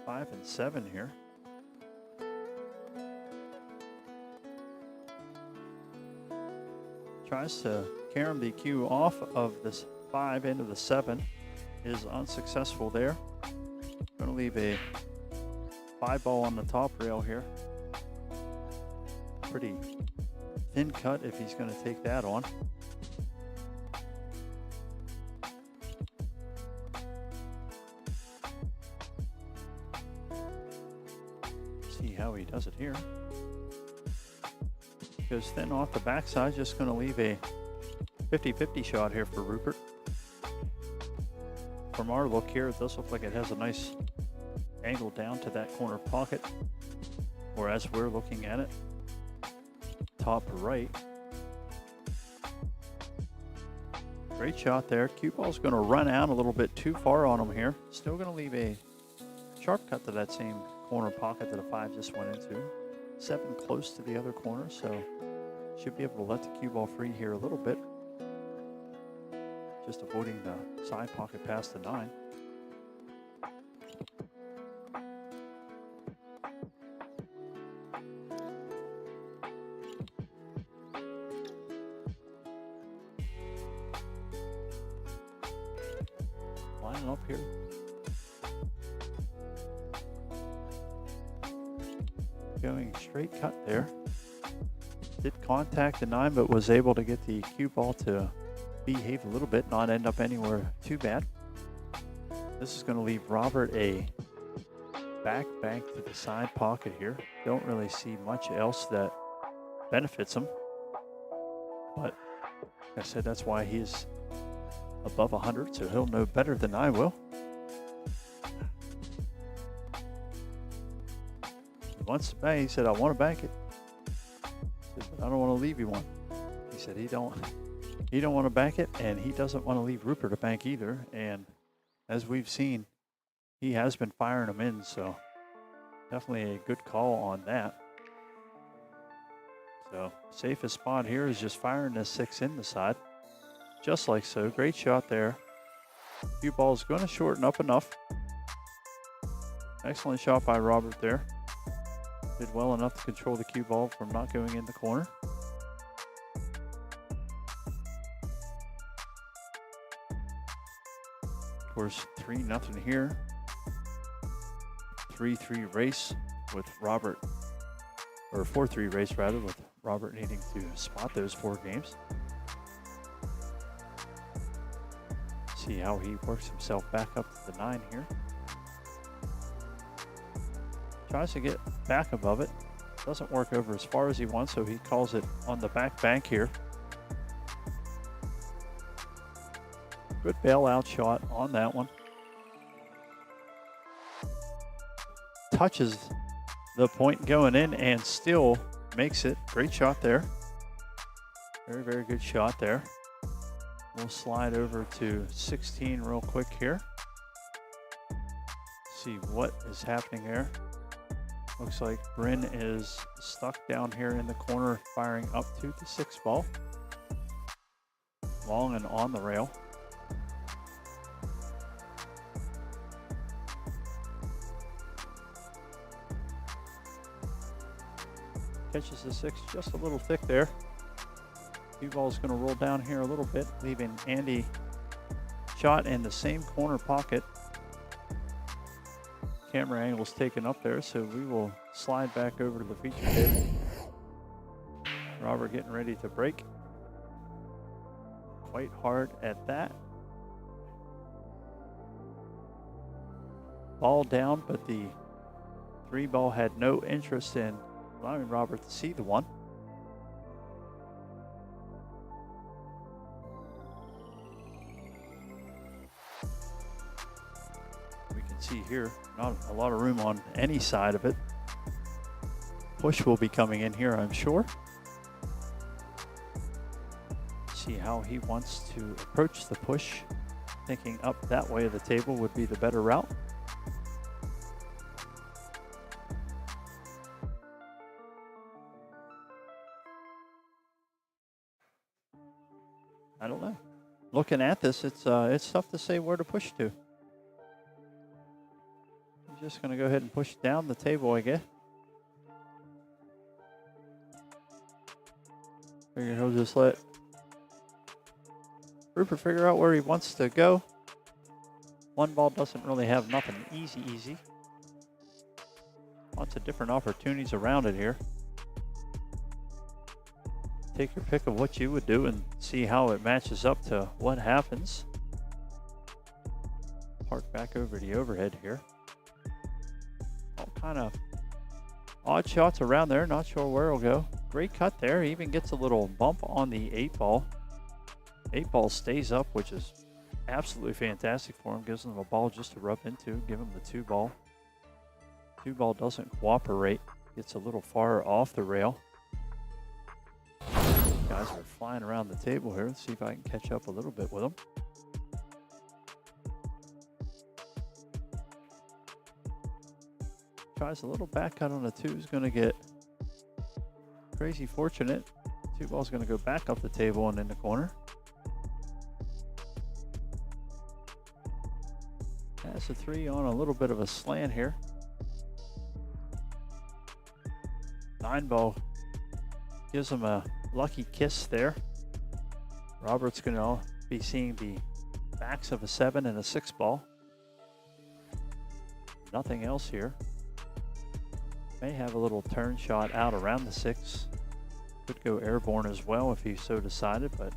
5 and 7 here. Tries to carom the cue off of this 5 into the 7. Is unsuccessful there. Going to leave a 5 ball on the top rail here. Pretty thin cut if he's going to take that on. See how he does it here. Goes thin off the backside, just going to leave a 50-50 shot here for Rupert. From our look here, it does look like it has a nice angle down to that corner pocket, or as we're looking at it, top right. Great shot there. Cue ball's going to run out a little bit too far on him here. Still going to leave a sharp cut to that same corner pocket that a 5 just went into. 7 close to the other corner, so should be able to let the cue ball free here a little bit. Just avoiding the side pocket past the 9. Lining up here. Going straight cut there. Did contact the 9, but was able to get the cue ball to behave a little bit, not end up anywhere too bad. This is going to leave Robert a back bank to the side pocket here. Don't really see much else that benefits him. But like I said, that's why he's above 100, so he'll know better than I will. He wants to bank. He said, I want to bank it. He said, but I don't want to leave you one. He said he don't want to bank it, and he doesn't want to leave Rupert a bank either. And as we've seen, he has been firing them in, so definitely a good call on that. So safest spot here is just firing this 6 in the side, just like so. Great shot there. Cue ball is going to shorten up enough. Excellent shot by Robert there. Did well enough to control the cue ball from not going in the corner. Of course, 3-0 here. 3-3 race with Robert, or 4-3 race rather, with Robert needing to spot those 4 games. See how he works himself back up to the 9 here. Tries to get back above it. Doesn't work over as far as he wants, so he calls it on the back bank here. Good bailout shot on that one. Touches the point going in and still makes it. Great shot there. Very, very good shot there. We'll slide over to 16 real quick here. See what is happening there. Looks like Bryn is stuck down here in the corner, firing up to the 6 ball. Long and on the rail. Catches the 6 just a little thick there. Cue ball is going to roll down here a little bit, leaving Andy shot in the same corner pocket. Camera angle's taken up there, so we will slide back over to the feature table. Robert getting ready to break. Quite hard at that. Ball down, but the 3 ball had no interest in allowing Robert to see the 1. We can see here, not a lot of room on any side of it. Push will be coming in here, I'm sure. See how he wants to approach the push. thinking up that way of the table would be the better route. I don't know. Looking at this, it's tough to say where to push to. I'm just going to go ahead and push down the table, I guess. Figure he'll just let Rupert figure out where he wants to go. One ball doesn't really have nothing easy. Lots of different opportunities around it here. Take your pick of what you would do and see how it matches up to what happens. Park back over the overhead here. All kind of odd shots around there. Not sure where it'll go. Great cut there. He even gets a little bump on the 8-ball. 8-ball stays up, which is absolutely fantastic for him. Gives him a ball just to rub into. Give him the 2-ball. 2-ball doesn't cooperate. Gets a little far off the rail. Guys are flying around the table here. Let's see if I can catch up a little bit with them. Tries a little back cut on a 2. Is going to get crazy fortunate. 2-ball's going to go back up the table and in the corner. Has a 3 on a little bit of a slant here. 9-ball gives him a lucky kiss there. Robert's going to be seeing the backs of a 7 and a 6-ball. Nothing else here. May have a little turn shot out around the 6. Could go airborne as well if he so decided, but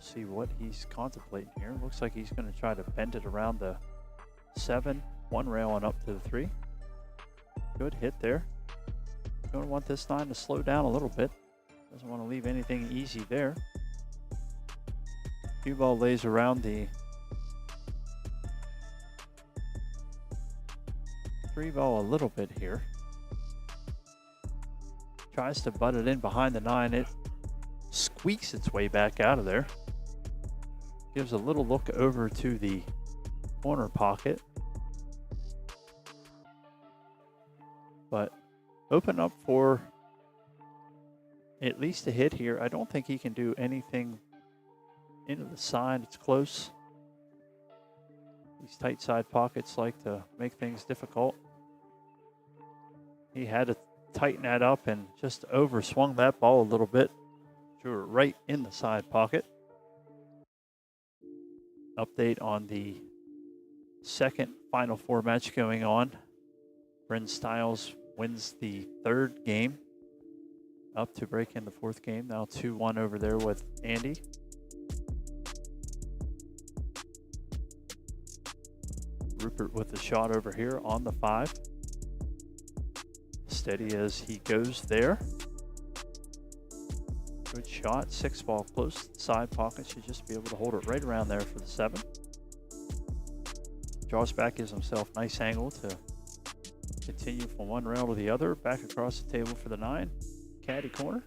see what he's contemplating here. Looks like he's going to try to bend it around the 7, 1 rail and up to the 3. Good hit there. Going to want this 9 to slow down a little bit. Doesn't want to leave anything easy there. 2-ball lays around the 3-ball a little bit here. Tries to butt it in behind the 9. It squeaks its way back out of there. Gives a little look over to the corner pocket. But open up for at least a hit here. I don't think he can do anything into the side. It's close. These tight side pockets like to make things difficult. He had to tighten that up and just overswung that ball a little bit. Drew it right in the side pocket. Update on the second Final Four match going on. Bryn Stiles wins the 3rd game. Up to break in the 4th game. Now 2-1 over there with Andy. Rupert with the shot over here on the 5. Steady as he goes there. Good shot. 6-ball close to the side pocket. Should just be able to hold it right around there for the 7. Draws back, gives himself nice angle to continue from one rail to the other. Back across the table for the 9. Caddy corner.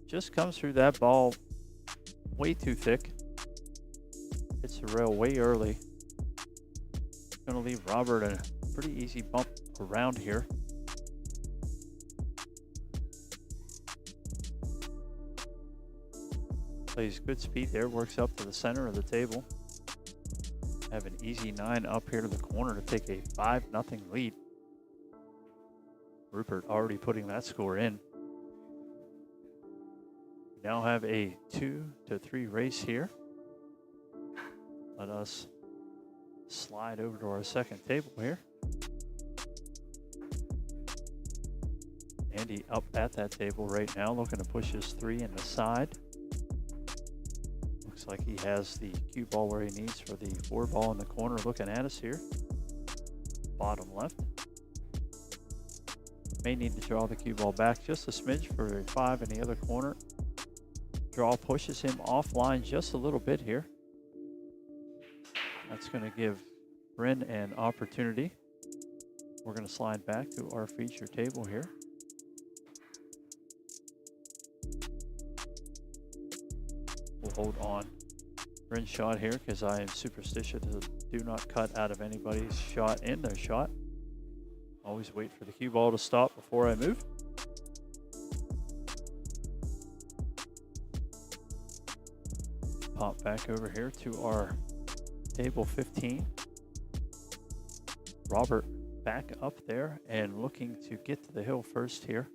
Just comes through that ball way too thick. Hits the rail way early. Going to leave Robert a pretty easy bump around here. Plays good speed there, works up to the center of the table. Have an easy 9 up here to the corner to take a 5-0 lead. Rupert already putting that score in. We now have a 2-3 race here. Let us slide over to our second table here. Andy up at that table right now, looking to push his 3 in the side. Looks like he has the cue ball where he needs for the 4-ball in the corner looking at us here. Bottom left. May need to draw the cue ball back just a smidge for a 5 in the other corner. Draw pushes him offline just a little bit here. That's going to give Bryn an opportunity. We're going to slide back to our feature table here. We'll hold on Bryn's shot here because I am superstitious to do not cut out of anybody's shot in their shot. Always wait for the cue ball to stop before I move. Pop back over here to our table 15. Robert back up there and looking to get to the hill first here.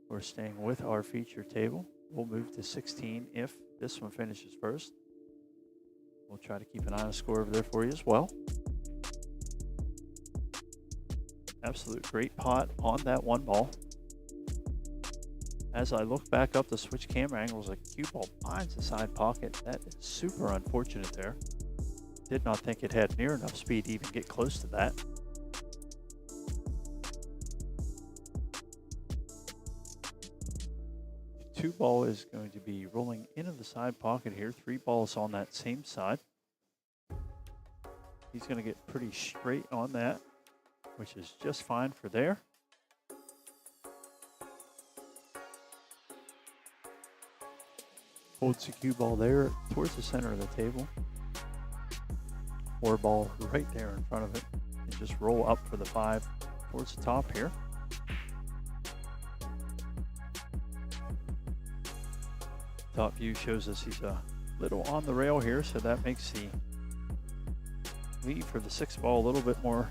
We're staying with our feature table. We'll move to 16 if this one finishes first. We'll try to keep an eye on the score over there for you as well. Absolute great pot on that one ball. As I look back up to switch camera angles, a cue ball finds the side pocket. That is super unfortunate there. Did not think it had near enough speed to even get close to that. Two ball is going to be rolling into the side pocket here. Three balls on that same side. He's going to get pretty straight on that, which is just fine for there. Holds the cue ball there towards the center of the table. Four ball right there in front of it. And just roll up for the 5 towards the top here. Top view shows us he's a little on the rail here, so that makes the lead for the 6 ball a little bit more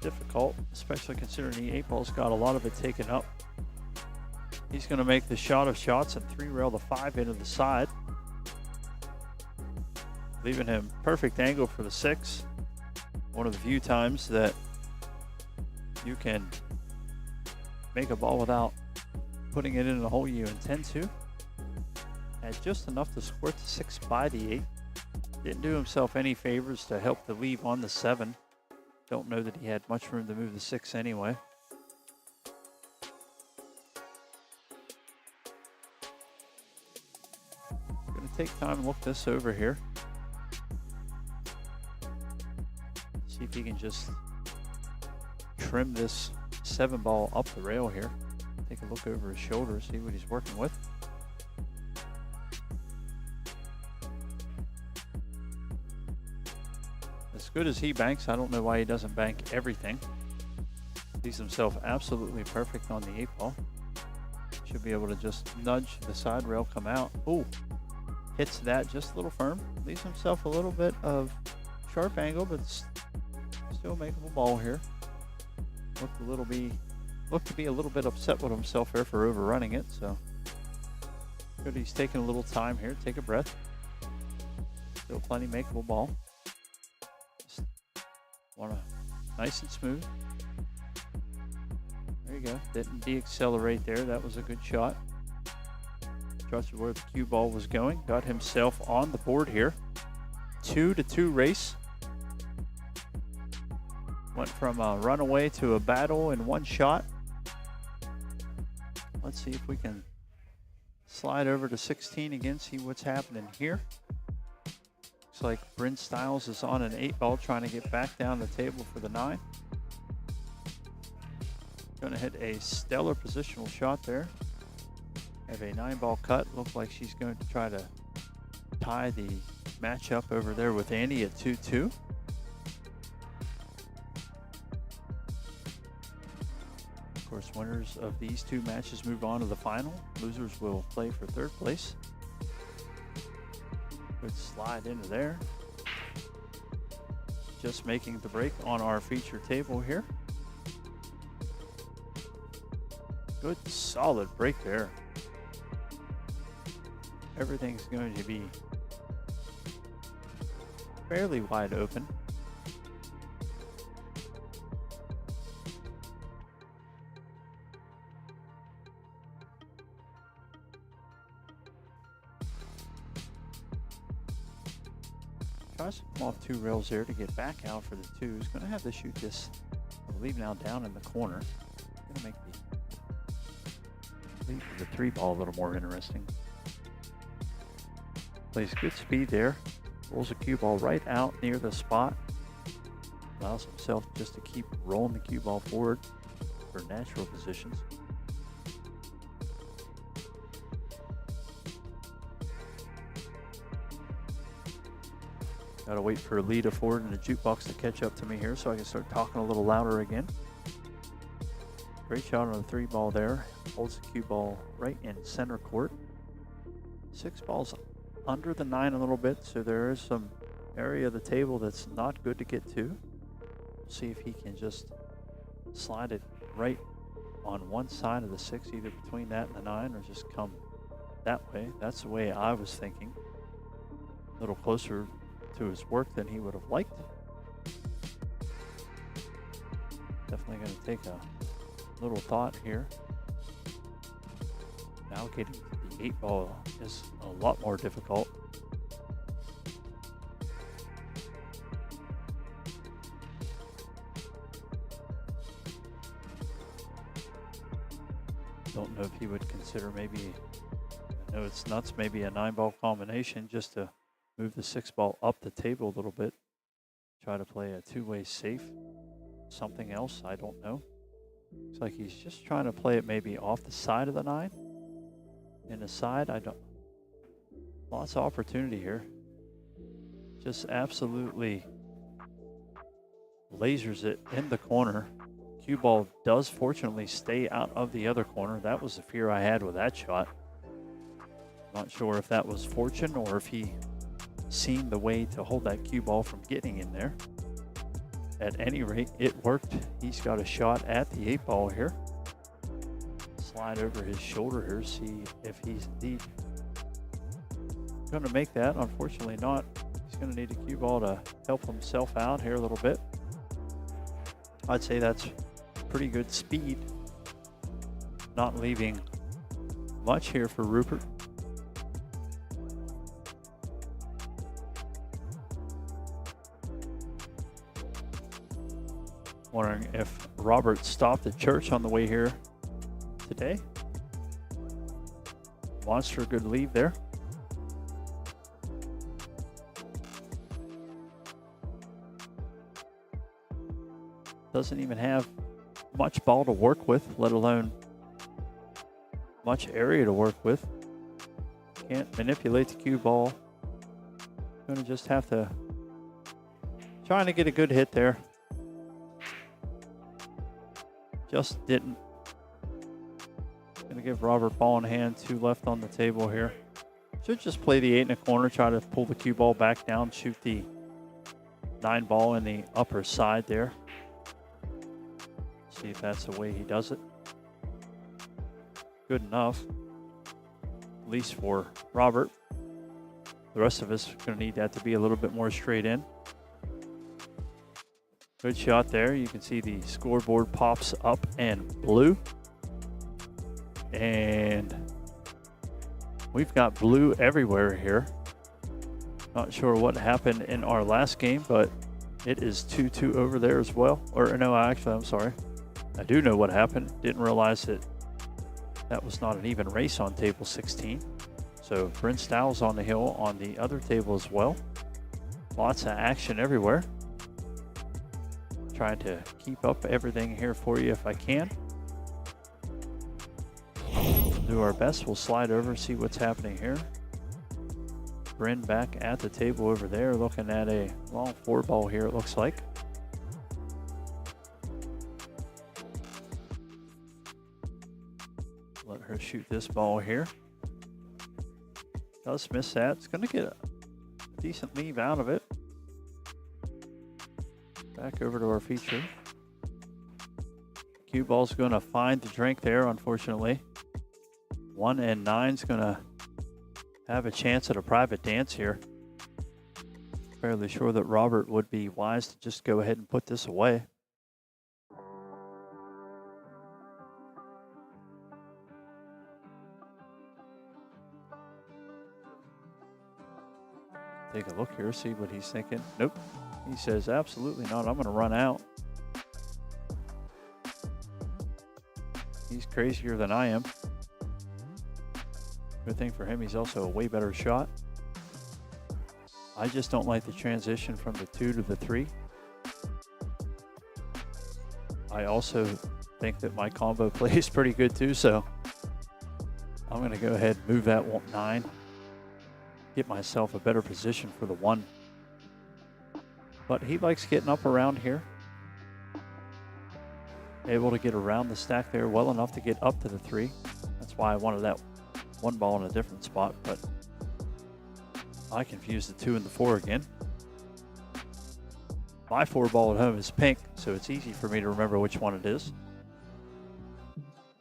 difficult, especially considering the 8 ball's got a lot of it taken up. He's going to make the shot of shots and 3-rail the 5 into the side, leaving him perfect angle for the 6. One of the few times that you can make a ball without putting it in the hole you intend to. Had just enough to squirt the 6 by the 8. Didn't do himself any favors to help the leave on the 7. Don't know that he had much room to move the 6 anyway. Gonna take time and look this over here. See if he can just trim this 7 ball up the rail here. Take a look over his shoulder, see what he's working with. As good as he banks, I don't know why he doesn't bank everything. Sees himself absolutely perfect on the 8 ball. Should be able to just nudge the side rail, come out. Ooh, hits that just a little firm. Leaves himself a little bit of sharp angle, but still makeable ball here. Looked to be a little bit upset with himself here for overrunning it. So good, he's taking a little time here. Take a breath. Still plenty makeable ball. Want to nice and smooth. There you go. Didn't deaccelerate there. That was a good shot. Trusted where the cue ball was going. Got himself on the board here. 2-2 race. Went from a runaway to a battle in one shot. Let's see if we can slide over to 16 again, see what's happening here. Looks like Bryn Stiles is on an 8 ball trying to get back down the table for the 9. Gonna hit a stellar positional shot there. Have a 9 ball cut. Looks like she's going to try to tie the matchup over there with Andy at 2-2. Of course, winners of these 2 matches move on to the final. Losers will play for 3rd place. Good slide into there. Just making the break on our feature table here. Good solid break there. Everything's going to be fairly wide open. Tries to come off 2 rails there to get back out for the 2. He's going to have to shoot this, I believe, now down in the corner. Going to make the lead for the 3 ball a little more interesting. Plays good speed there. Rolls a cue ball right out near the spot. Allows himself just to keep rolling the cue ball forward for natural positions. Gotta wait for Lita Ford and the jukebox to catch up to me here so I can start talking a little louder again. Great shot on the 3 ball there. Holds the cue ball right in center court. 6 balls under the 9 a little bit, so there is some area of the table that's not good to get to. We'll see if he can just slide it right on one side of the 6, either between that and the 9, or just come that way. That's the way I was thinking. A little closer to his work than he would have liked. Definitely going to take a little thought here. Now getting to the 8 ball is a lot more difficult. Don't know if he would consider maybe, I know it's nuts, maybe a 9 ball combination just to move the 6 ball up the table a little bit. Try to play a 2-way safe. Something else, I don't know. Looks like he's just trying to play it maybe off the side of the 9. In the side, I don't. Lots of opportunity here. Just absolutely lasers it in the corner. Cue ball does fortunately stay out of the other corner. That was the fear I had with that shot. Not sure if that was fortune or if he seen the way to hold that cue ball from getting in there. At any rate, it worked. He's got a shot at the 8 ball here. Slide over his shoulder here, see if he's indeed going to make that. Unfortunately not. He's going to need a cue ball to help himself out here a little bit. I'd say that's pretty good speed. Not leaving much here for Rupert. Wondering if Robert stopped at church on the way here today. Monster good lead there. Doesn't even have much ball to work with, let alone much area to work with. Can't manipulate the cue ball. Gonna just have to trying to get a good hit there. Just didn't. Gonna give Robert ball in hand, 2 left on the table here. Should just play the 8 in the corner, try to pull the cue ball back down, shoot the 9 ball in the upper side there. See if that's the way he does it. Good enough, at least for Robert. The rest of us are gonna need that to be a little bit more straight in. Good shot there. You can see the scoreboard pops up and blue. And we've got blue everywhere here. Not sure what happened in our last game, but it is 2-2 over there as well. Or no, actually, I'm sorry. I do know what happened. Didn't realize that that was not an even race on table 16. So Bryn Styles on the hill on the other table as well. Lots of action everywhere. Trying to keep up everything here for you if I can. Do our best. We'll slide over and see what's happening here. Bryn back at the table over there, looking at a long 4 ball here, it looks like. Let her shoot this ball here. Does miss that. It's going to get a decent leave out of it. Back over to our feature. Cue ball's going to find the drink there, unfortunately. 1 and 9's going to have a chance at a private dance here. Fairly sure that Robert would be wise to just go ahead and put this away. Take a look here, see what he's thinking. Nope. He says, absolutely not. I'm going to run out. He's crazier than I am. Good thing for him, he's also a way better shot. I just don't like the transition from the 2 to the 3. I also think that my combo play is pretty good too, so I'm going to go ahead and move that 9. Get myself a better position for the 1. But he likes getting up around here. Able to get around the stack there well enough to get up to the 3. That's why I wanted that 1 ball in a different spot, but I confused the 2 and the 4 again. My 4 ball at home is pink, so it's easy for me to remember which one it is.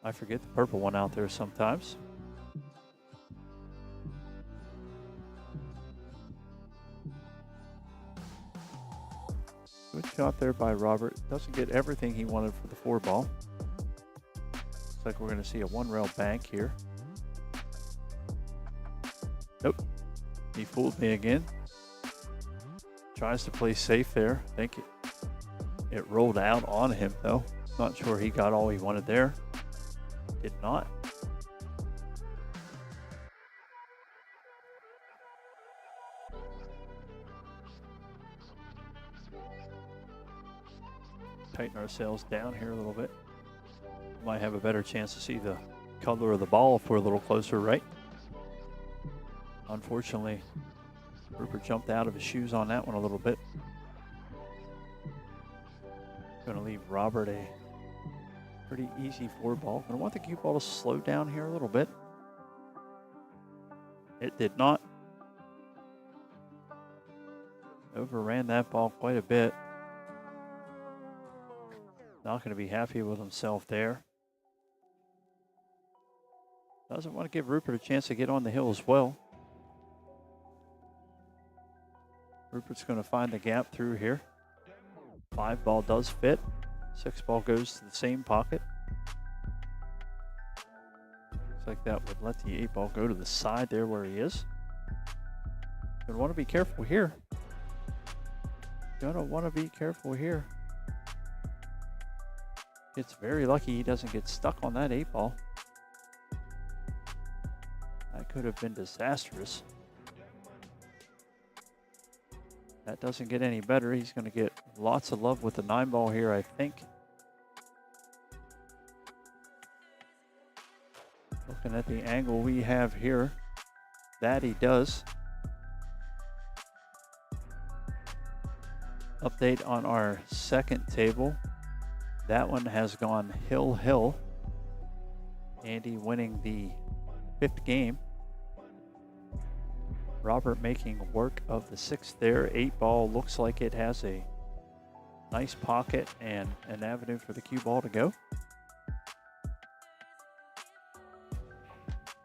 I forget the purple one out there sometimes. Good shot there by Robert. Doesn't get everything he wanted for the 4 ball. Looks like we're going to see a 1-rail bank here. Nope. He fooled me again. Tries to play safe there. I think it rolled out on him though. Not sure he got all he wanted there. Did not. Tighten ourselves down here a little bit. Might have a better chance to see the color of the ball if we're a little closer, right? Unfortunately, Rupert jumped out of his shoes on that one a little bit. Going to leave Robert a pretty easy 4 ball. I want the cue ball to slow down here a little bit. It did not. Overran that ball quite a bit. Not going to be happy with himself there. Doesn't want to give Rupert a chance to get on the hill as well. Rupert's going to find the gap through here. 5 ball does fit. 6 ball goes to the same pocket. Looks like that would let the 8 ball go to the side there where he is. Gonna want to be careful here. Gonna want to be careful here. It's very lucky he doesn't get stuck on that 8 ball. That could have been disastrous. That doesn't get any better. He's going to get lots of love with the 9 ball here, I think. Looking at the angle we have here, that he does. Update on our second table. That one has gone hill. Andy winning the 5th game. Robert making work of the 6th there. 8 ball looks like it has a nice pocket and an avenue for the cue ball to go.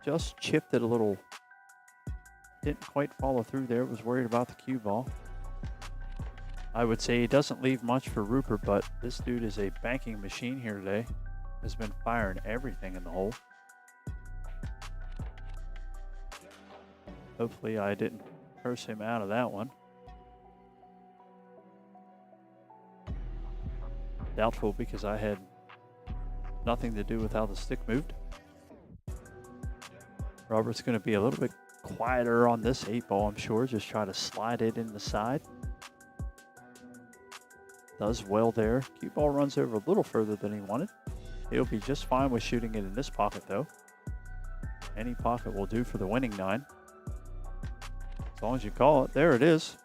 Just chipped it a little. Didn't quite follow through there. Was worried about the cue ball. I would say he doesn't leave much for Rupert, but this dude is a banking machine here today. Has been firing everything in the hole. Hopefully I didn't curse him out of that one. Doubtful because I had nothing to do with how the stick moved. Robert's going to be a little bit quieter on this 8 ball, I'm sure. Just try to slide it in the side. Does well there. Cue ball runs over a little further than he wanted. He'll be just fine with shooting it in this pocket though. Any pocket will do for the winning 9. As long as you call it. There it is.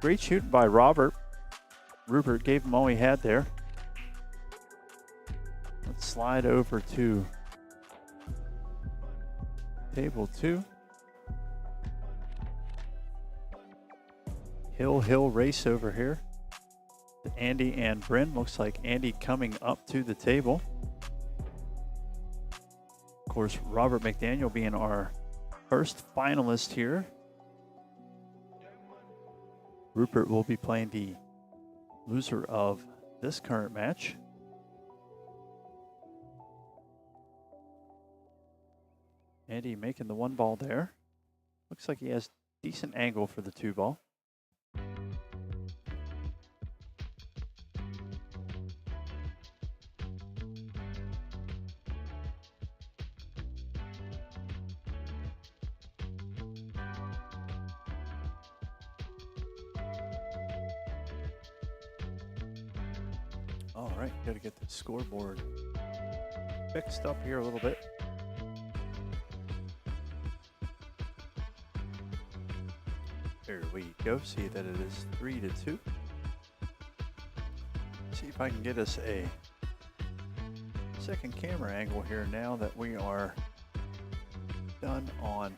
Great shooting by Robert. Rupert gave him all he had there. Let's slide over to table 2. Hill race over here. Andy and Bryn. Looks like Andy coming up to the table. Of course, Robert McDaniel being our first finalist here. Rupert will be playing the loser of this current match. Andy making the 1 ball there. Looks like he has decent angle for the 2 ball. All right, got to get the scoreboard fixed up here a little bit. There we go. See that it is 3-2. See if I can get us a second camera angle here now that we are done on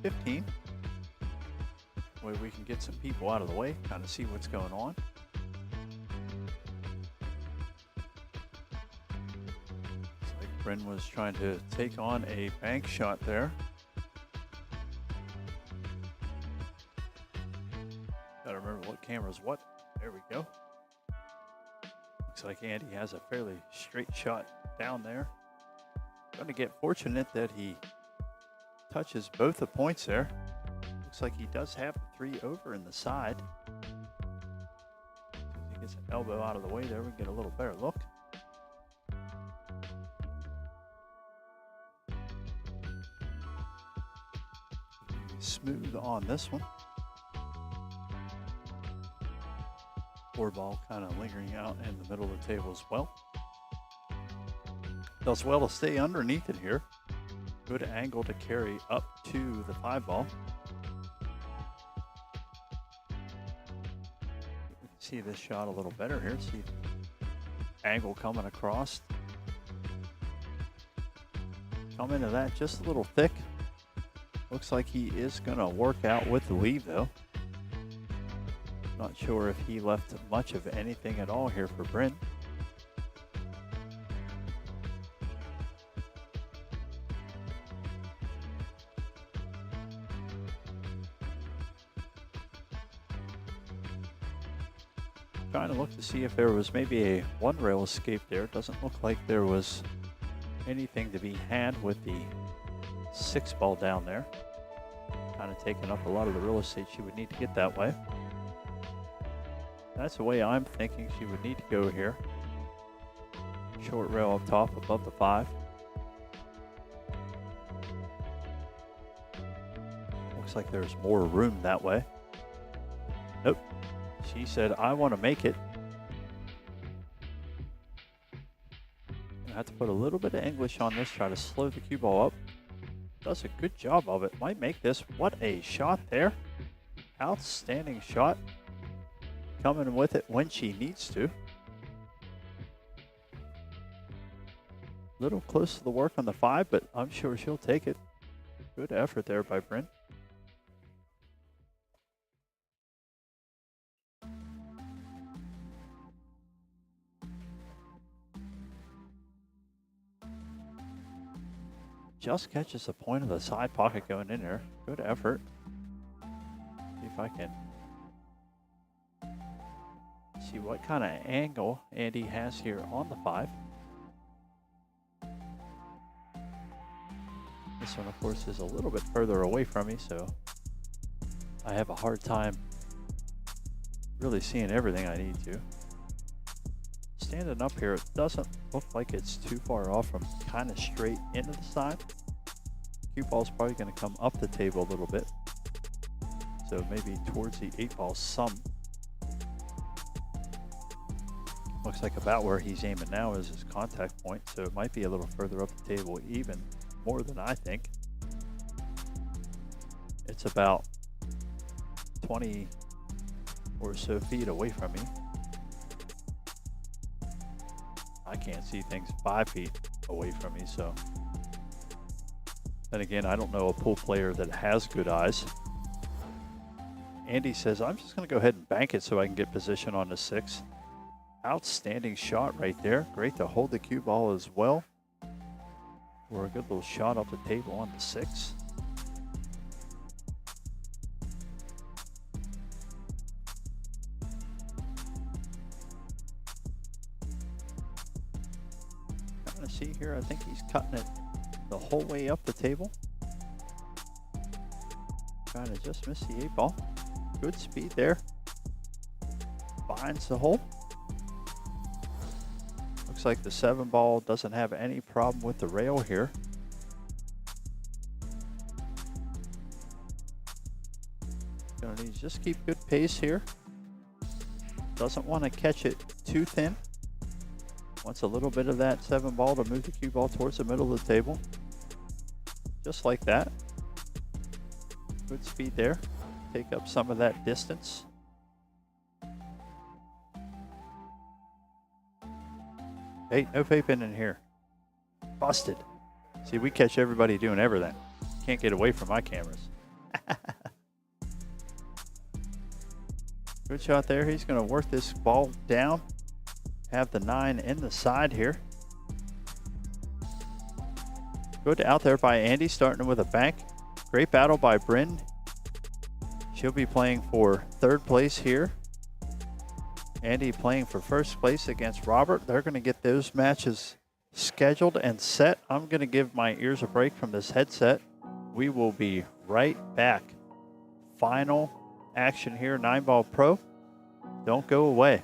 15. Way we can get some people out of the way, kind of see what's going on. Looks like Bryn was trying to take on a bank shot there. Gotta remember what camera's what. There we go. Looks like Andy has a fairly straight shot down there. Going to get fortunate that he touches both the points there. Looks like he does have the 3 over in the side. If he gets an elbow out of the way there, we can get a little better look. Smooth on this one. 4 ball kind of lingering out in the middle of the table as well. Does well to stay underneath it here. Good angle to carry up to the 5 ball. We can see this shot a little better here. See the angle coming across. Come into that just a little thick. Looks like he is going to work out with the weave though. Not sure if he left much of anything at all here for Bryn. Trying to look to see if there was maybe a 1 rail escape there. Doesn't look like there was anything to be had with the 6 ball down there. Kind of taking up a lot of the real estate she would need to get that way. That's the way I'm thinking she would need to go here. Short rail up top above the 5. Looks like there's more room that way. Nope. She said, I want to make it. I have to put a little bit of English on this, try to slow the cue ball up. Does a good job of it. Might make this. What a shot there. Outstanding shot. Coming with it when she needs to. Little close to the work on the 5, but I'm sure she'll take it. Good effort there by Bryn. Just catches the point of the side pocket going in there. Good effort. See if I can see what kind of angle Andy has here on the 5. This one, of course, is a little bit further away from me, so I have a hard time really seeing everything I need to. Standing up here, it doesn't look like it's too far off from kind of straight into the side. Cue ball's probably going to come up the table a little bit. So maybe towards the 8 ball some. Looks like about where he's aiming now is his contact point, so it might be a little further up the table, even more than I think. It's about 20 or so feet away from me. I can't see things 5 feet away from me, so. Then again, I don't know a pool player that has good eyes. Andy says, I'm just going to go ahead and bank it so I can get position on the 6. Outstanding shot right there. Great to hold the cue ball as well. Or a good little shot up the table on the 6. Kind of see here, I think he's cutting it the whole way up the table. Trying to just miss the 8 ball. Good speed there. Finds the hole. Looks like the 7 ball doesn't have any problem with the rail here. Gonna need to just keep good pace here. Doesn't want to catch it too thin. Wants a little bit of that 7 ball to move the cue ball towards the middle of the table. Just like that. Good speed there. take up some of that distance. Hey, no vaping in here. Busted. See, we catch everybody doing everything. Can't get away from my cameras. Good shot there. He's going to work this ball down. Have the 9 in the side here. Good out there by Andy, starting with a bank. Great battle by Bryn. She'll be playing for 3rd place here. Andy playing for 1st place against Robert. They're going to get those matches scheduled and set. I'm going to give my ears a break from this headset. We will be right back. Final action here, 9-ball pro. Don't go away.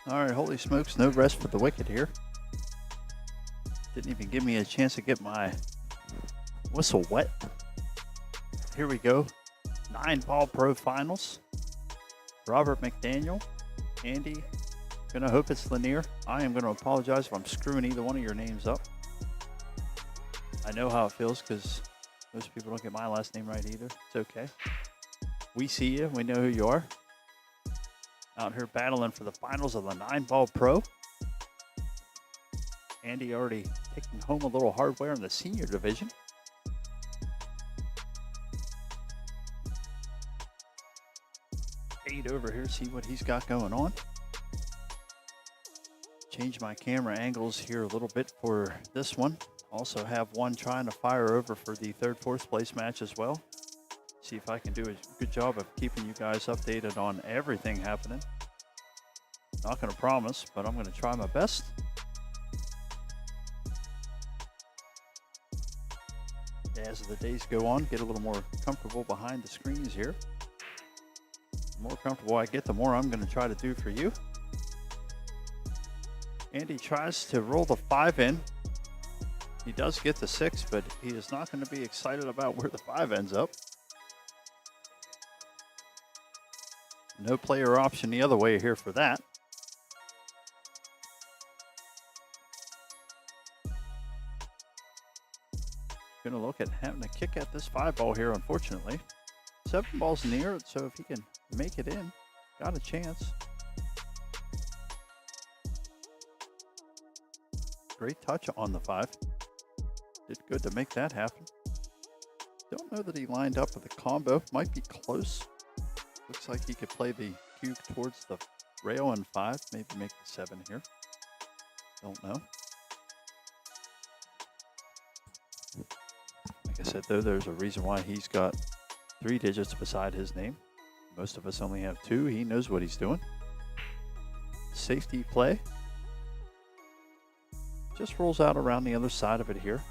All right, holy smokes, no rest for the wicked here. Didn't even give me a chance to get my whistle wet. Here we go. 9-ball pro finals. Robert McDaniel, Andy, gonna hope it's Lanier. I am gonna apologize if I'm screwing either one of your names up. I know how it feels because most people don't get my last name right either. It's okay. We see you, we know who you are. Out here battling for the finals of the 9-ball pro. Andy already taking home a little hardware in the senior division. Fade over here, see what he's got going on. Change my camera angles here a little bit for this one. Also have one trying to fire over for the third, fourth place match as well. See if I can do a good job of keeping you guys updated on everything happening. Not going to promise, but I'm going to try my best. As the days go on, get a little more comfortable behind the screens here. The more comfortable I get, the more I'm going to try to do for you. Andy tries to roll the 5 in. He does get the 6, but he is not going to be excited about where the 5 ends up. No player option the other way here for that. Going to look at having to kick at this 5 ball here, unfortunately. 7 balls in the air, so if he can make it in, got a chance. Great touch on the 5. Did good to make that happen. Don't know that he lined up with a combo. Might be close. Looks like he could play the cube towards the rail in 5. Maybe make the 7 here. Don't know. Like I said, though, there's a reason why he's got 3 digits beside his name. Most of us only have 2. He knows what he's doing. Safety play. Just rolls out around the other side of it here.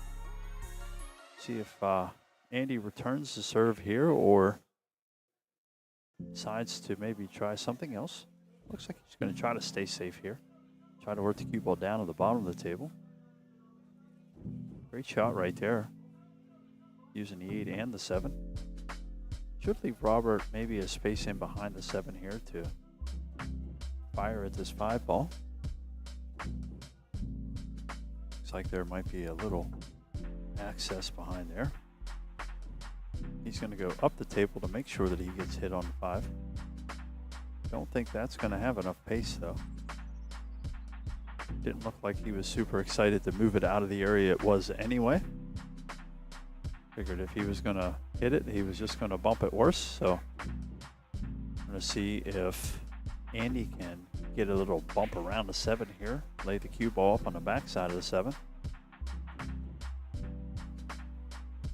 See if Andy returns the serve here or decides to maybe try something else. Looks like he's going to try to stay safe here. Try to work the cue ball down to the bottom of the table. Great shot right there. Using the 8 and the 7. Should leave Robert maybe a space in behind the 7 here to fire at this 5 ball. Looks like there might be a little access behind there. He's going to go up the table to make sure that he gets hit on the 5. Don't think that's going to have enough pace, though. Didn't look like he was super excited to move it out of the area it was anyway. Figured if he was going to hit it, he was just going to bump it worse. So I'm going to see if Andy can get a little bump around the 7 here. Lay the cue ball up on the backside of the 7.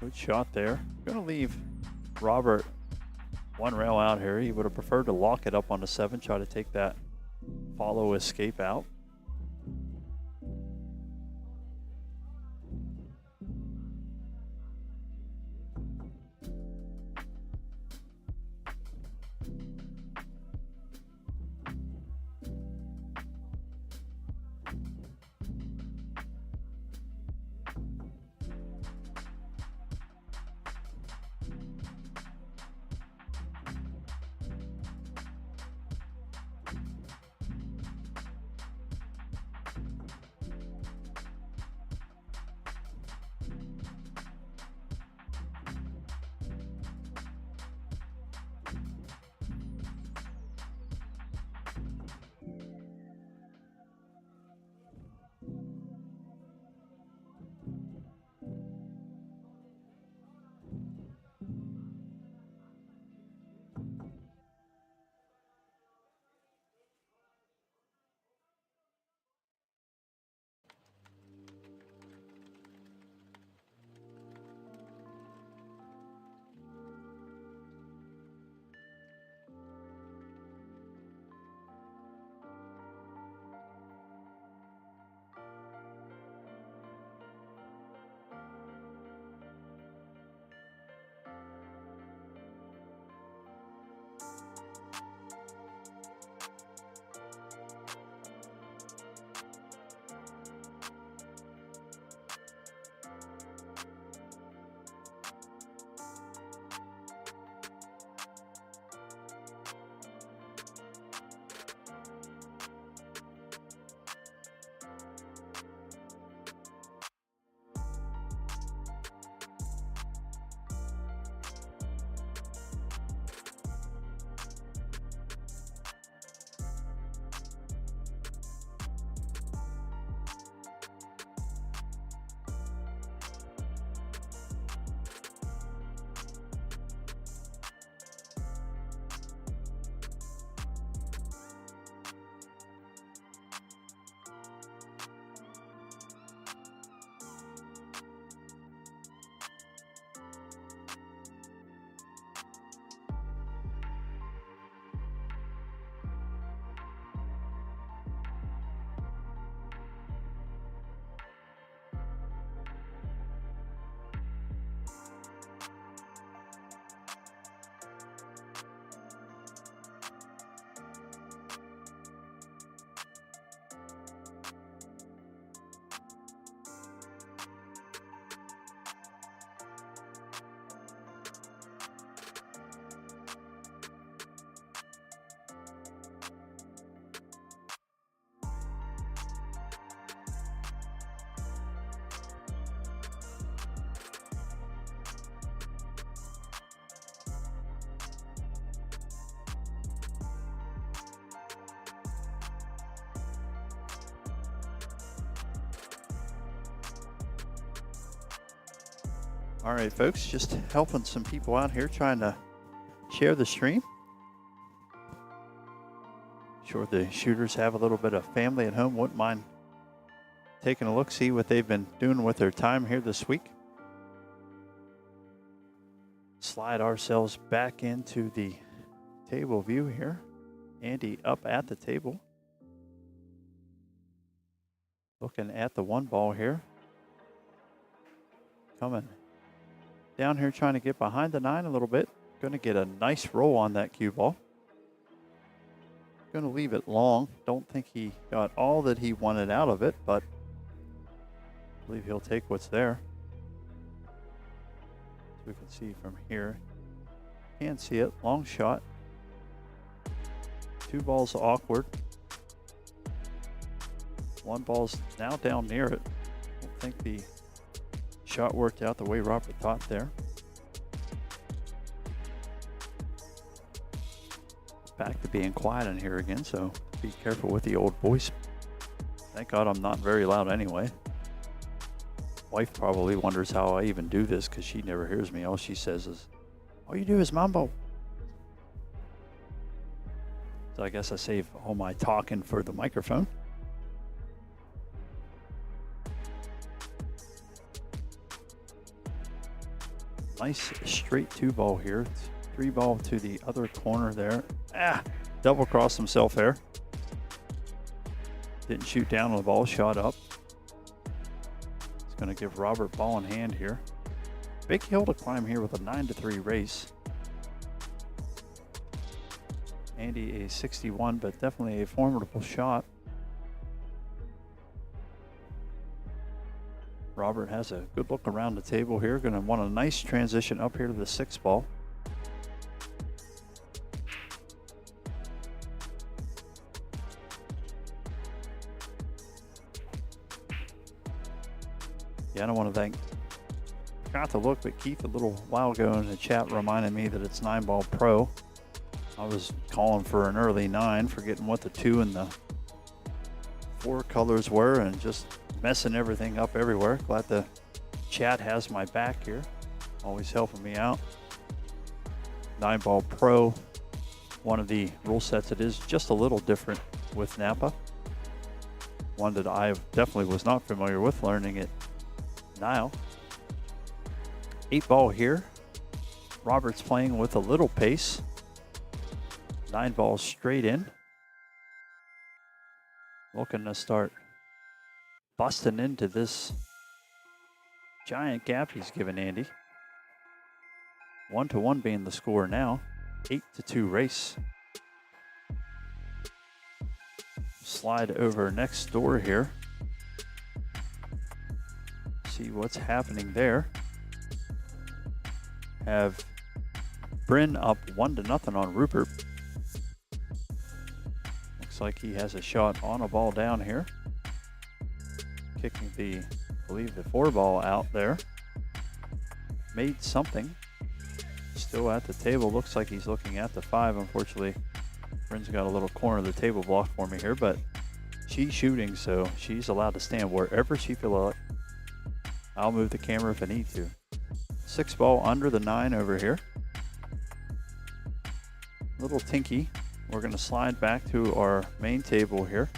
Good shot there. Going to leave Robert 1 rail out here. He would have preferred to lock it up on the 7, try to take that follow escape out. All right, folks, just helping some people out here trying to share the stream. Sure the shooters have a little bit of family at home. Wouldn't mind taking a look, see what they've been doing with their time here this week. Slide ourselves back into the table view here. Andy up at the table. Looking at the one ball here. Coming down here trying to get behind the 9 a little bit. Going to get a nice roll on that cue ball. Going to leave it long. Don't think he got all that he wanted out of it, but I believe he'll take what's there. We can see from here. Can't see it. Long shot. 2 balls awkward. 1 ball's now down near it. Don't think the shot worked out the way Robert thought there. Back to being quiet in here again, so be careful with the old voice. Thank God I'm not very loud anyway. Wife probably wonders how I even do this because she never hears me. All she says is, all you do is mambo. So I guess I save all my talking for the microphone. Nice straight 2 ball here. 3 ball to the other corner there. Double crossed himself there. Didn't shoot down on the ball, shot up. It's going to give Robert ball in hand here. Big hill to climb here with a 9-3 race. Andy a 61, but definitely a formidable shot. Robert has a good look around the table here. Going to want a nice transition up here to the 6 ball. Yeah, I don't want to thank. Forgot to look, but Keith a little while ago in the chat reminded me that it's 9 ball pro. I was calling for an early 9, forgetting what the 2 and the 4 colors were and just messing everything up everywhere. Glad the chat has my back here. Always helping me out. 9 ball pro. One of the rule sets that is just a little different with NAPA. One that I definitely was not familiar with, learning it now. 8 ball here. Robert's playing with a little pace. 9 balls straight in. Looking to start busting into this giant gap he's given Andy. 1-1 being the score now. 8-2 race. Slide over next door here. See what's happening there. Have Bryn up 1-0 on Rupert. Looks like he has a shot on a ball down here. Kicking the, I believe, the 4 ball out there. Made something. Still at the table. Looks like he's looking at the 5. Unfortunately, Bryn's got a little corner of the table blocked for me here, but she's shooting, so she's allowed to stand wherever she feels like. I'll move the camera if I need to. 6 ball under the 9 over here. Little tinky. We're going to slide back to our main table here.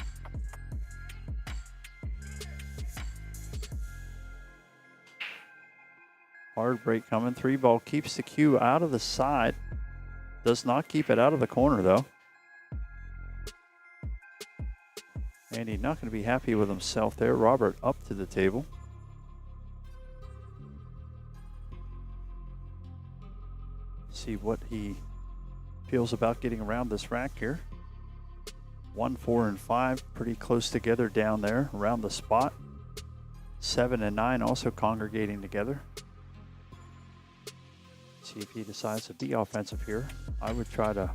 Hard break coming. 3 ball keeps the cue out of the side. Does not keep it out of the corner though. And he's not going to be happy with himself there. Robert up to the table. See what he feels about getting around this rack here. 1, 4, and 5 pretty close together down there around the spot. 7 and 9 also congregating together. See if he decides to be offensive here. I would try to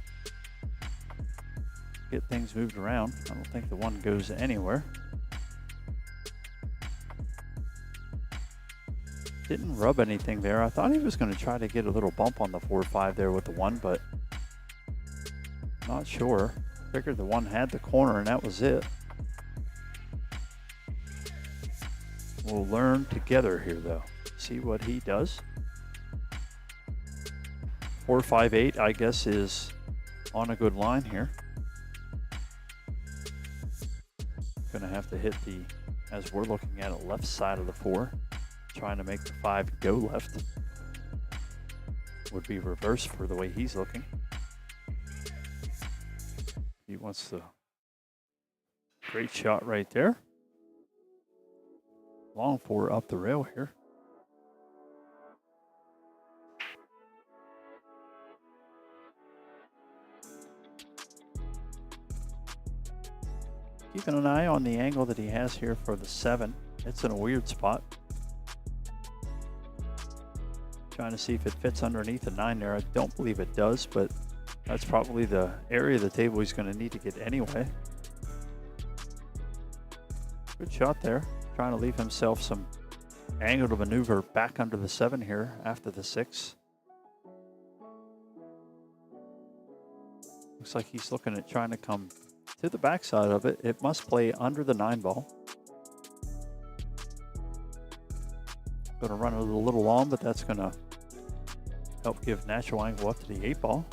get things moved around. I don't think the 1 goes anywhere. Didn't rub anything there. I thought he was going to try to get a little bump on the 4-5 there with the 1, but not sure. Figured the 1 had the corner and that was it. We'll learn together here though. See what he does. 4-5-8, I guess, is on a good line here. Gonna have to hit the, as we're looking at it, left side of the 4. Trying to make the 5 go left. Would be reverse for the way he's looking. He wants the great shot right there. Long 4 up the rail here. Keeping an eye on the angle that he has here for the 7. It's in a weird spot. Trying to see if it fits underneath the 9 there. I don't believe it does, but that's probably the area of the table he's going to need to get anyway. Good shot there. Trying to leave himself some angle to maneuver back under the 7 here after the 6. Looks like he's looking at trying to come to the backside of it. It must play under the 9 ball. Going to run it a little long, but that's going to help give natural angle up to the 8 ball.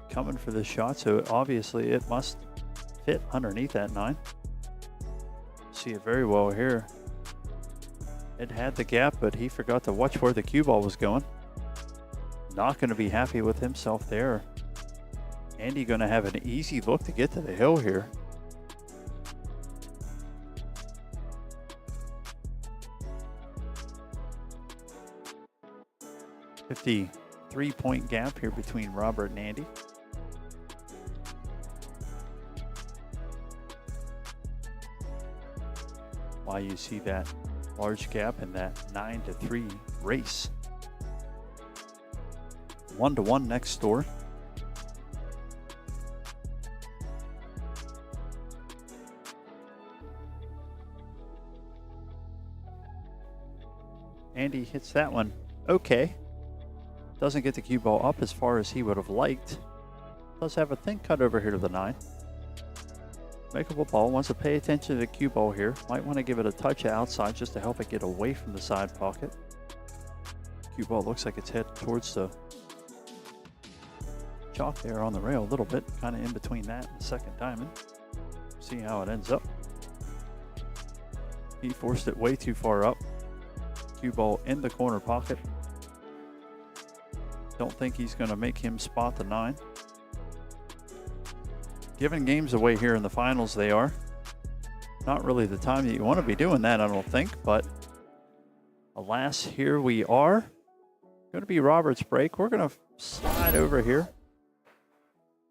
Coming for this shot, so obviously it must fit underneath that 9. See it very well here. It had the gap, but he forgot to watch where the cue ball was going. Not going to be happy with himself there. Andy going to have an easy look to get to the hill here. A 53-point gap here between Robert and Andy. Why you see that large gap in that 9-3 race. 1-1 next door. Andy hits that one okay. Doesn't get the cue ball up as far as he would have liked. Does have a thin cut over here to the 9. Makeable ball, wants to pay attention to the cue ball here. Might want to give it a touch outside just to help it get away from the side pocket. Cue ball looks like it's headed towards the chalk there on the rail a little bit, kind of in between that and the second diamond. See how it ends up. He forced it way too far up. Cue ball in the corner pocket. Don't think he's going to make him spot the 9. Giving games away here in the finals, they are. Not really the time that you want to be doing that, I don't think, but alas, here we are. Going to be Robert's break. We're going to slide over here.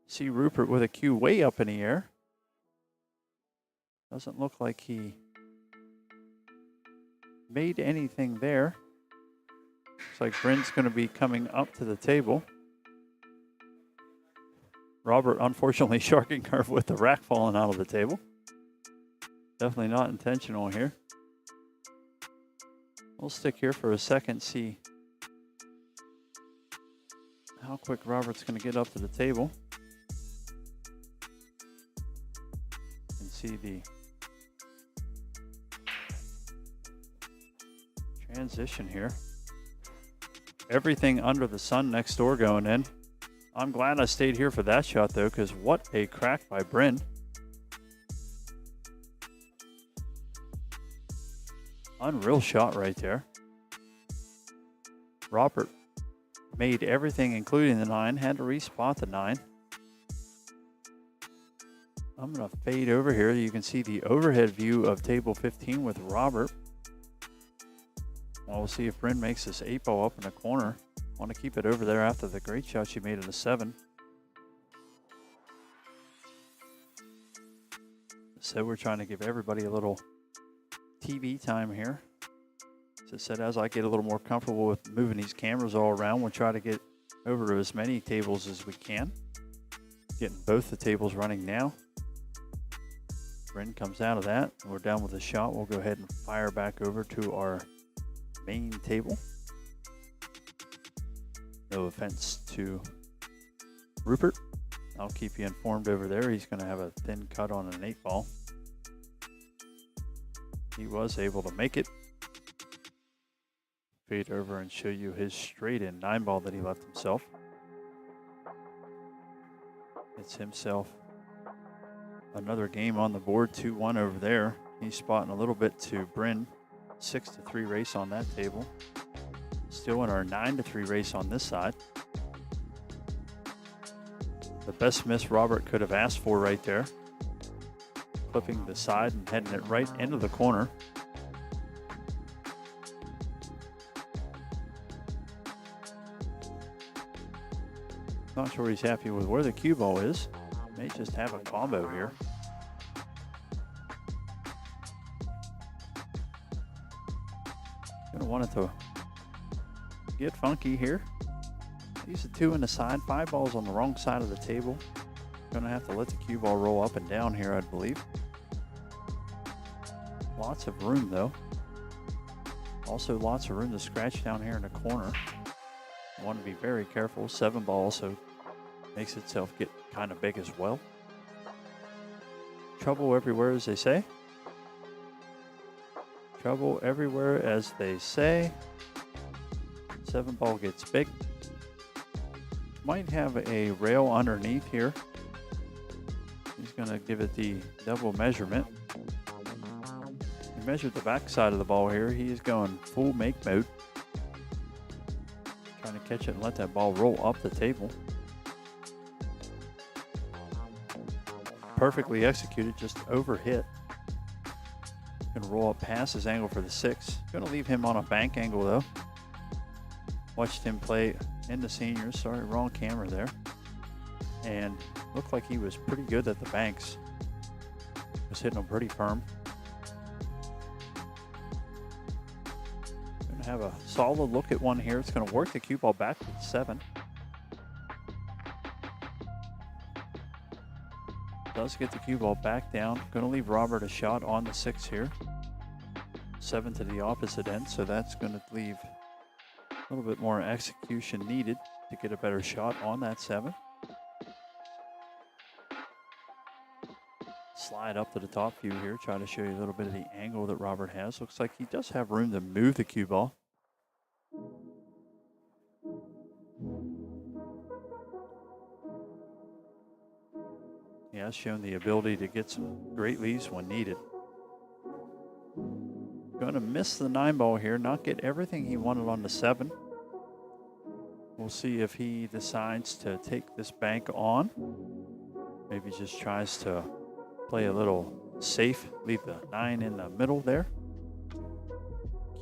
See Rupert with a cue way up in the air. Doesn't look like he made anything there. Looks like Bryn's going to be coming up to the table. Robert, unfortunately, sharking curve with the rack falling out of the table. Definitely not intentional here. We'll stick here for a second, see how quick Robert's going to get up to the table. And see the transition here. Everything under the sun next door going in. I'm glad I stayed here for that shot, though, because what a crack by Bryn. Unreal shot right there. Robert made everything, including the 9. Had to respot the 9. I'm going to fade over here. You can see the overhead view of table 15 with Robert. Well, we'll see if Bryn makes this 8 ball up in the corner. Want to keep it over there after the great shot she made at a 7. So we're trying to give everybody a little TV time here. As I said, as I get a little more comfortable with moving these cameras all around, we'll try to get over to as many tables as we can. Getting both the tables running now. Bryn comes out of that. We're done with the shot. We'll go ahead and fire back over to our main table. No offense to Rupert. I'll keep you informed over there. He's going to have a thin cut on an 8 ball. He was able to make it. fade over and show you his straight in 9-ball that he left himself. It's himself another game on the board, 2-1 over there. He's spotting a little bit to Bryn, 6-3 race on that table. Still in our 9-3 race on this side. The best miss Robert could have asked for right there. Clipping the side and heading it right into the corner. Not sure he's happy with where the cue ball is. May just have a combo here. Gonna want it to get funky here. These are 2 in the side, 5 balls on the wrong side of the table. Gonna have to let the cue ball roll up and down here, I believe. Lots of room though. Also lots of room to scratch down here in the corner. Want to be very careful. 7-ball also makes itself get kind of big as well. Trouble everywhere, as they say. Trouble everywhere, as they say. 7-ball gets big. Might have a rail underneath here. He's going to give it the double measurement. He measured the back side of the ball here. He is going full make mode. Trying to catch it and let that ball roll up the table. Perfectly executed, just over hit. Going to roll up past his angle for the 6. Going to leave him on a bank angle though. Watched him play in the seniors. Sorry, wrong camera there. And looked like he was pretty good at the banks. Was hitting them pretty firm. Going to have a solid look at one here. It's going to work the cue ball back to the 7. Does get the cue ball back down. Going to leave Robert a shot on the 6 here. 7 to the opposite end, so that's going to leave a little bit more execution needed to get a better shot on that 7. Slide up to the top view here. Try to show you a little bit of the angle that Robert has. Looks like he does have room to move the cue ball. He has shown the ability to get some great leads when needed. Going to miss the 9-ball here, not get everything he wanted on the 7. We'll see if he decides to take this bank on. Maybe just tries to play a little safe, leave the 9 in the middle there.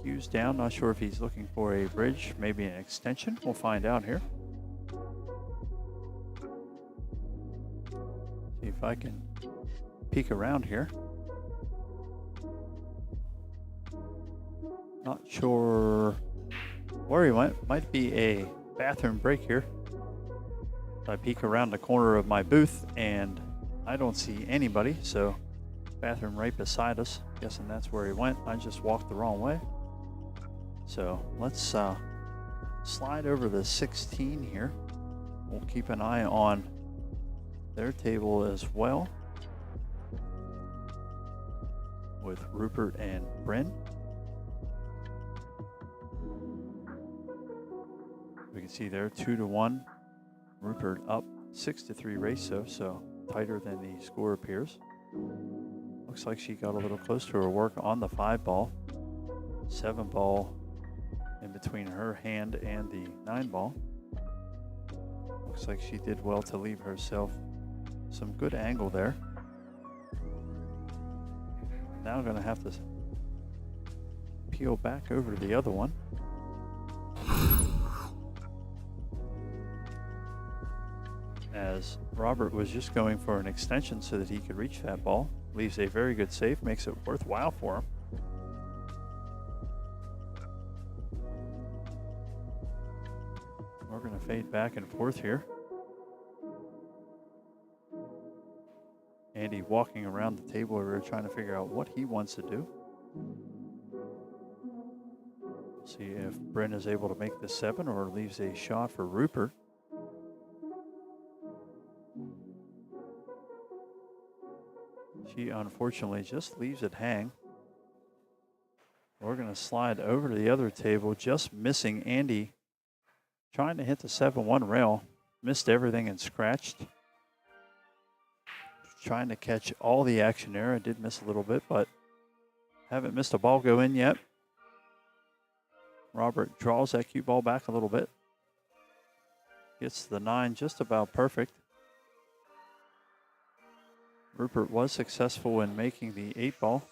Cues down, not sure if he's looking for a bridge, maybe an extension. We'll find out here. See if I can peek around here. Not sure where he went. Might be a bathroom break here. I peek around the corner of my booth and I don't see anybody, so bathroom right beside us. Guessing that's where he went. I just walked the wrong way. So let's slide over the 16 here. We'll keep an eye on their table as well with Rupert and Bryn. We can see there 2-1. Rupert up 6-3 race so tighter than the score appears. Looks like she got a little close to her work on the 5-ball. 7-ball in between her hand and the 9-ball. Looks like she did well to leave herself some good angle there. Now going to have to peel back over to the other one. As Robert was just going for an extension so that he could reach that ball. Leaves a very good save, makes it worthwhile for him. We're going to fade back and forth here. Andy walking around the table, we're trying to figure out what he wants to do. See if Bryn is able to make the 7 or leaves a shot for Rupert. She unfortunately just leaves it hang. We're going to slide over to the other table, just missing Andy. Trying to hit the 7-1 rail. Missed everything and scratched. Trying to catch all the action there. I did miss a little bit, but haven't missed a ball go in yet. Robert draws that cue ball back a little bit. Gets the 9 just about perfect. Rupert was successful in making the 8 ball.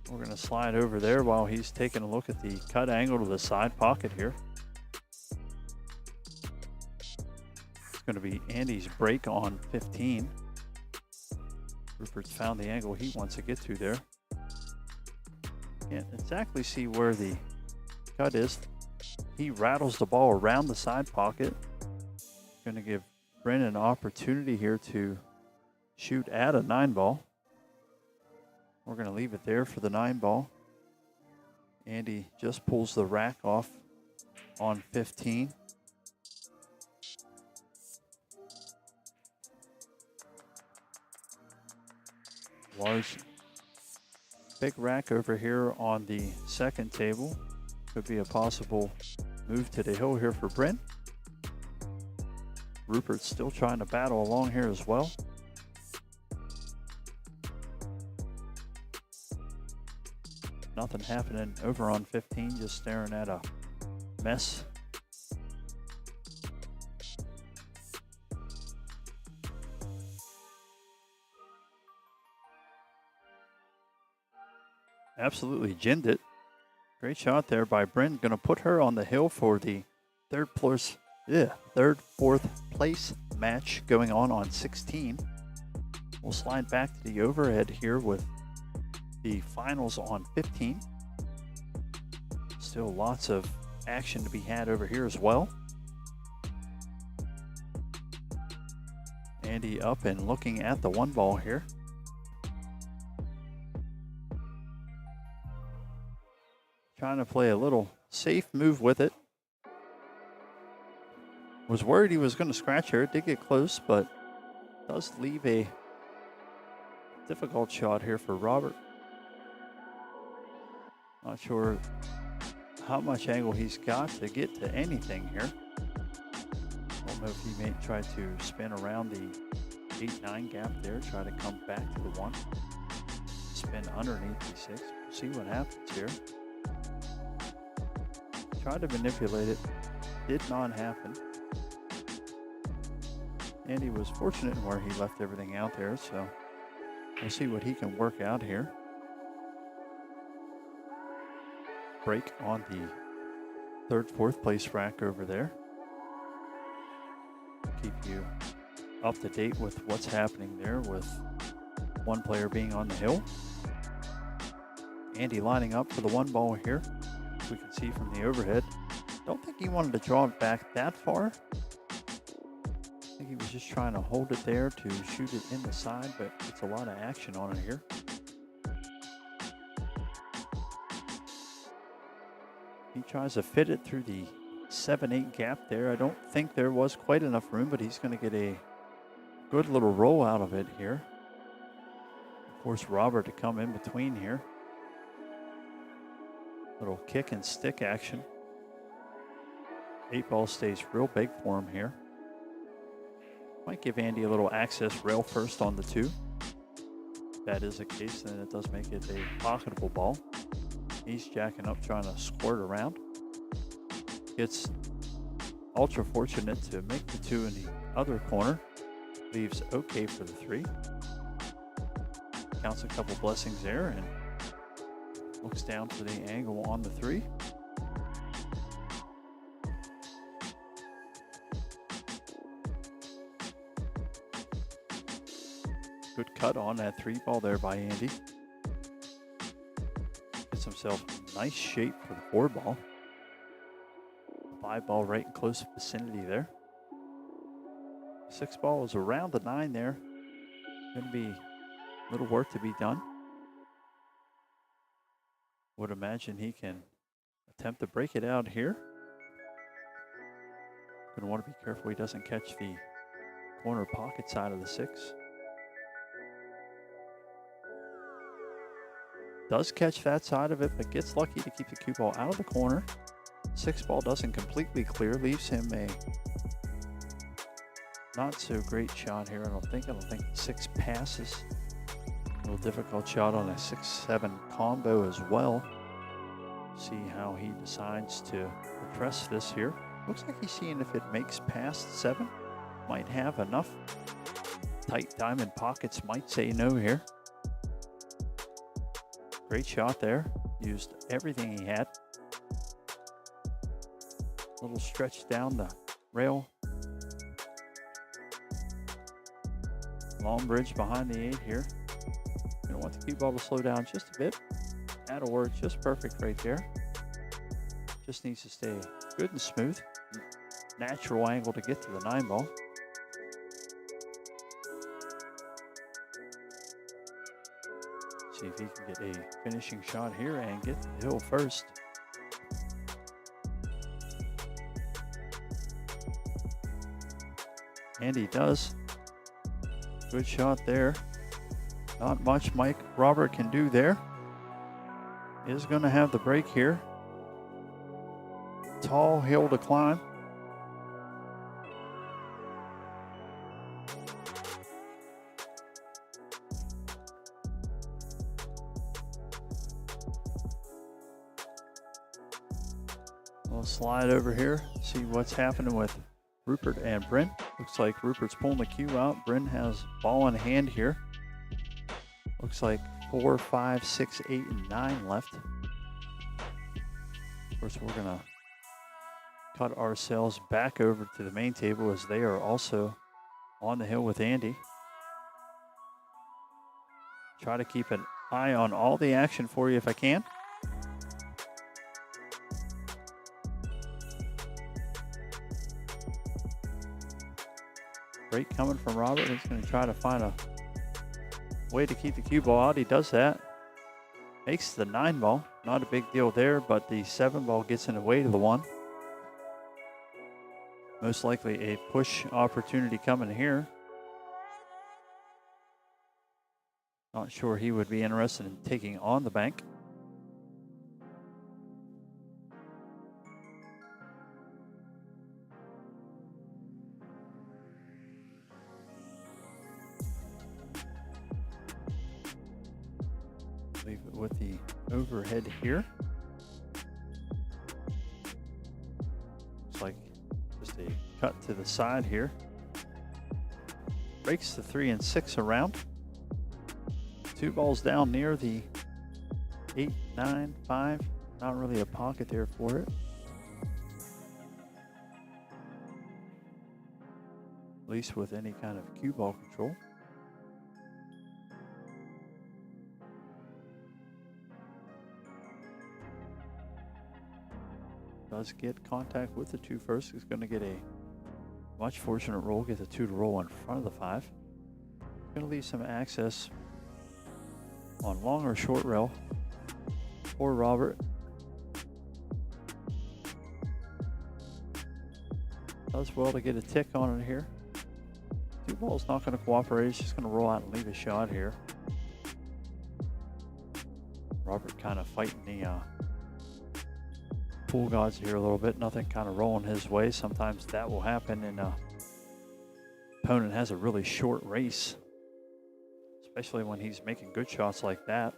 We're going to slide over there while he's taking a look at the cut angle to the side pocket here. It's going to be Andy's break on 15. Rupert's found the angle he wants to get to there. Can't exactly see where the cut is. He rattles the ball around the side pocket. Going to give Brennan an opportunity here to shoot at a 9 ball. We're going to leave it there for the 9 ball. Andy just pulls the rack off on 15. Large, big rack over here on the second table. Could be a possible move to the hill here for Brent. Rupert's still trying to battle along here as well. Nothing happening over on 15, just staring at a mess. Absolutely ginned it. Great shot there by Brent. Going to put her on the hill for the fourth place match going on 16. We'll slide back to the overhead here with the finals on 15. Still lots of action to be had over here as well. Andy up and looking at the 1 ball here. Trying to play a little safe move with it. Was worried he was going to scratch her. It did get close, but does leave a difficult shot here for Robert. Not sure how much angle he's got to get to anything here. Don't know if he may try to spin around the 8-9 gap there, try to come back to the 1. Spin underneath the 6. See what happens here. Tried to manipulate it. Did not happen. Andy was fortunate where he left everything out there, so we'll see what he can work out here. Break on the 3rd, 4th place rack over there. Keep you up to date with what's happening there with one player being on the hill. Andy lining up for the 1 ball here. As we can see from the overhead. Don't think he wanted to draw it back that far. I think he was just trying to hold it there to shoot it in the side, but it's a lot of action on it here. He tries to fit it through the 7-8 gap there. I don't think there was quite enough room, but he's going to get a good little roll out of it here. Force Robert to come in between here. Little kick and stick action. 8 ball stays real big for him here. Might give Andy a little access rail first on the 2. If that is the case, then it does make it a pocketable ball. He's jacking up, trying to squirt around. Gets ultra fortunate to make the 2 in the other corner. Leaves okay for the 3. Counts a couple blessings there and looks down for the angle on the 3. Good cut on that 3 ball there by Andy. Gets himself nice shape for the 4 ball. 5 ball right in close vicinity there. 6 ball is around the 9 there. Going to be a little work to be done. Would imagine he can attempt to break it out here. Going to want to be careful he doesn't catch the corner pocket side of the 6. Does catch that side of it, but gets lucky to keep the cue ball out of the corner. 6 ball doesn't completely clear, leaves him a not so great shot here. I don't think 6 passes. A little difficult shot on a 6-7 combo as well. See how he decides to address this here. Looks like he's seeing if it makes past 7. Might have enough. Tight diamond pockets might say no here. Great shot there. Used everything he had. Little stretch down the rail. Long bridge behind the 8 here. Gonna want the cue ball to slow down just a bit. That'll work just perfect right there. Just needs to stay good and smooth. Natural angle to get to the 9 ball. See if he can get a finishing shot here and get to the hill first. And he does. Good shot there. Not much Robert can do there. Is going to have the break here. Tall hill to climb. We'll slide over here, see what's happening with Rupert and Bryn. Looks like Rupert's pulling the cue out. Bryn has ball in hand here. Looks like 4, 5, 6, 8, and 9 left. Of course, we're going to cut ourselves back over to the main table as they are also on the hill with Andy. Try to keep an eye on all the action for you if I can. Break coming from Robert. He's going to try to find a way to keep the cue ball out. He does that. Makes the 9 ball. Not a big deal there, but the 7 ball gets in the way to the 1. Most likely a push opportunity coming here. Not sure he would be interested in taking on the bank. Leave it with the overhead here. Looks like just a cut to the side here. Breaks the 3 and 6 around. 2 balls down near the 8, 9, 5. Not really a pocket there for it. At least with any kind of cue ball control. Does get contact with the 2 first. He's going to get a much fortunate roll, get the 2 to roll in front of the 5. Going to leave some access on long or short rail for Robert. Does well to get a tick on it here. 2 balls not going to cooperate. He's just going to roll out and leave a shot here. Robert kind of fighting the pool gods here a little bit. Nothing kind of rolling his way. Sometimes that will happen, and opponent has a really short race, especially when he's making good shots like that.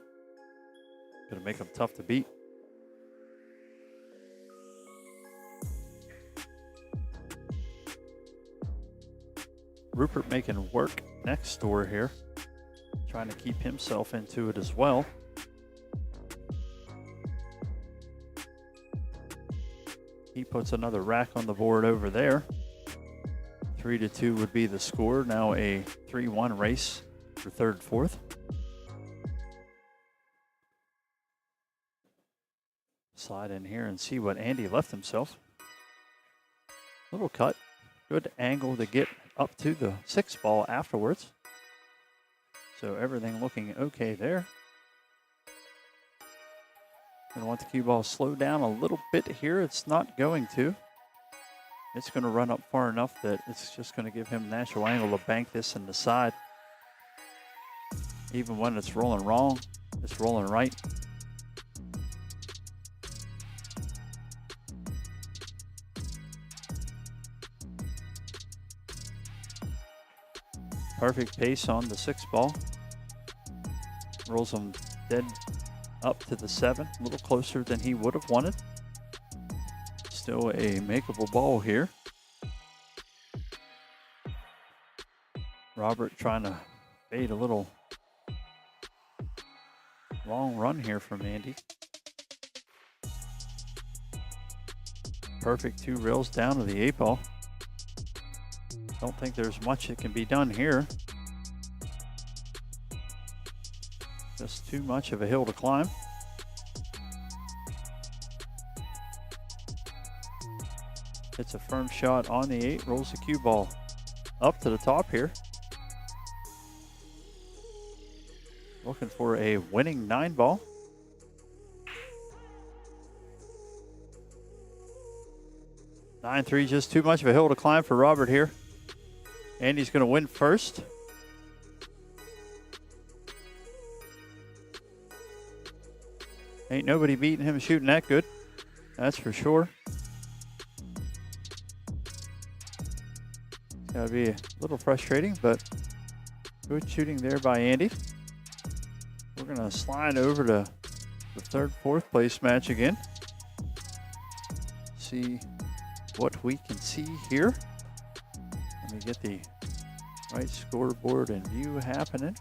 Gonna make him tough to beat. Rupert making work next door here, trying to keep himself into it as well. He puts another rack on the board over there. 3-2 would be the score. Now a 3-1 race for 3rd, 4th. Slide in here and see what Andy left himself. Little cut. Good angle to get up to the 6 ball afterwards. So everything looking okay there. Gonna want the cue ball slow down a little bit here. It's not going to. It's gonna run up far enough that it's just gonna give him natural angle to bank this in the side. Even when it's rolling wrong, it's rolling right. Perfect pace on the 6 ball. Rolls him dead up to the 7, a little closer than he would have wanted. Still a makeable ball here. Robert trying to fade a little long run here from Andy. Perfect 2 rails down to the 8 ball. Don't think there's much that can be done here. Just too much of a hill to climb. Hits a firm shot on the 8, rolls the cue ball up to the top here. Looking for a winning 9 ball. (9-3), just too much of a hill to climb for Robert here. Andy's going to win first. Ain't nobody beating him shooting that good. That's for sure. It's gotta be a little frustrating, but good shooting there by Andy. We're gonna slide over to the 3rd, 4th place match again. See what we can see here. Let me get the right scoreboard and view happening.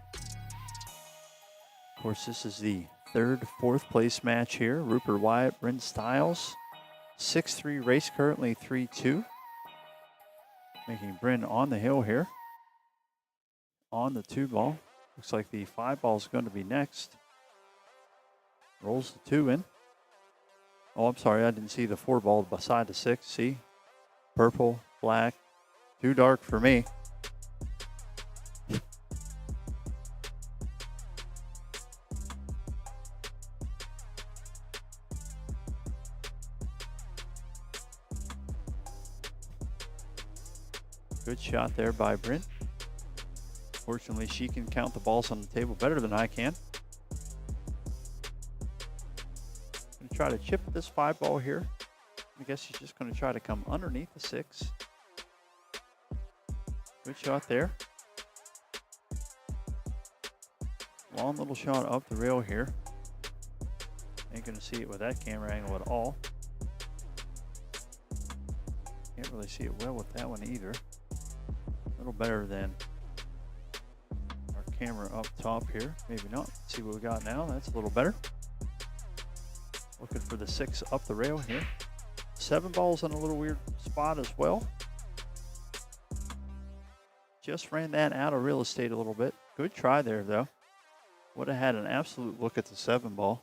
Of course, this is the 3rd, 4th place match here. Rupert Wyatt, Bryn Stiles. 6-3 race, currently 3-2. Making Bryn on the hill here. On the 2 ball. Looks like the 5 ball is going to be next. Rolls the 2 in. Oh, I'm sorry, I didn't see the 4 ball beside the 6. See? Purple, black, too dark for me. Good shot there by Bryn. Fortunately, she can count the balls on the table better than I can. Gonna try to chip this 5 ball here. I guess she's just gonna try to come underneath the 6. Good shot there. Long little shot up the rail here. Ain't gonna see it with that camera angle at all. Can't really see it well with that one either. A little better than our camera up top here. Maybe not. See what we got now. That's a little better. Looking for the 6 up the rail here. 7 balls in a little weird spot as well. Just ran that out of real estate a little bit. Good try there though. Would have had an absolute look at the 7 ball.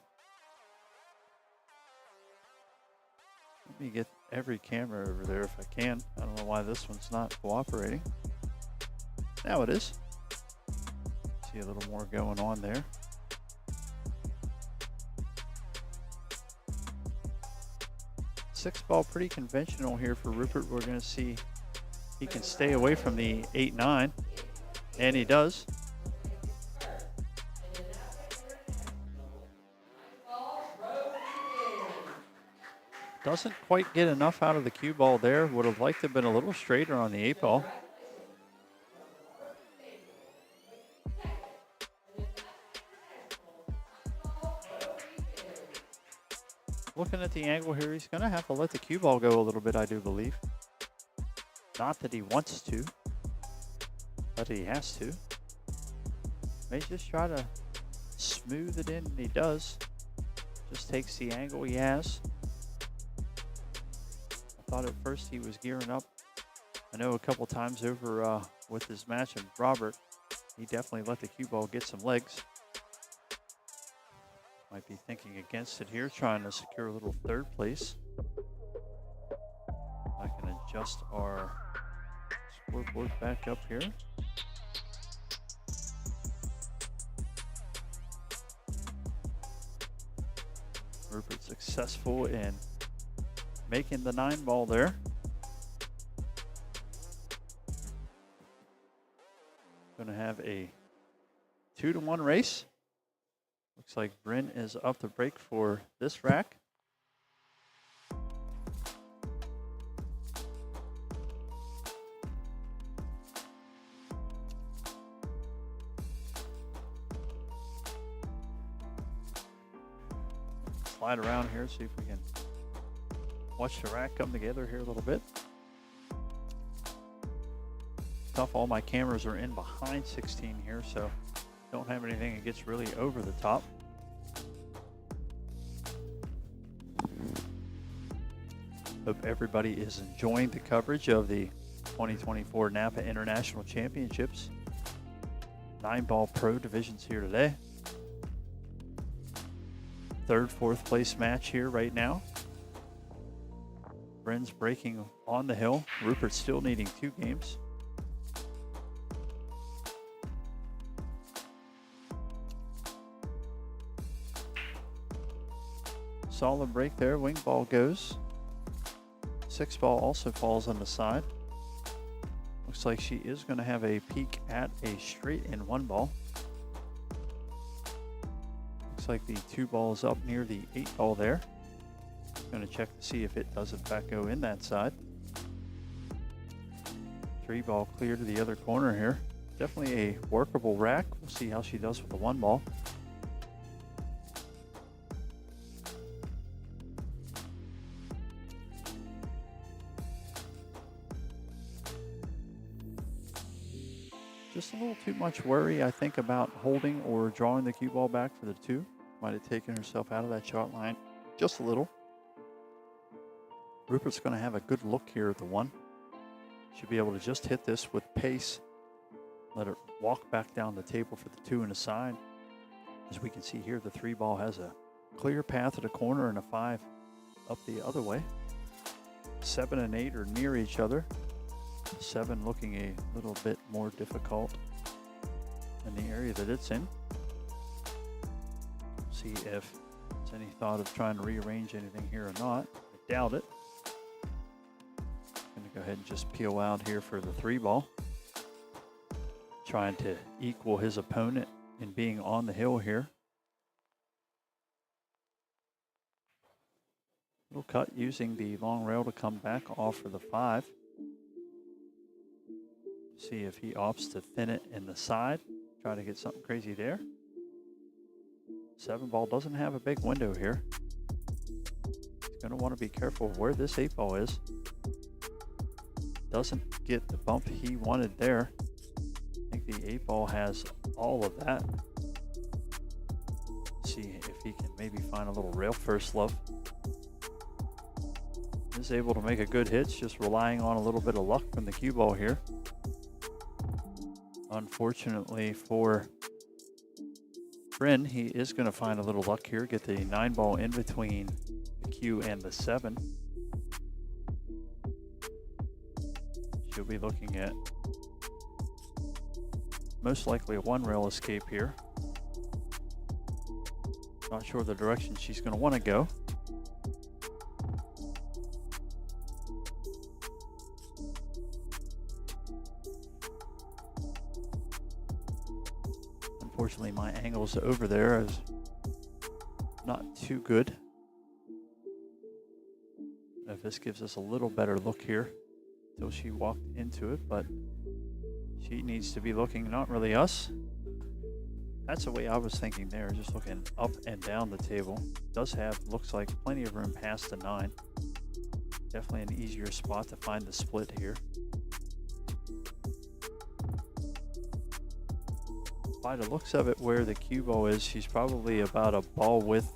Let me get every camera over there if I can. I don't know why this one's not cooperating. Now it is. See a little more going on there. Six ball, pretty conventional here for Rupert. We're going to see he can stay away from the 8-9, and he does. Doesn't quite get enough out of the cue ball there. Would have liked to have been a little straighter on the 8 ball. Looking at the angle here, he's going to have to let the cue ball go a little bit, I do believe. Not that he wants to, but he has to. May just try to smooth it in, and he does. Just takes the angle he has. I thought at first he was gearing up. I know a couple times over with his match of Robert, he definitely let the cue ball get some legs. Might be thinking against it here, trying to secure a little 3rd place. I can adjust our scoreboard back up here. Rupert successful in making the 9 ball there. Going to have a 2-1 race. Looks like Bryn is up the break for this rack. slide around here, see if we can watch the rack come together here a little bit. Tough, all my cameras are in behind 16 here, so don't have anything that gets really over the top. Hope everybody is enjoying the coverage of the 2024 NAPA International Championships. 9-ball pro divisions here today. Third, fourth place match here right now. Bryn's breaking on the hill. Rupert's still needing 2 games. Solid break there. Wing ball goes. 6 ball also falls on the side. Looks like she is going to have a peek at a straight in 1 ball. Looks like the 2 ball is up near the 8 ball there. Going to check to see if it does in fact go in that side. 3 ball clear to the other corner here. Definitely a workable rack. We'll see how she does with the 1 ball. Just a little too much worry, I think, about holding or drawing the cue ball back for the 2. Might have taken herself out of that shot line just a little. Rupert's going to have a good look here at the 1. Should be able to just hit this with pace. Let it walk back down the table for the 2 and a side. As we can see here, the 3 ball has a clear path to the corner and a 5 up the other way. 7 and 8 are near each other. 7 looking a little bit more difficult in the area that it's in. See if there's any thought of trying to rearrange anything here or not. I doubt it. Going to go ahead and just peel out here for the 3 ball. Trying to equal his opponent in being on the hill here. Little cut using the long rail to come back off for the 5. See if he opts to thin it in the side. Try to get something crazy there. 7 ball doesn't have a big window here. He's going to want to be careful where this 8 ball is. Doesn't get the bump he wanted there. I think the 8 ball has all of that. See if he can maybe find a little rail first love. Is able to make a good hit, just relying on a little bit of luck from the cue ball here. Unfortunately for Bryn, he is going to find a little luck here, get the 9 ball in between the cue and the 7. She'll be looking at most likely a 1 rail escape here. Not sure the direction she's going to want to go. Unfortunately, my angles over there is not too good. If this gives us a little better look here until she walked into it, but she needs to be looking, not really us. That's the way I was thinking there, just looking up and down the table. Does have, looks like, plenty of room past the 9. Definitely an easier spot to find the split here. By the looks of it, where the cue ball is, she's probably about a ball width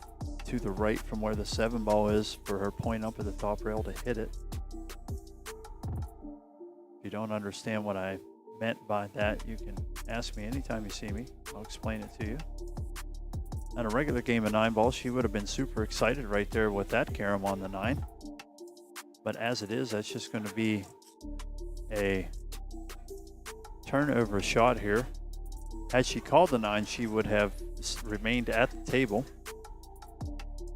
to the right from where the 7 ball is for her point up at the top rail to hit it. If you don't understand what I meant by that, you can ask me anytime you see me. I'll explain it to you. On a regular game of 9 ball, she would have been super excited right there with that carom on the 9. But as it is, that's just going to be a turnover shot here. Had she called the 9, she would have remained at the table.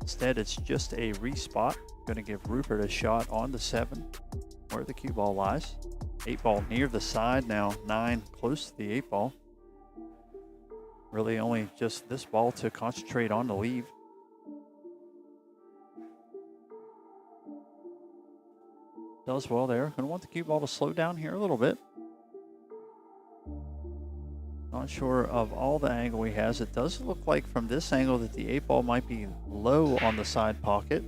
Instead, it's just a respot. Going to give Rupert a shot on the 7, where the cue ball lies. 8 ball near the side now, 9 close to the 8 ball. Really only just this ball to concentrate on to leave. Does well there. Going to want the cue ball to slow down here a little bit. Not sure of all the angle he has. It does look like from this angle that the 8-ball might be low on the side pocket.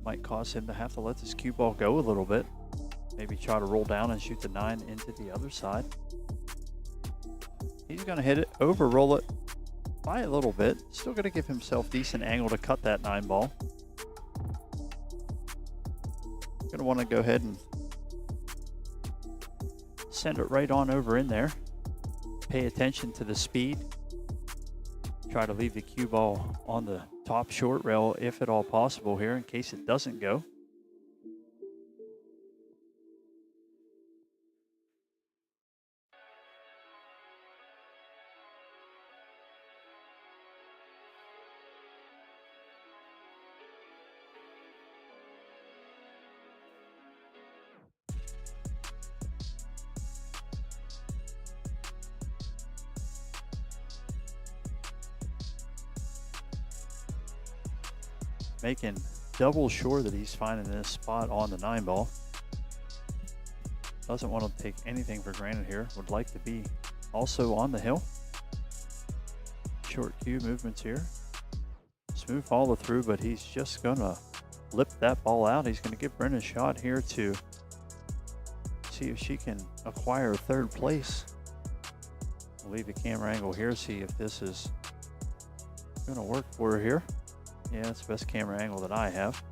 Might cause him to have to let this cue ball go a little bit. Maybe try to roll down and shoot the 9 into the other side. He's going to hit it, over roll it by a little bit. Still going to give himself decent angle to cut that 9 ball. Going to want to go ahead and send it right on over in there. Pay attention to the speed. Try to leave the cue ball on the top short rail if at all possible here in case it doesn't go. Making double sure that he's finding this spot on the 9 ball. Doesn't want to take anything for granted here. Would like to be also on the hill. Short cue movements here. Smooth follow through, but he's just gonna lip that ball out. He's gonna give Bryn a shot here to see if she can acquire 3rd place. We'll leave the camera angle here, see if this is gonna work for her here. Yeah, it's the best camera angle that I have.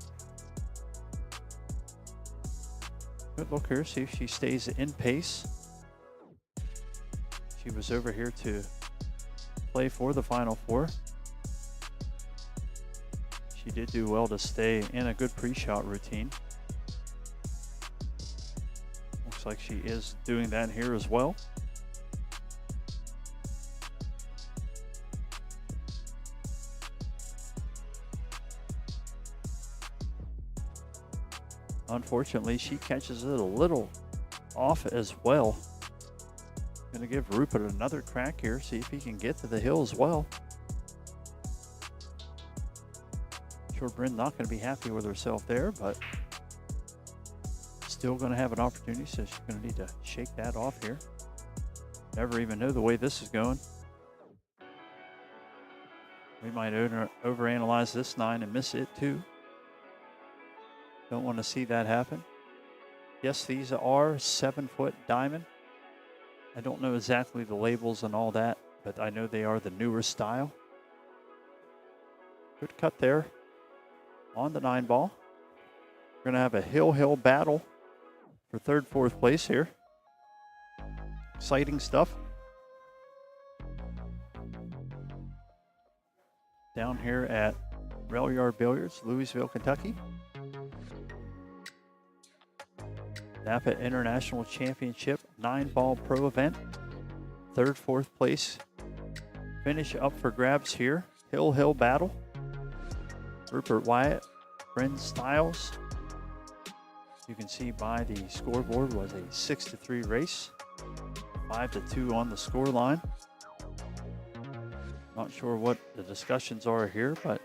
Good look here, see if she stays in pace. She was over here to play for the Final Four. She did do well to stay in a good pre-shot routine. Looks like she is doing that here as well. Unfortunately, she catches it a little off as well. Gonna give Rupert another crack here, see if he can get to the hill as well. Sure, Bryn not gonna be happy with herself there, but still gonna have an opportunity, so she's gonna need to shake that off here. Never even know the way this is going. We might overanalyze this 9 and miss it too. Don't want to see that happen. Yes, these are 7-foot diamond. I don't know exactly the labels and all that, but I know they are the newer style. Good cut there on the 9 ball. We're going to have a hill battle for 3rd, 4th place here. Exciting stuff. Down here at Railyard Billiards, Louisville, Kentucky. NAPA International Championship 9-ball pro event. 3rd, 4th place. Finish up for grabs here. Hill battle. Rupert Wyatt, Bryn Stiles. You can see by the scoreboard was a 6-3 race. 5-2 on the score line. Not sure what the discussions are here, but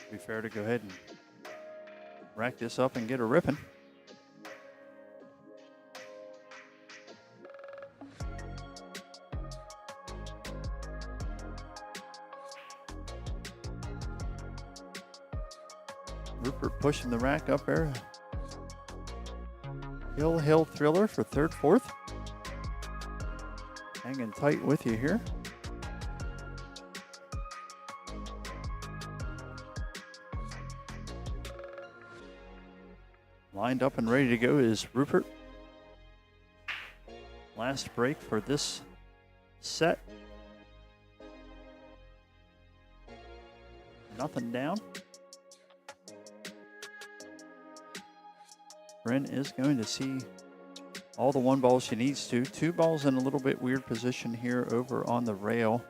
it'd be fair to go ahead and rack this up and get her ripping. Rupert pushing the rack up there. Hill thriller for 3rd, 4th. Hanging tight with you here. Lined up and ready to go is Rupert. Last break for this set. Nothing down. Bryn is going to see all the 1 balls she needs to. 2 balls in a little bit weird position here over on the rail.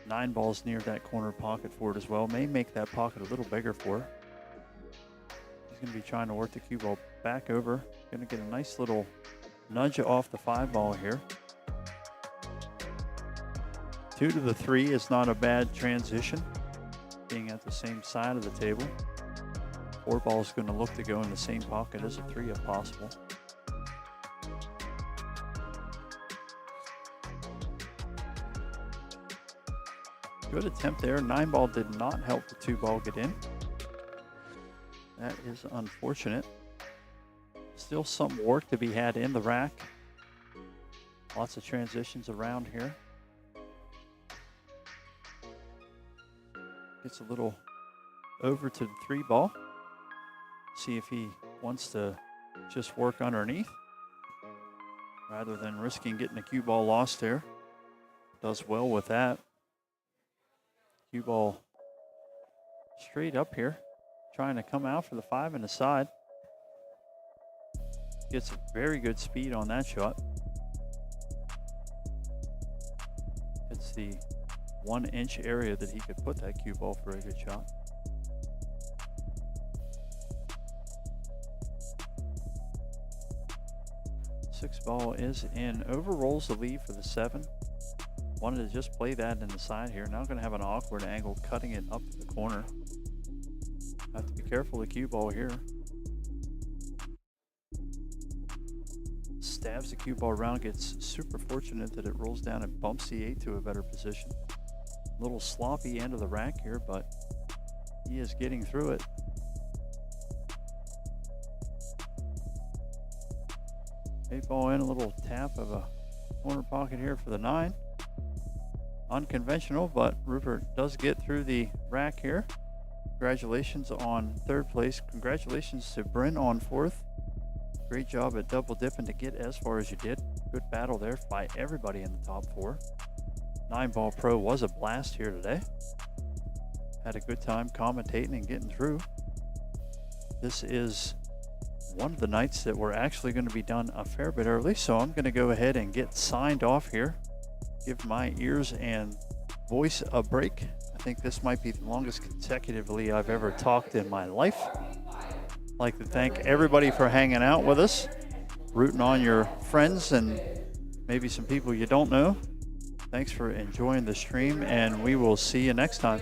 9 balls near that corner pocket for it as well. May make that pocket a little bigger for her. He's going to be trying to work the cue ball back over. Going to get a nice little nudge off the 5 ball here. 2 to the 3 is not a bad transition, being at the same side of the table. 4 ball is going to look to go in the same pocket as a 3 if possible. Good attempt there. 9-ball did not help the 2-ball get in. That is unfortunate. Still some work to be had in the rack. Lots of transitions around here. Gets a little over to the 3-ball. See if he wants to just work underneath rather than risking getting a cue ball lost there. Does well with that. Cue ball straight up here, trying to come out for the 5 and the side. Gets very good speed on that shot. It's the 1-inch area that he could put that cue ball for a good shot. Six ball is in. Overrolls the lead for the 7. Wanted to just play that in the side here. Now going to have an awkward angle, cutting it up to the corner. Have to be careful of the cue ball here. Stabs the cue ball around, gets super fortunate that it rolls down and bumps the 8 to a better position. A little sloppy end of the rack here, but he is getting through it. Eight ball in, a little tap of a corner pocket here for the 9. Unconventional, but Rupert does get through the rack here. Congratulations on 3rd place. Congratulations to Bryn on 4th. Great job at double dipping to get as far as you did. Good battle there by everybody in the top 4. 9-ball pro was a blast here today. Had a good time commentating and getting through. This is one of the nights that we're actually going to be done a fair bit early, so I'm going to go ahead and get signed off here. Give my ears and voice a break. I think this might be the longest consecutively I've ever talked in my life. I'd like to thank everybody for hanging out with us, rooting on your friends and maybe some people you don't know. Thanks for enjoying the stream, and we will see you next time.